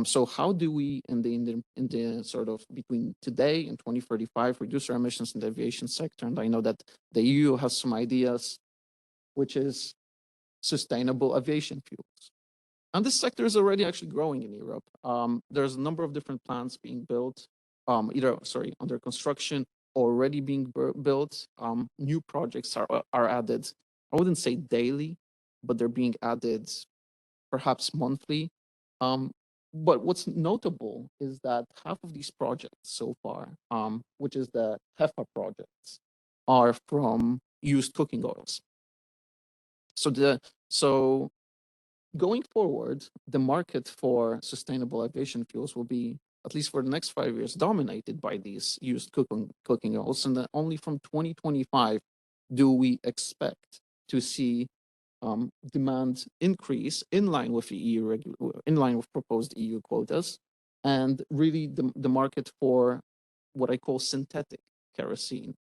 So how do we, in the sort of between today and 2035, reduce our emissions in the aviation sector? And I know that the EU has some ideas, which is sustainable aviation fuels. And this sector is already actually growing in Europe. There's a number of different plants being built, under construction, already being built. New projects are added. I wouldn't say daily, but they're being added perhaps monthly. But what's notable is that half of these projects so far, which is the HEFA projects, are from used cooking oils. So going forward, the market for sustainable aviation fuels will be, at least for the next 5 years, dominated by these used cooking oils. And then only from 2025 do we expect to see demand increase in line with the in line with proposed EU quotas, and really the market for what I call synthetic kerosene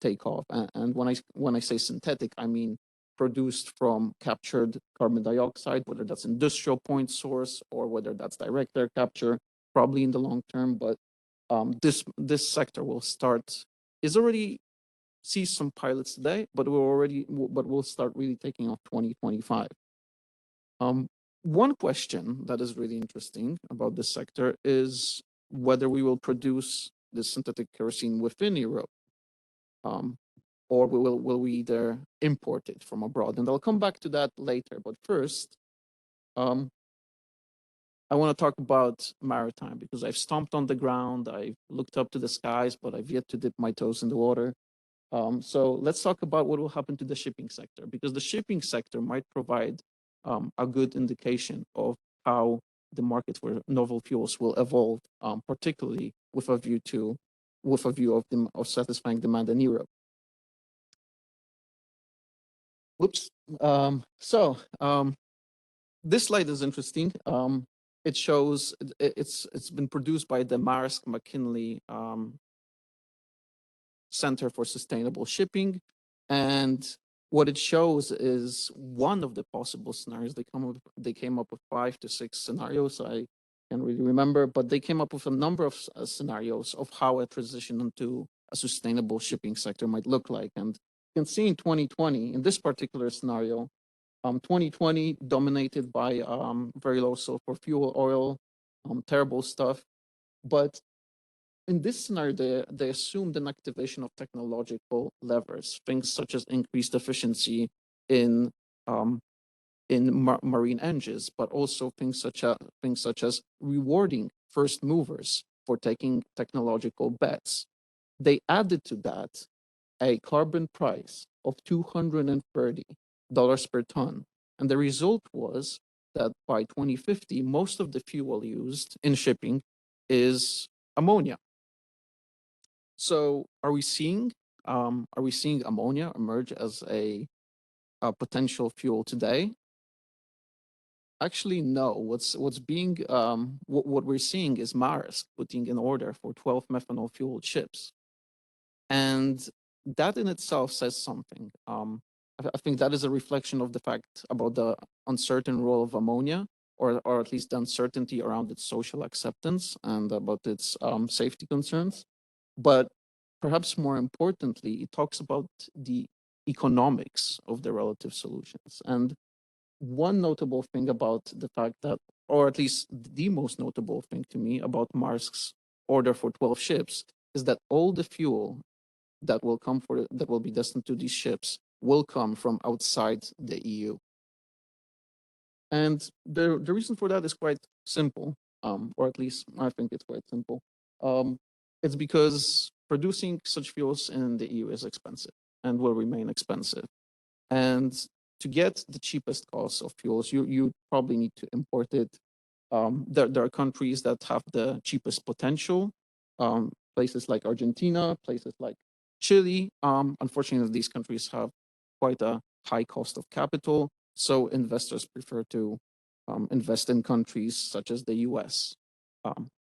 take off. And when I say synthetic, I mean produced from captured carbon dioxide, whether that's industrial point source or whether that's direct air capture, probably in the long term. But this sector is already see some pilots today, but we'll start really taking off 2025. One question that is really interesting about this sector is whether we will produce this synthetic kerosene within Europe, or will we either import it from abroad? And I'll come back to that later. But first, I want to talk about maritime because I've stomped on the ground, I've looked up to the skies, but I've yet to dip my toes in the water. So let's talk about what will happen to the shipping sector, because the shipping sector might provide a good indication of how the market for novel fuels will evolve, particularly with a view of satisfying demand in Europe. Whoops. This slide is interesting. It shows it's been produced by the Maersk McKinley Center for Sustainable Shipping, and what it shows is one of the possible scenarios. They came up with 5 to 6 scenarios. I can't really remember, but they came up with a number of scenarios of how a transition into a sustainable shipping sector might look like. And you can see in 2020, in this particular scenario, 2020 dominated by very low sulfur fuel oil, terrible stuff. But in this scenario, they assumed an activation of technological levers, things such as increased efficiency in marine engines, but also things such as rewarding first movers for taking technological bets. They added to that a carbon price of $230 per ton. And the result was that by 2050, most of the fuel used in shipping is ammonia. So are we seeing ammonia emerge as a potential fuel today? Actually, no. What we're seeing is Maersk putting in order for 12 methanol fueled ships. And that in itself says something. I think that is a reflection of the fact about the uncertain role of ammonia, or at least the uncertainty around its social acceptance and about its safety concerns. But perhaps more importantly, it talks about the economics of the relative solutions. And one notable thing about the fact that, or at least the most notable thing to me about Maersk's order for 12 ships, is that all the fuel that will be destined to these ships will come from outside the EU. And the reason for that is quite simple, or at least I think it's quite simple. It's because producing such fuels in the EU is expensive and will remain expensive. And to get the cheapest cost of fuels, you probably need to import it. There are countries that have the cheapest potential, places like Argentina, places like Chile. Unfortunately, these countries have quite a high cost of capital, so investors prefer to invest in countries such as the US,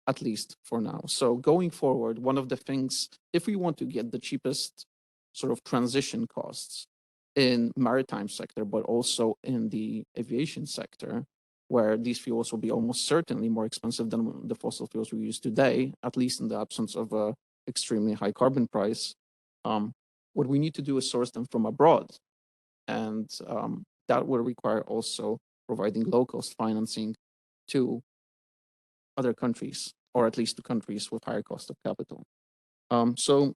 at least for now. So going forward, one of the things, if we want to get the cheapest sort of transition costs in maritime sector, but also in the aviation sector, where these fuels will be almost certainly more expensive than the fossil fuels we use today, at least in the absence of a extremely high carbon price, what we need to do is source them from abroad. And that will require also providing low-cost financing to other countries, or at least to countries with higher cost of capital. So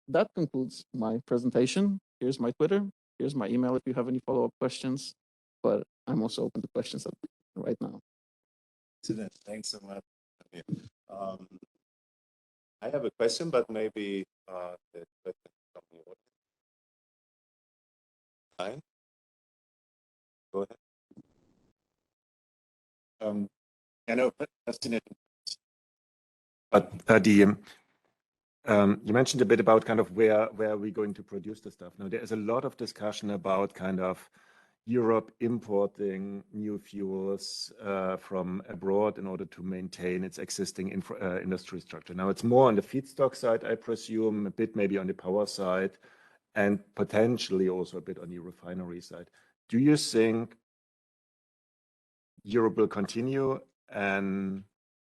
that concludes my presentation. Here's my Twitter. Here's my email if you have any follow-up questions. But I'm also open to questions right now. Excellent. Thanks so much. I have a question, but maybe the question from the audience. Go ahead. I know, fascinating. But you mentioned a bit about kind of where are we going to produce the stuff. Now, there is a lot of discussion about kind of Europe importing new fuels from abroad in order to maintain its existing industry structure. Now, it's more on the feedstock side, I presume, a bit maybe on the power side, and potentially also a bit on the refinery side. Do you think Europe will continue an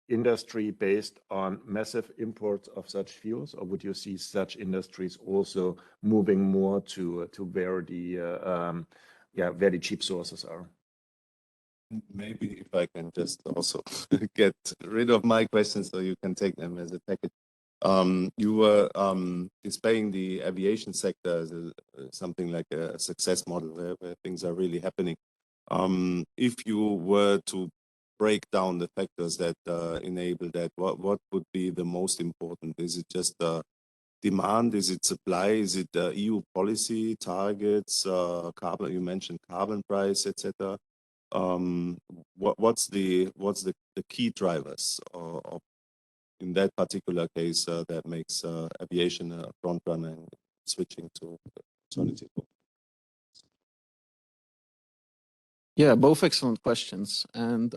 industry based on massive imports of such fuels, or would you see such industries also moving more to where the cheap sources are? Maybe if I can just also get rid of my questions so you can take them as a package. You were displaying the aviation sector as something like a success model where things are really happening. If you were to break down the factors that enable that, what would be the most important? Is it just demand? Is it supply? Is it EU policy targets? Carbon? You mentioned carbon price, etc. What's the key drivers of in that particular case that makes aviation a front runner and switching to alternative? Yeah, both excellent questions. And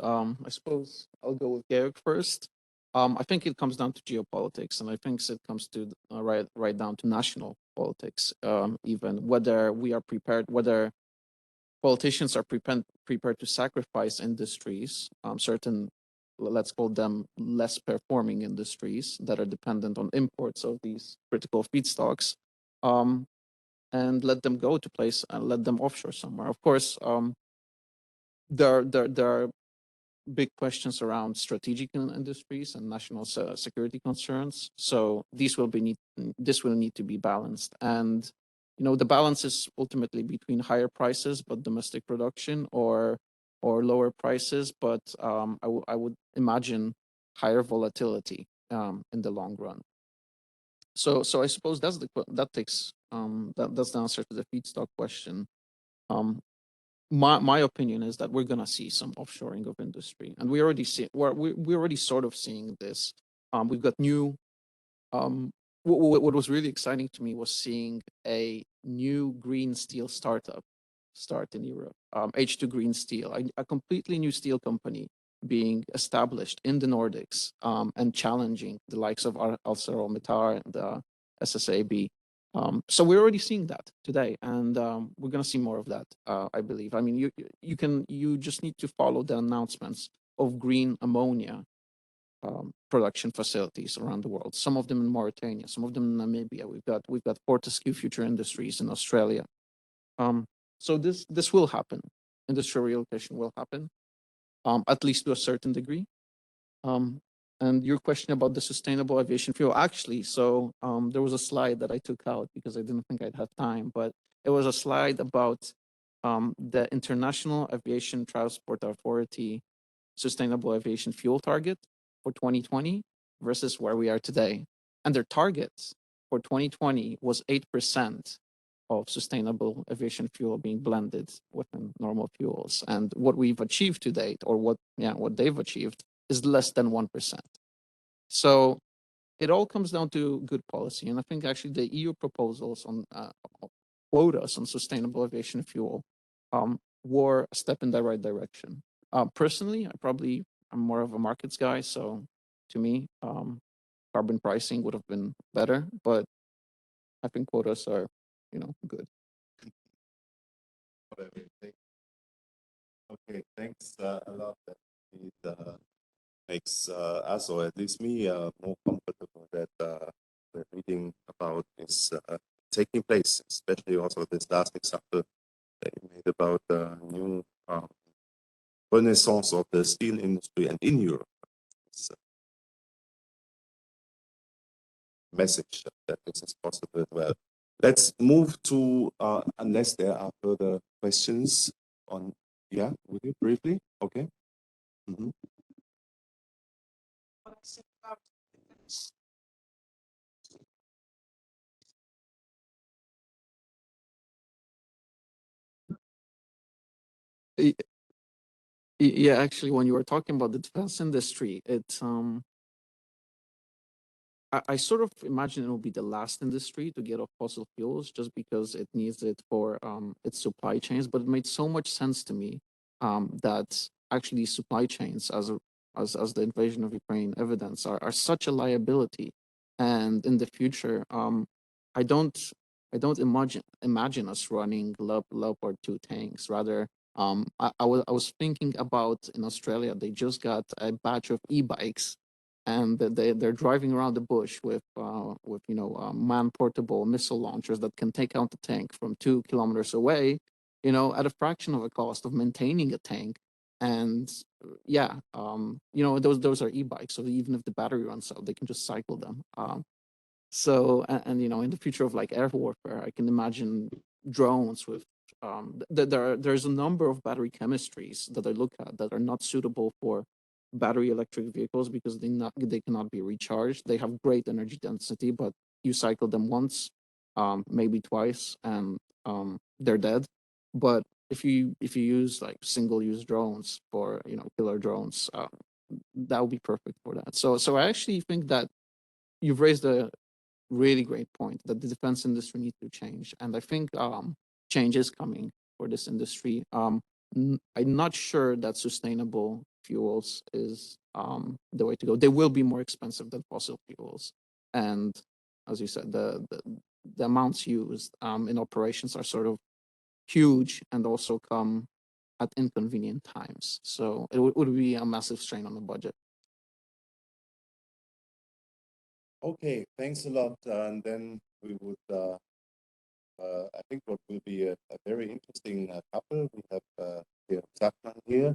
I suppose I'll go with Georg first. I think it comes down to geopolitics, and I think it comes to right down to national politics, even whether we are prepared, whether politicians are prepared to sacrifice industries, certain, let's call them less performing industries that are dependent on imports of these critical feedstocks, and let them go to place and let them offshore somewhere. Of course, there are big questions around strategic industries and national security concerns. So this will need to be balanced. And the balance is ultimately between higher prices but domestic production, or lower prices, but I would imagine higher volatility in the long run. So I suppose that's the answer to the feedstock question. My opinion is that we're going to see some offshoring of industry, and we're already sort of seeing this. We've got new. What was really exciting to me was seeing a new green steel startup start in Europe. H2 Green Steel, a completely new steel company being established in the Nordics, and challenging the likes of ArcelorMittal and SSAB. So we're already seeing that today, and we're going to see more of that, I believe. I mean, you just need to follow the announcements of green ammonia production facilities around the world. Some of them in Mauritania, some of them in Namibia. We've got Fortescue Future Industries in Australia. So this will happen. Industrial relocation will happen, at least to a certain degree. And your question about the sustainable aviation fuel, actually, so there was a slide that I took out because I didn't think I'd have time, but it was a slide about the International Aviation Transport Authority sustainable aviation fuel target for 2020 versus where we are today. And their target for 2020 was 8% of sustainable aviation fuel being blended within normal fuels. And what we've achieved to date, or what they've achieved, is less than 1%. So it all comes down to good policy. And I think actually the EU proposals on quotas on sustainable aviation fuel were a step in the right direction. Personally, I'm more of a markets guy. So to me, carbon pricing would have been better, but I think quotas are, good. Okay, thanks a lot. It makes us, or at least me, more comfortable that the reading about is taking place, especially also this last example that you made about the new renaissance of the steel industry and in Europe. It's a message that this is possible as well. Let's move to, unless there are further questions on, would you briefly? Okay. Mm-hmm. Yeah, actually, when you were talking about the defense industry, I sort of imagine it will be the last industry to get off fossil fuels just because it needs it for its supply chains. But it made so much sense to me that actually supply chains, as the invasion of Ukraine evidence, are such a liability. And in the future, I don't imagine us running Leopard 2 tanks. Rather, I was thinking about, in Australia, they just got a batch of e-bikes, and they're driving around the bush with man-portable missile launchers that can take out the tank from 2 kilometers away, at a fraction of the cost of maintaining a tank. And those are e-bikes, so even if the battery runs out, they can just cycle them. So in the future of like air warfare, I can imagine drones with there's a number of battery chemistries that I look at that are not suitable for battery electric vehicles because they cannot be recharged. They have great energy density, but you cycle them once, maybe twice, and they're dead. But if you use like single-use drones for killer drones, that would be perfect for that. So I actually think that you've raised a really great point that the defense industry needs to change, and I think change is coming for this industry. I'm not sure that sustainable fuels is the way to go. They will be more expensive than fossil fuels, and as you said, the amounts used in operations are sort of huge and also come at inconvenient times. So it would be a massive strain on the budget. Okay, thanks a lot. And then we would, I think what will be a very interesting couple. We have here Zachman here.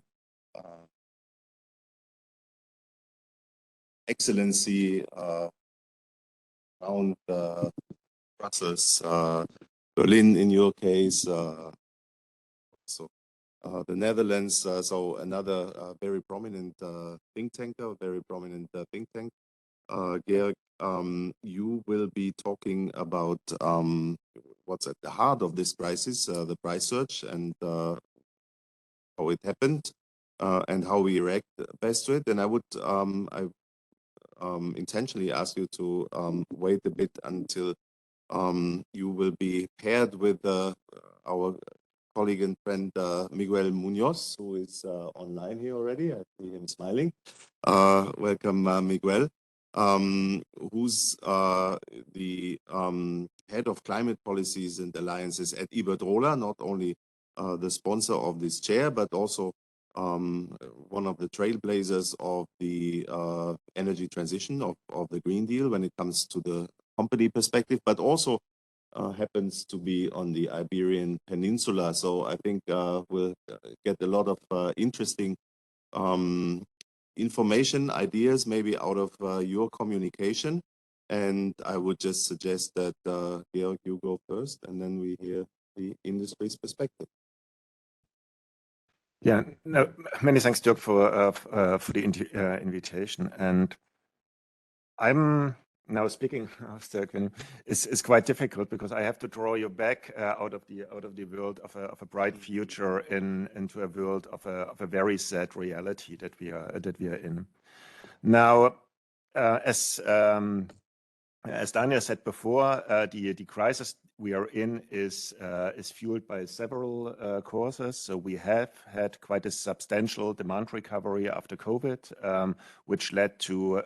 Excellency around Brussels, Berlin in your case, so the Netherlands, so another very prominent think tanker, very prominent think tank. Georg, you will be talking about what's at the heart of this crisis, the price surge, and how it happened, and how we react best to it. And I would intentionally ask you to wait a bit until you will be paired with our colleague and friend Miguel Munoz, who is online here already. I see him smiling. Welcome, Miguel, who's the head of climate policies and alliances at IBERDROLA, not only the sponsor of this chair, but also one of the trailblazers of the energy transition of the Green Deal when it comes to the company perspective, but also happens to be on the Iberian Peninsula. So I think we'll get a lot of interesting information, ideas, maybe out of your communication. And I would just suggest that Georg, you go first, and then we hear the industry's perspective. Yeah, no, many thanks, Dirk, for the invitation. And I'm now speaking of Dirk. It's quite difficult because I have to draw you back out of the world of a bright future into a world of a very sad reality that we are in. Now, as Daniel said before, the crisis we are in is fueled by several causes. So we have had quite a substantial demand recovery after COVID, which led to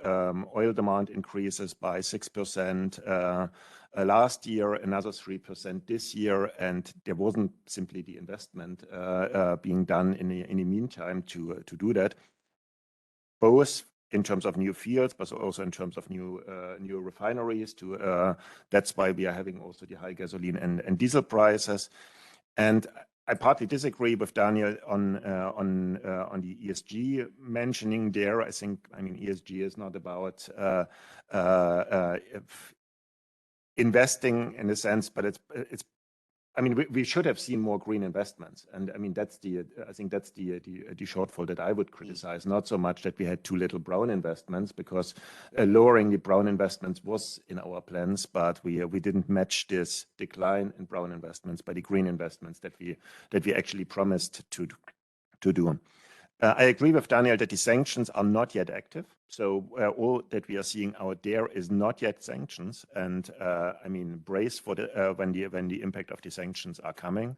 oil demand increases by 6% last year, another 3% this year, and there wasn't simply the investment being done in the meantime to do that, both in terms of new fields, but also in terms of new refineries. That's why we are having also the high gasoline and diesel prices. And I partly disagree with Daniel on the ESG mentioning there. I mean ESG is not about investing in a sense, but it's. I mean, we should have seen more green investments, and I mean I think that's the shortfall that I would criticize. Not so much that we had too little brown investments, because lowering the brown investments was in our plans, but we didn't match this decline in brown investments by the green investments that we actually promised to do. I agree with Daniel that the sanctions are not yet active. So all that we are seeing out there is not yet sanctions. And I mean, brace for when the impact of the sanctions are coming.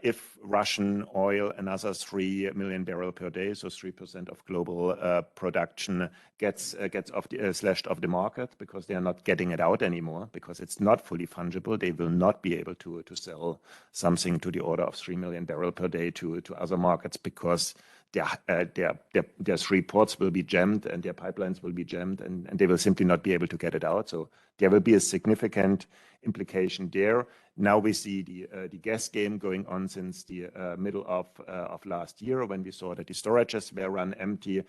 If Russian oil, another 3 million barrels per day, so 3% of global production gets slashed off the market because they are not getting it out anymore, because it's not fully fungible. They will not be able to sell something to the order of 3 million barrels per day to other markets, because their three ports will be jammed and their pipelines will be jammed, and they will simply not be able to get it out. So there will be a significant implication there. Now we see the gas game going on since the middle of last year, when we saw that the storages were run empty.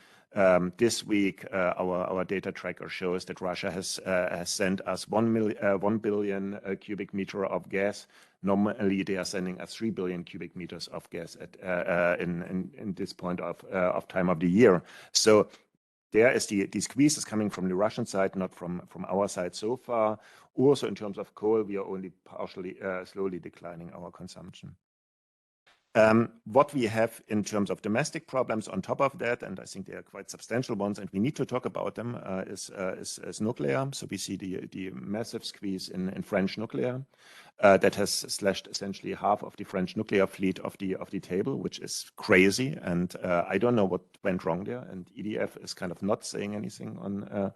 This week, our data tracker shows that Russia has sent us 1 billion cubic meter of gas. Normally, they are sending us 3 billion cubic meters of gas in this point of time of the year. So there is the squeeze is coming from the Russian side, not from our side so far. Also, in terms of coal, we are only partially slowly declining our consumption. What we have in terms of domestic problems on top of that, and I think they are quite substantial ones, and we need to talk about them, is nuclear. So we see the massive squeeze in French nuclear that has slashed essentially half of the French nuclear fleet off the table, which is crazy. And I don't know what went wrong there. And EDF is kind of not saying anything on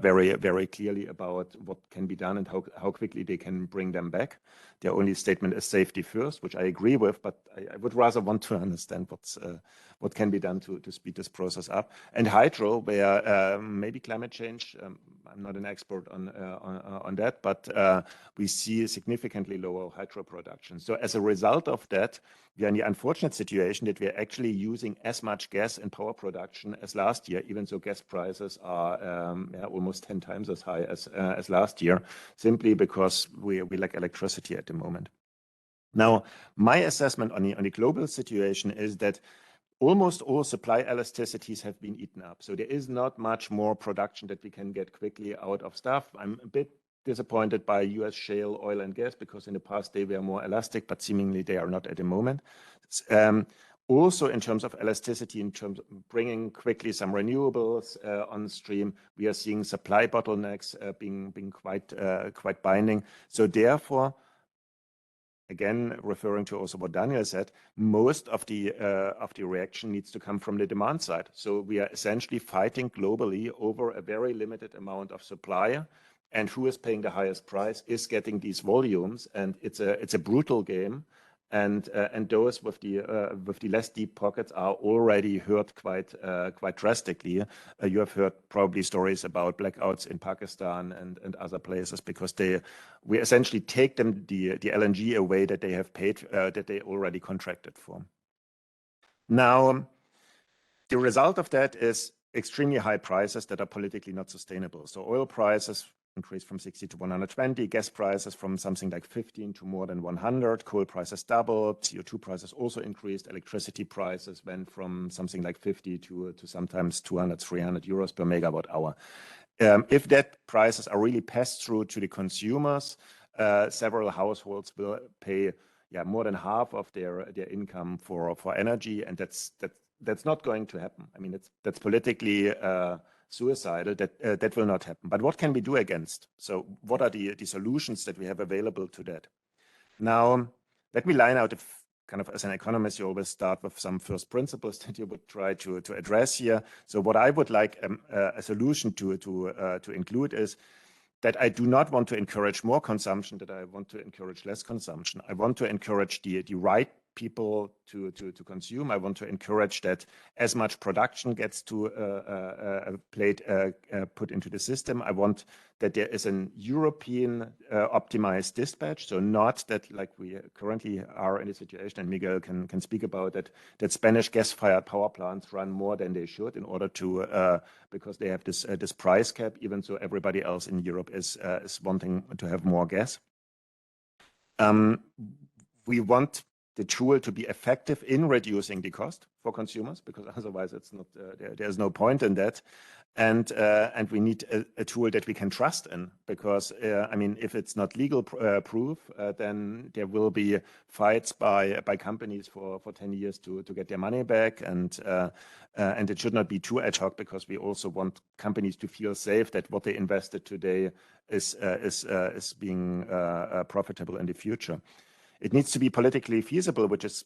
very, very clearly about what can be done and how quickly they can bring them back. Their only statement is safety first, which I agree with, but I would rather want to understand what can be done to speed this process up. And hydro, where maybe climate change, I'm not an expert on that, but we see significantly lower hydro production. So as a result of that, we are in the unfortunate situation that we are actually using as much gas in power production as last year, even though gas prices are almost 10 times as high as last year, simply because we lack electricity at the moment. Now, my assessment on the global situation is that almost all supply elasticities have been eaten up. So there is not much more production that we can get quickly out of stuff. I'm a bit disappointed by US shale oil and gas, because in the past they were more elastic, but seemingly they are not at the moment. Also, in terms of elasticity, in terms of bringing quickly some renewables on stream, we are seeing supply bottlenecks being quite binding. So therefore, again, referring to also what Daniel said, most of the reaction needs to come from the demand side. So we are essentially fighting globally over a very limited amount of supply, and who is paying the highest price is getting these volumes, and it's a brutal game. And those with the less deep pockets are already hurt quite drastically. You have heard probably stories about blackouts in Pakistan and other places, because we essentially take them the LNG away that they have paid, that they already contracted for. Now, the result of that is extremely high prices that are politically not sustainable. So oil prices increased from 60 to 120, gas prices from something like 15 to more than 100, coal prices doubled, CO2 prices also increased, electricity prices went from something like 50 to sometimes 200, 300 euros per megawatt hour. If that prices are really passed through to the consumers, several households will pay more than half of their income for energy, and that's not going to happen. I mean, that's politically suicidal. That will not happen. But what can we do against? So what are the solutions that we have available to that? Now, let me line out, kind of as an economist, you always start with some first principles that you would try to address here. So what I would like a solution to include is that I do not want to encourage more consumption, that I want to encourage less consumption. I want to encourage the right people to consume. I want to encourage that as much production gets to put into the system. I want that there is an European optimized dispatch, so not that, like we currently are in a situation, and Miguel can speak about that Spanish gas-fired power plants run more than they should in order to because they have this price cap, even so everybody else in Europe is wanting to have more gas. We want the tool to be effective in reducing the cost for consumers, because otherwise it's not there's no point in that. And we need a tool that we can trust in, because I mean, if it's not legal proof, then there will be fights by companies for 10 years to get their money back, and it should not be too ad hoc, because we also want companies to feel safe that what they invested today is being profitable in the future. It needs to be politically feasible, which is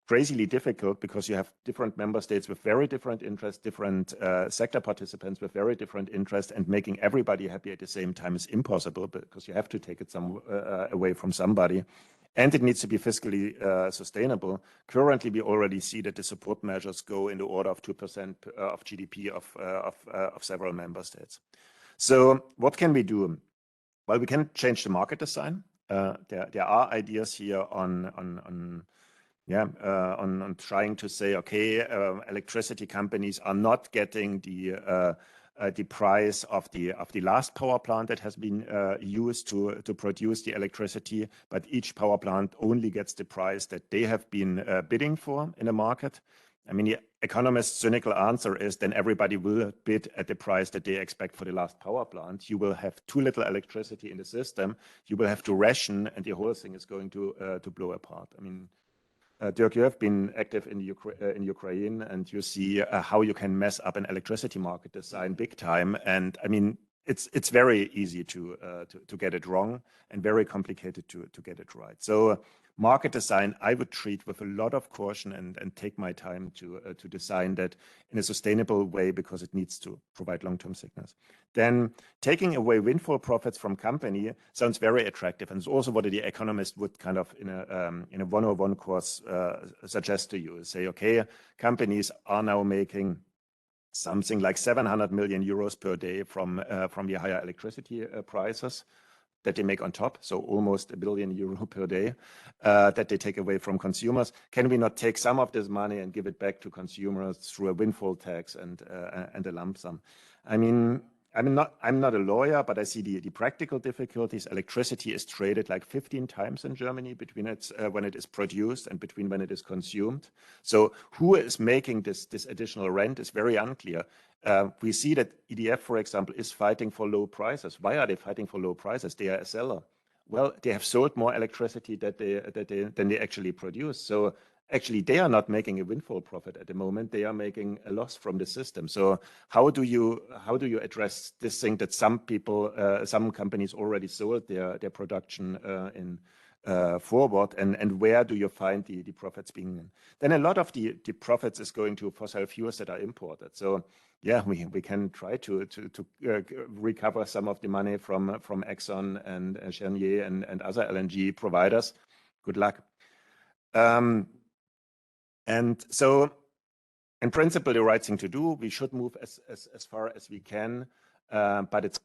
crazily difficult, because you have different member states with very different interests, different sector participants with very different interests, and making everybody happy at the same time is impossible, because you have to take it away from somebody. And it needs to be fiscally sustainable. Currently, we already see that the support measures go in the order of 2% of GDP of several member states. So what can we do? Well, we can change the market design. There are ideas here on trying to say, okay, electricity companies are not getting the price of the last power plant that has been used to produce the electricity, but each power plant only gets the price that they have been bidding for in the market. I mean, the economist's cynical answer is then everybody will bid at the price that they expect for the last power plant. You will have too little electricity in the system. You will have to ration, and the whole thing is going to blow apart. I mean, Dirk, you have been active in Ukraine, and you see how you can mess up an electricity market design big time. And I mean, it's very easy to get it wrong and very complicated to get it right. So market design, I would treat with a lot of caution and take my time to design that in a sustainable way, because it needs to provide long-term signals. Then taking away windfall profits from company sounds very attractive, and it's also what the economist would kind of in a 101 course suggest to you. Say, okay, companies are now making something like 700 million euros per day from the higher electricity prices that they make on top, so almost €1 billion per day that they take away from consumers. Can we not take some of this money and give it back to consumers through a windfall tax and a lump sum? I mean, I'm not a lawyer, but I see the practical difficulties. Electricity is traded like 15 times in Germany between when it is produced and between when it is consumed. So who is making this additional rent is very unclear. We see that EDF, for example, is fighting for low prices. Why are they fighting for low prices? They are a seller. Well, they have sold more electricity than they actually produce. So actually, they are not making a windfall profit at the moment. They are making a loss from the system. So how do you address this thing that some companies already sold their production in forward, and where do you find the profits being in? Then a lot of the profits is going to fossil fuels that are imported. So yeah, we can try to recover some of the money from Exxon and Cheniere and other LNG providers. Good luck. And so, in principle, the right thing to do, we should move as far as we can, but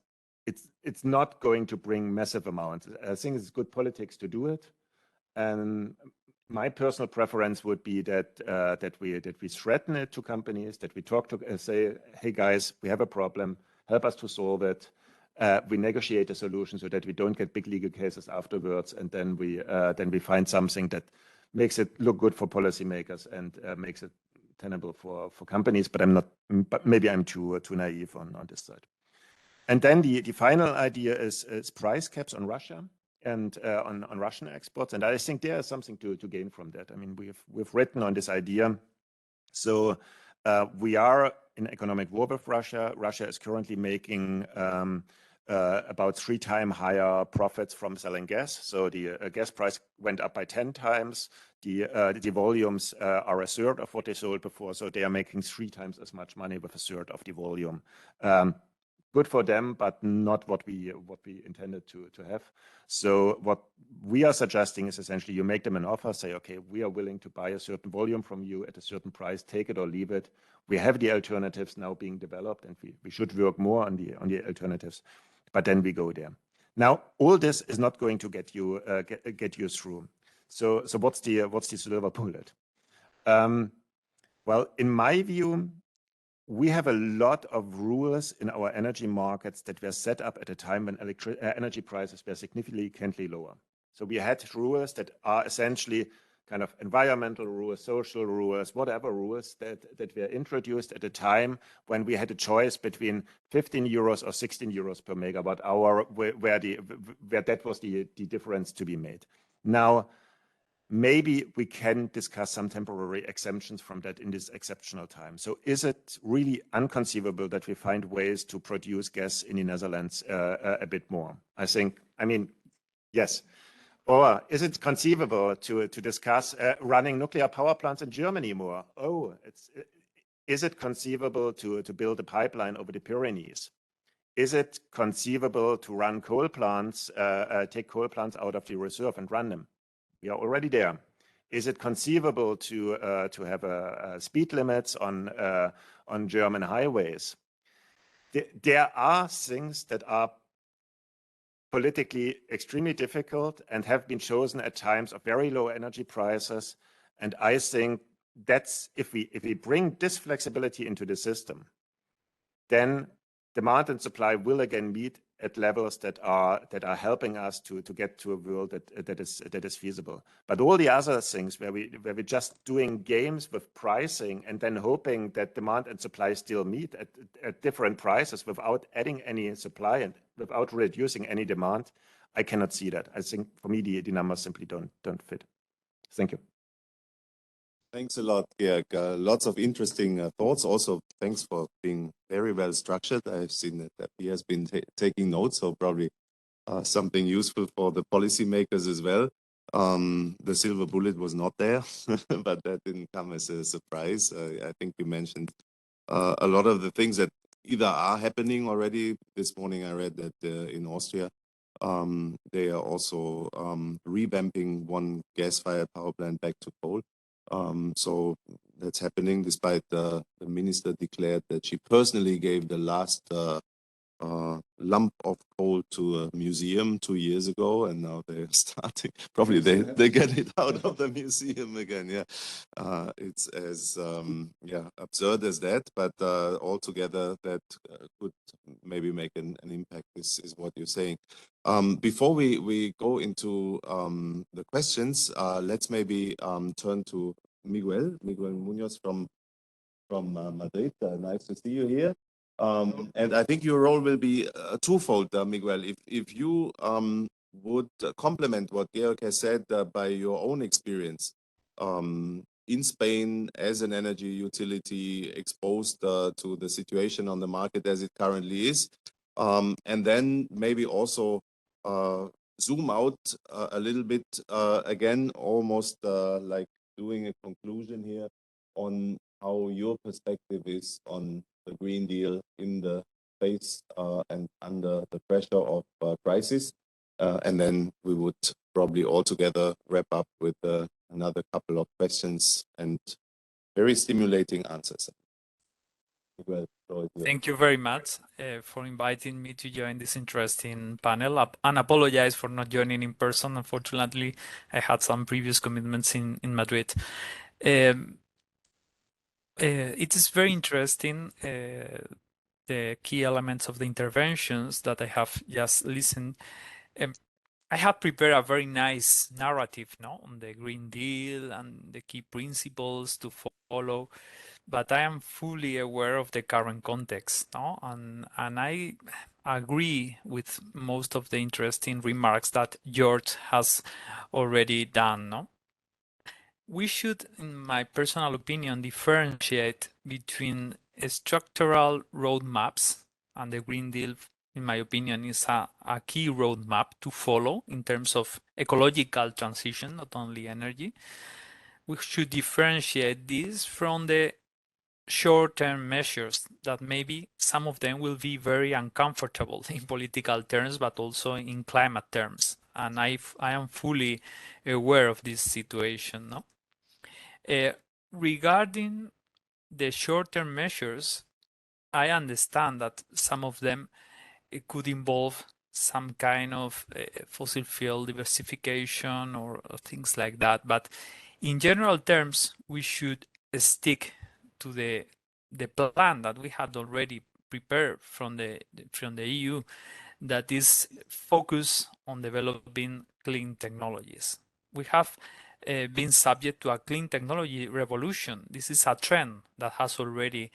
it's not going to bring massive amounts. I think it's good politics to do it, and my personal preference would be that we threaten it to companies, that we talk to say, hey guys, we have a problem, help us to solve it. We negotiate a solution so that we don't get big legal cases afterwards, and then we find something that makes it look good for policymakers and makes it tenable for companies. But maybe I'm too naive on this side. And then the final idea is price caps on Russia and on Russian exports. And I think there is something to gain from that. I mean, we've written on this idea. So we are in economic war with Russia. Russia is currently making about 3 times higher profits from selling gas. So the gas price went up by 10 times. The volumes are a third of what they sold before. So they are making 3 times as much money with a third of the volume. Good for them, but not what we intended to have. So what we are suggesting is essentially you make them an offer, say, okay, we are willing to buy a certain volume from you at a certain price, take it or leave it. We have the alternatives now being developed, and we should work more on the alternatives. But then we go there. Now, all this is not going to get you through. So what's the silver bullet? Well, in my view, we have a lot of rules in our energy markets that were set up at a time when energy prices were significantly lower. So we had rules that are essentially kind of environmental rules, social rules, whatever rules that were introduced at a time when we had a choice between 15 euros or 16 euros per megawatt hour, where that was the difference to be made. Now, maybe we can discuss some temporary exemptions from that in this exceptional time. So is it really inconceivable that we find ways to produce gas in the Netherlands a bit more? I mean, yes. Or is it conceivable to discuss running nuclear power plants in Germany more? Oh, is it conceivable to build a pipeline over the Pyrenees? Is it conceivable to run coal plants, take coal plants out of the reserve and run them? We are already there. Is it conceivable to have speed limits on German highways? There are things that are politically extremely difficult and have been chosen at times of very low energy prices. And I think that's if we bring this flexibility into the system, then demand and supply will again meet at levels that are helping us to get to a world that is feasible. But all the other things where we're just doing games with pricing and then hoping that demand and supply still meet at different prices without adding any supply and without reducing any demand, I cannot see that. I think for me the numbers simply don't fit. Thank you. Thanks a lot, Georg. Lots of interesting thoughts. Also, thanks for being very well structured. I've seen that he has been taking notes, so probably something useful for the policymakers as well. The silver bullet was not there, but that didn't come as a surprise. I think you mentioned a lot of the things that either are happening already. This morning I read that in Austria, they are also revamping one gas-fired power plant back to coal. So that's happening despite the minister declared that she personally gave the last lump of coal to a museum 2 years ago, and now they're starting. Probably they get it out of the museum again. Yeah, it's as absurd as that, but altogether that could maybe make an impact. Is what you're saying. Before we go into the questions, let's maybe turn to Miguel Munoz from Madrid. Nice to see you here. And I think your role will be twofold, Miguel. If you would complement what Georg has said by your own experience in Spain as an energy utility exposed to the situation on the market as it currently is, and then maybe also zoom out a little bit again, almost like doing a conclusion here on how your perspective is on the Green Deal in the face and under the pressure of crisis. And then we would probably all together wrap up with another couple of questions and very stimulating answers. Well, thank you very much for inviting me to join this interesting panel, and apologize for not joining in person. Unfortunately, I had some previous commitments in Madrid. It is very interesting, the key elements of the interventions that I have just listened. I have prepared a very nice narrative on the Green Deal and the key principles to follow, but I am fully aware of the current context, and I agree with most of the interesting remarks that George has already done. We should, in my personal opinion, differentiate between structural roadmaps, and the Green Deal, in my opinion, is a key roadmap to follow in terms of ecological transition, not only energy. We should differentiate this from the short-term measures that maybe some of them will be very uncomfortable in political terms, but also in climate terms. And I am fully aware of this situation. Regarding the short-term measures, I understand that some of them could involve some kind of fossil fuel diversification or things like that. But in general terms, we should stick to the plan that we had already prepared from the EU, that is focused on developing clean technologies. We have been subject to a clean technology revolution. This is a trend that has already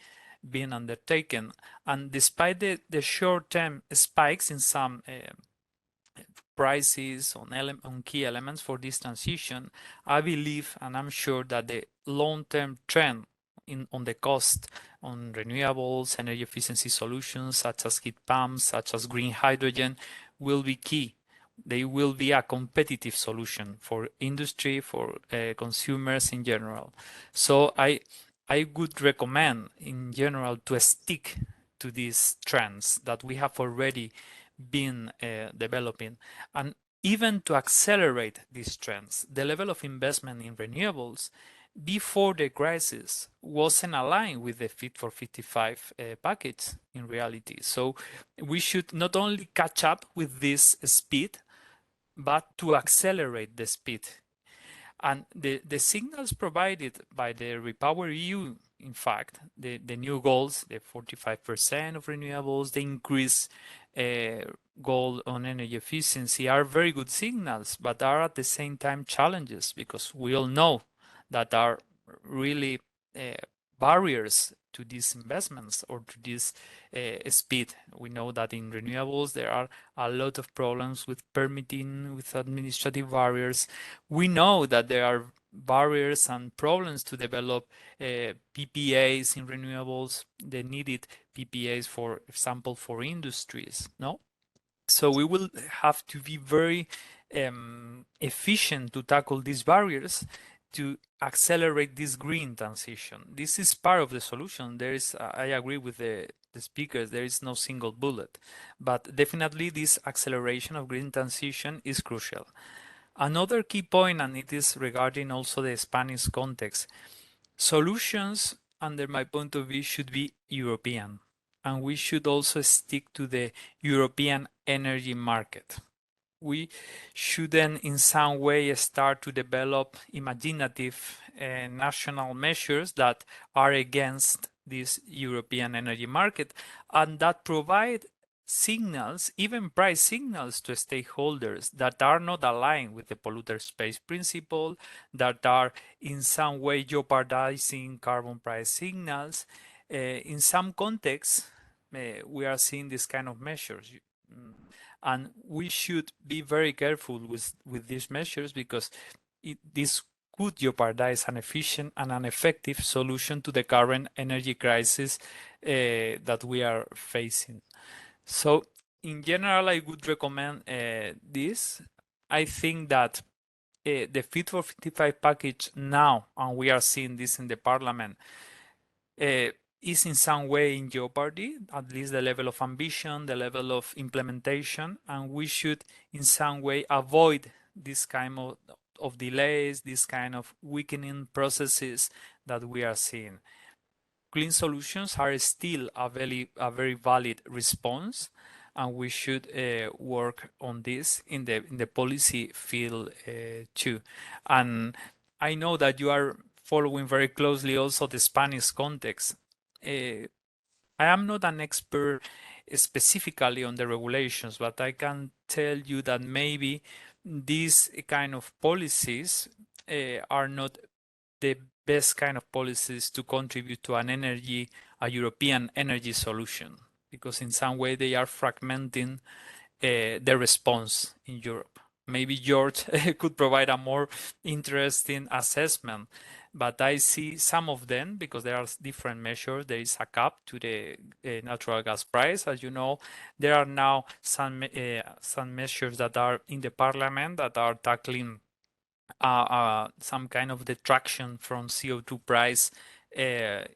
been undertaken, and despite the short-term spikes in some prices on key elements for this transition, I believe and I'm sure that the long-term trend on the cost on renewables, energy efficiency solutions such as heat pumps, such as green hydrogen, will be key. They will be a competitive solution for industry, for consumers in general. So I would recommend in general to stick to these trends that we have already been developing, and even to accelerate these trends. The level of investment in renewables before the crisis wasn't aligned with the Fit for 55 package in reality. So we should not only catch up with this speed, but to accelerate the speed. And the signals provided by the REPowerEU, in fact, the new goals, the 45% of renewables, the increased goal on energy efficiency are very good signals, but are at the same time challenges, because we all know that are really barriers to these investments or to this speed. We know that in renewables there are a lot of problems with permitting, with administrative barriers. We know that there are barriers and problems to develop PPAs in renewables, the needed PPAs, for example, for industries, no? So we will have to be very efficient to tackle these barriers to accelerate this green transition. This is part of the solution. There is, I agree with the speakers, there is no single bullet, but definitely this acceleration of green transition is crucial. Another key point, and it is regarding also the Spanish context, solutions, under my point of view, should be European, and we should also stick to the European energy market. We shouldn't in some way start to develop imaginative national measures that are against this European energy market and that provide signals, even price signals, to stakeholders that are not aligned with the polluter pays principle, that are in some way jeopardizing carbon price signals. In some contexts, we are seeing this kind of measures. And we should be very careful with these measures, because this could jeopardize an efficient and an effective solution to the current energy crisis that we are facing. So in general, I would recommend this. I think that the Fit for 55 package now, and we are seeing this in the parliament, is in some way in jeopardy, at least the level of ambition, the level of implementation, and we should in some way avoid this kind of delays, this kind of weakening processes that we are seeing. Clean solutions are still a very valid response, and we should work on this in the policy field too. And I know that you are following very closely also the Spanish context. I am not an expert specifically on the regulations, but I can tell you that maybe these kind of policies are not the best kind of policies to contribute to a European energy solution, because in some way they are fragmenting the response in Europe. Maybe George could provide a more interesting assessment, but I see some of them, because there are different measures. There is a cap to the natural gas price, as you know. There are now some measures that are in the parliament that are tackling some kind of detraction from CO2 price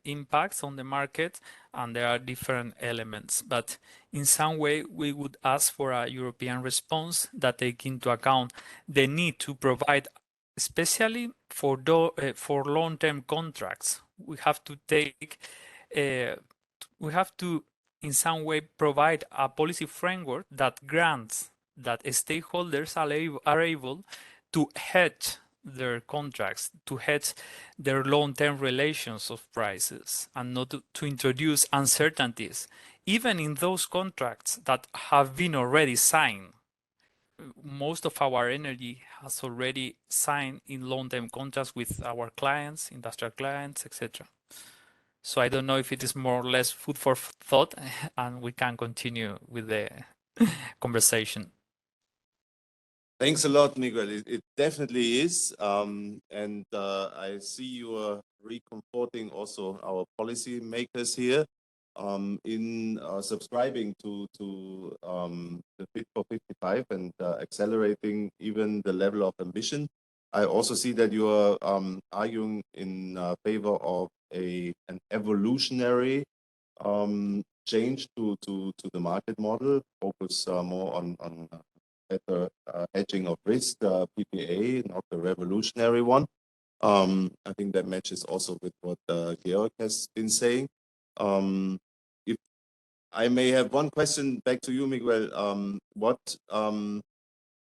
impacts on the market, and there are different elements. But in some way, we would ask for a European response that take into account the need to provide, especially for long-term contracts. We have to in some way provide a policy framework that grants that stakeholders are able to hedge their contracts, to hedge their long-term relations of prices, and not to introduce uncertainties, even in those contracts that have been already signed. Most of our energy has already signed in long-term contracts with our clients, industrial clients, etc. So I don't know if it is more or less food for thought, and we can continue with the conversation. Thanks a lot, Miguel. It definitely is. I see you are reconforting also our policy makers here in subscribing to the Fit for 55 and accelerating even the level of ambition. I also see that you are arguing in favor of an evolutionary change to the market model, focus more on better hedging of risk, PPA, not the revolutionary one. I think that matches also with what Georg has been saying. If I may have one question back to you, Miguel. What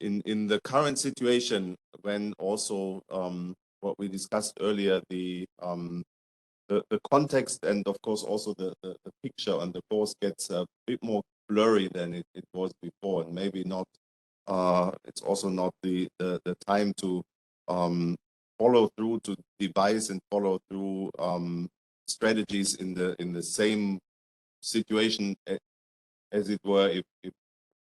in the current situation, when also what we discussed earlier, the context and of course also the picture on the course gets a bit more blurry than it was before, and maybe not. It's also not the time to follow through, to devise and follow through strategies in the same situation as it were if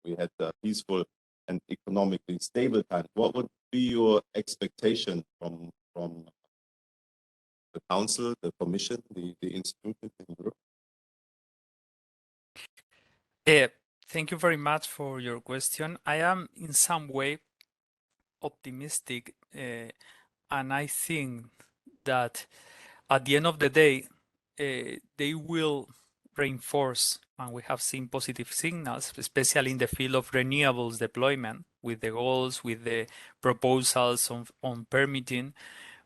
we had a peaceful and economically stable time. What would be your expectation from the Council, the Commission, the institutions in Europe? Thank you very much for your question. I am in some way optimistic, and I think that at the end of the day, they will reinforce, and we have seen positive signals, especially in the field of renewables deployment, with the goals, with the proposals on permitting.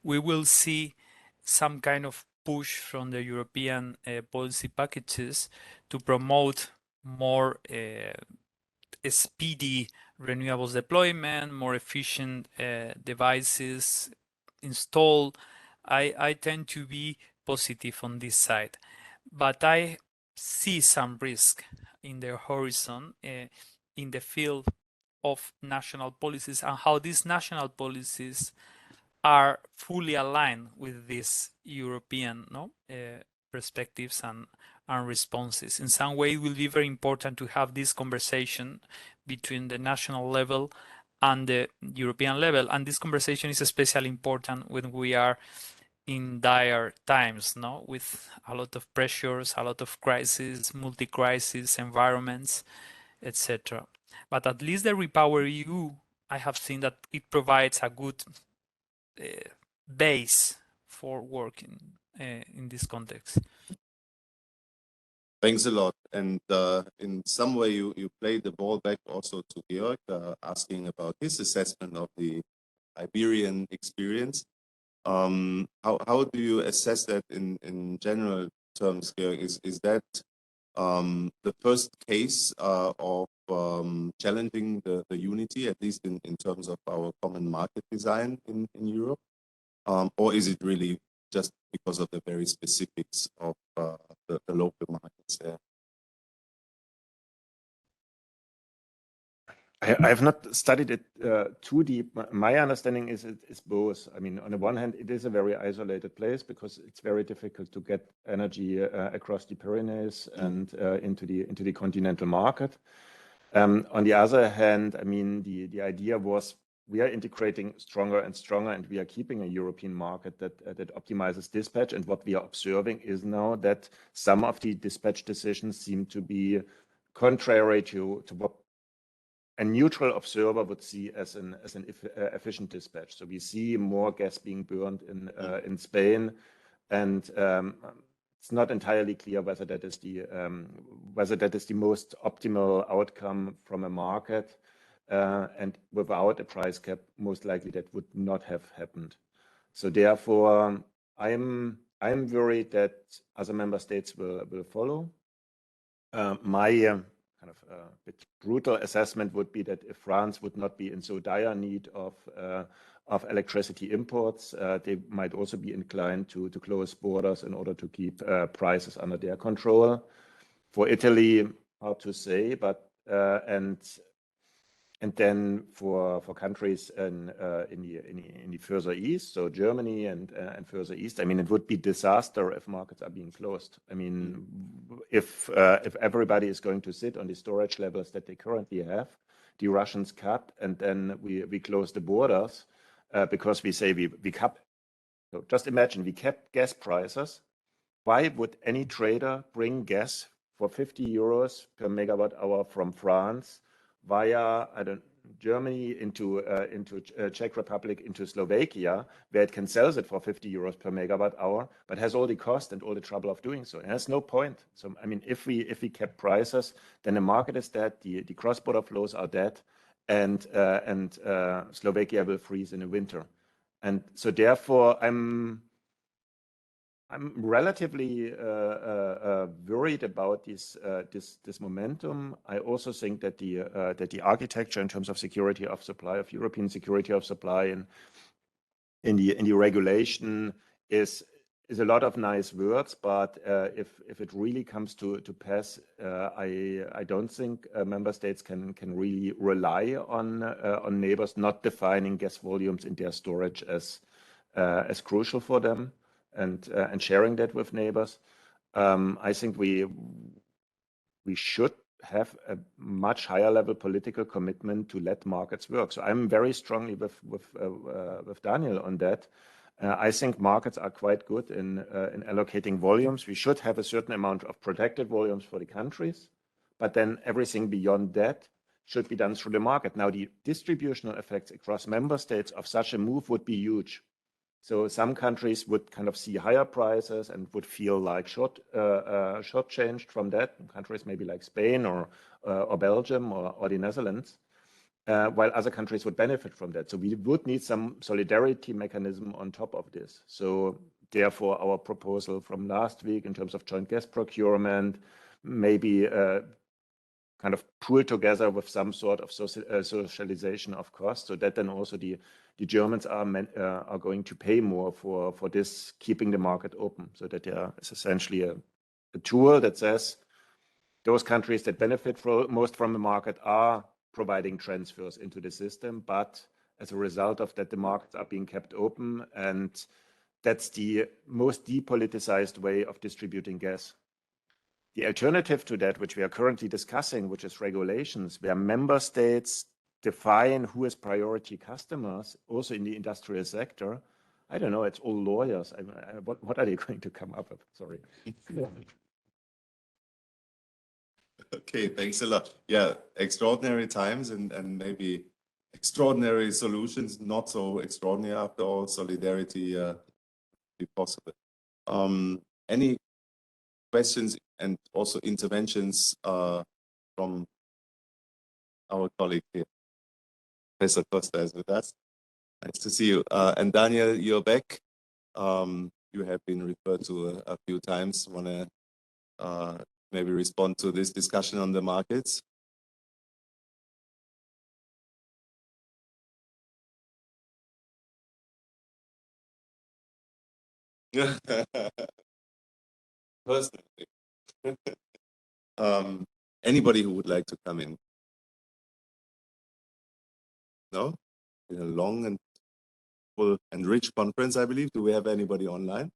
We will see some kind of push from the European policy packages to promote more speedy renewables deployment, more efficient devices installed. I tend to be positive on this side, but I see some risk in the horizon in the field of national policies and how these national policies are fully aligned with these European perspectives and responses. In some way, it will be very important to have this conversation between the national level and the European level. And this conversation is especially important when we are in dire times, with a lot of pressures, a lot of crises, multi-crisis environments, etc. But at least the REPowerEU, I have seen that it provides a good base for working in this context. Thanks a lot. And in some way, you played the ball back also to Georg, asking about his assessment of the Iberian experience. How do you assess that in general terms, Georg? Is that the first case of challenging the unity, at least in terms of our common market design in Europe? Or is it really just because of the very specifics of the local markets there? I have not studied it too deep. My understanding is it's both. I mean, on the one hand, it is a very isolated place because it's very difficult to get energy across the Pyrenees and into the continental market. On the other hand, I mean, the idea was we are integrating stronger and stronger, and we are keeping a European market that optimizes dispatch. And what we are observing is now that some of the dispatch decisions seem to be contrary to what a neutral observer would see as an efficient dispatch. So we see more gas being burned in Spain, and it's not entirely clear whether that is the most optimal outcome from a market. And without a price cap, most likely that would not have happened. So therefore, I'm worried that other member states will follow. My kind of bit brutal assessment would be that if France would not be in so dire need of electricity imports, they might also be inclined to close borders in order to keep prices under their control. For Italy, hard to say, but and then for countries in the further east, so Germany and further east, I mean, it would be disaster if markets are being closed. I mean, if everybody is going to sit on the storage levels that they currently have, the Russians cut, and then we close the borders because we say we cap. So just imagine we kept gas prices. Why would any trader bring gas for 50 euros per megawatt hour from France via Germany into Czech Republic, into Slovakia, where it can sell it for 50 euros per megawatt hour, but has all the cost and all the trouble of doing so? It has no point. So I mean, if we kept prices, then the market is dead, the cross-border flows are dead, and Slovakia will freeze in the winter. And so therefore, I'm relatively worried about this momentum. I also think that the architecture in terms of security of supply, of European security of supply, and in the regulation is a lot of nice words, but if it really comes to pass, I don't think member states can really rely on neighbors not defining gas volumes in their storage as crucial for them, and sharing that with neighbors. I think we should have a much higher level political commitment to let markets work. So I'm very strongly with Daniel on that. I think markets are quite good in allocating volumes. We should have a certain amount of protected volumes for the countries, but then everything beyond that should be done through the market. Now, the distributional effects across member states of such a move would be huge. So some countries would kind of see higher prices and would feel like shortchanged from that. Countries maybe like Spain or Belgium or the Netherlands, while other countries would benefit from that. So we would need some solidarity mechanism on top of this. So therefore, our proposal from last week in terms of joint gas procurement, maybe kind of pool together with some sort of socialization of costs, so that then also the Germans are going to pay more for this, keeping the market open, so that there is essentially a tool that says those countries that benefit most from the market are providing transfers into the system, but as a result of that, the markets are being kept open, and that's the most depoliticized way of distributing gas. The alternative to that, which we are currently discussing, which is regulations, where member states define who is priority customers, also in the industrial sector. I don't know, it's all lawyers. What are they going to come up with? Sorry. Okay, thanks a lot. Yeah, extraordinary times and maybe extraordinary solutions, not so extraordinary after all. Solidarity be possible. Any questions and also interventions from our colleague here? Professor Costa is with us. Nice to see you. And Daniel, you're back. You have been referred to a few times. Want to maybe respond to this discussion on the markets? Personally. Anybody who would like to come in? No? Been a long and full and rich conference, I believe. Do we have anybody online?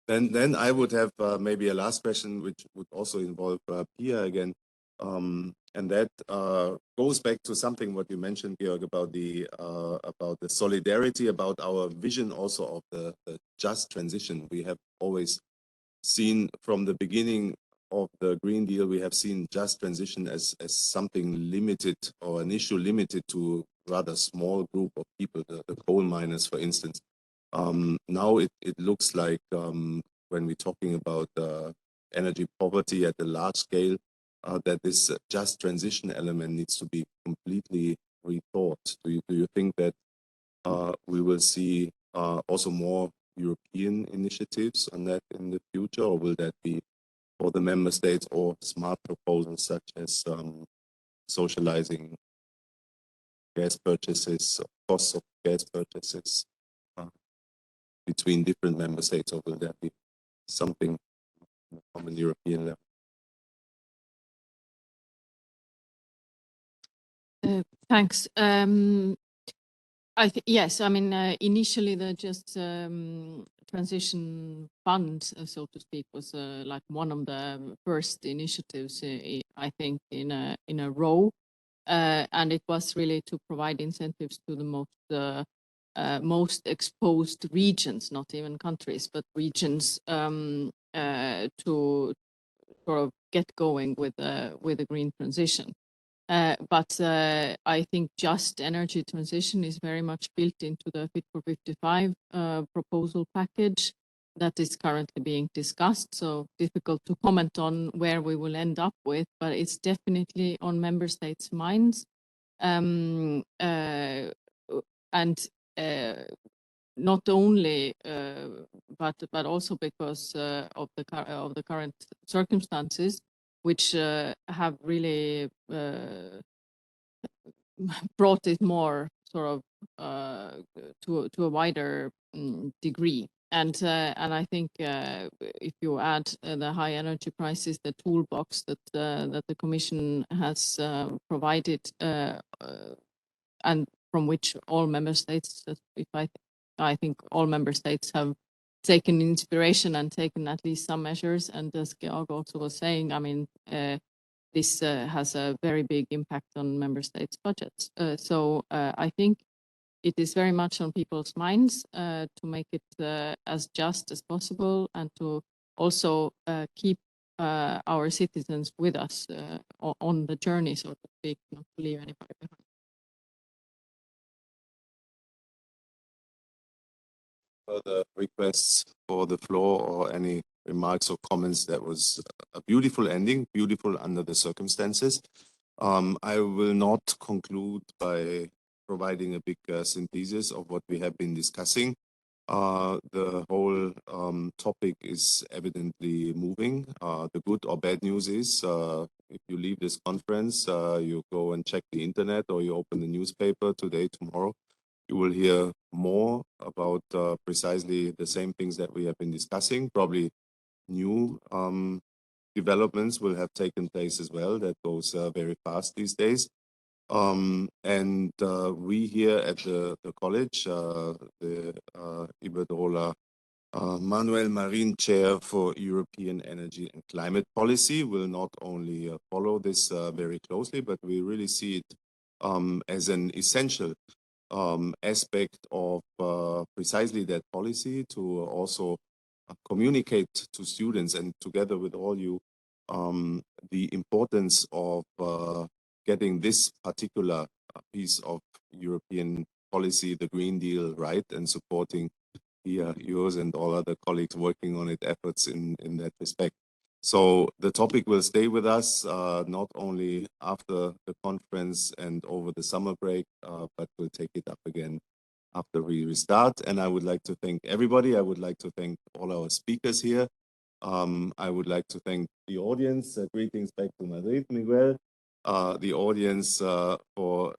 Then I would have maybe a last question, which would also involve Pia again. And that goes back to something what you mentioned, Georg, about the solidarity, about our vision also of the just transition. We have always seen from the beginning of the Green Deal, we have seen just transition as something limited, or an issue limited to rather small group of people, the coal miners, for instance. Now it looks like when we're talking about energy poverty at a large scale, that this just transition element needs to be completely rethought. Do you think that we will see also more European initiatives on that in the future, or will that be for the member states or smart proposals such as socializing gas purchases, costs of gas purchases between different member states, or will that be something from a European level? Thanks. Yes, I mean, initially the just transition fund, so to speak, was like one of the first initiatives, I think, in a row, and it was really to provide incentives to the most exposed regions, not even countries, but regions, to sort of get going with a green transition. But I think just energy transition is very much built into the Fit for 55 proposal package that is currently being discussed. So difficult to comment on where we will end up with, but it's definitely on member states' minds. And not only, but also because of the current circumstances, which have really brought it more sort of to a wider degree. And I think if you add the high energy prices, the toolbox that the Commission has provided, and from which all member states, I think all member states have taken inspiration and taken at least some measures. And as Georg also was saying, I mean, this has a very big impact on member states' budgets. So I think it is very much on people's minds to make it as just as possible, and to also keep our citizens with us on the journey, so to speak, not to leave anybody behind. Further requests for the floor or any remarks or comments? That was a beautiful ending, beautiful under the circumstances. I will not conclude by providing a big synthesis of what we have been discussing. The whole topic is evidently moving. The good or bad news is if you leave this conference, you go and check the internet or you open the newspaper today, tomorrow, you will hear more about precisely the same things that we have been discussing. Probably new developments will have taken place as well. That goes very fast these days. And we here at the college, the IBERDROLA Manuel Marín Chair for European Energy and Climate Policy, will not only follow this very closely, but we really see it as an essential aspect of precisely that policy, to also communicate to students and together with all you the importance of getting this particular piece of European policy, the Green Deal, right, and supporting yours and all other colleagues working on it efforts in that respect. So the topic will stay with us, not only after the conference and over the summer break, but we'll take it up again after we restart. And I would like to thank everybody. I would like to thank all our speakers here. I would like to thank the audience. Greetings back to Madrid, Miguel. The audience for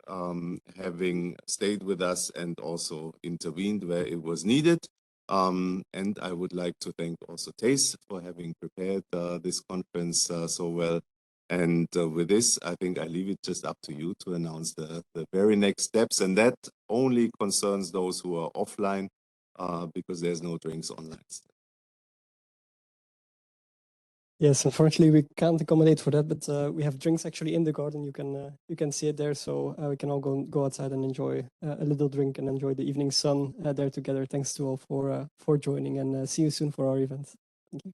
having stayed with us and also intervened where it was needed. And I would like to thank also TACE for having prepared this conference so well. And with this, I think I leave it just up to you to announce the very next steps. And that only concerns those who are offline because there's no drinks online. Yes, unfortunately we can't accommodate for that, but we have drinks actually in the garden. You can see it there, so we can all go outside and enjoy a little drink and enjoy the evening sun there together. Thanks to all for joining, and see you soon for our event. Thank you.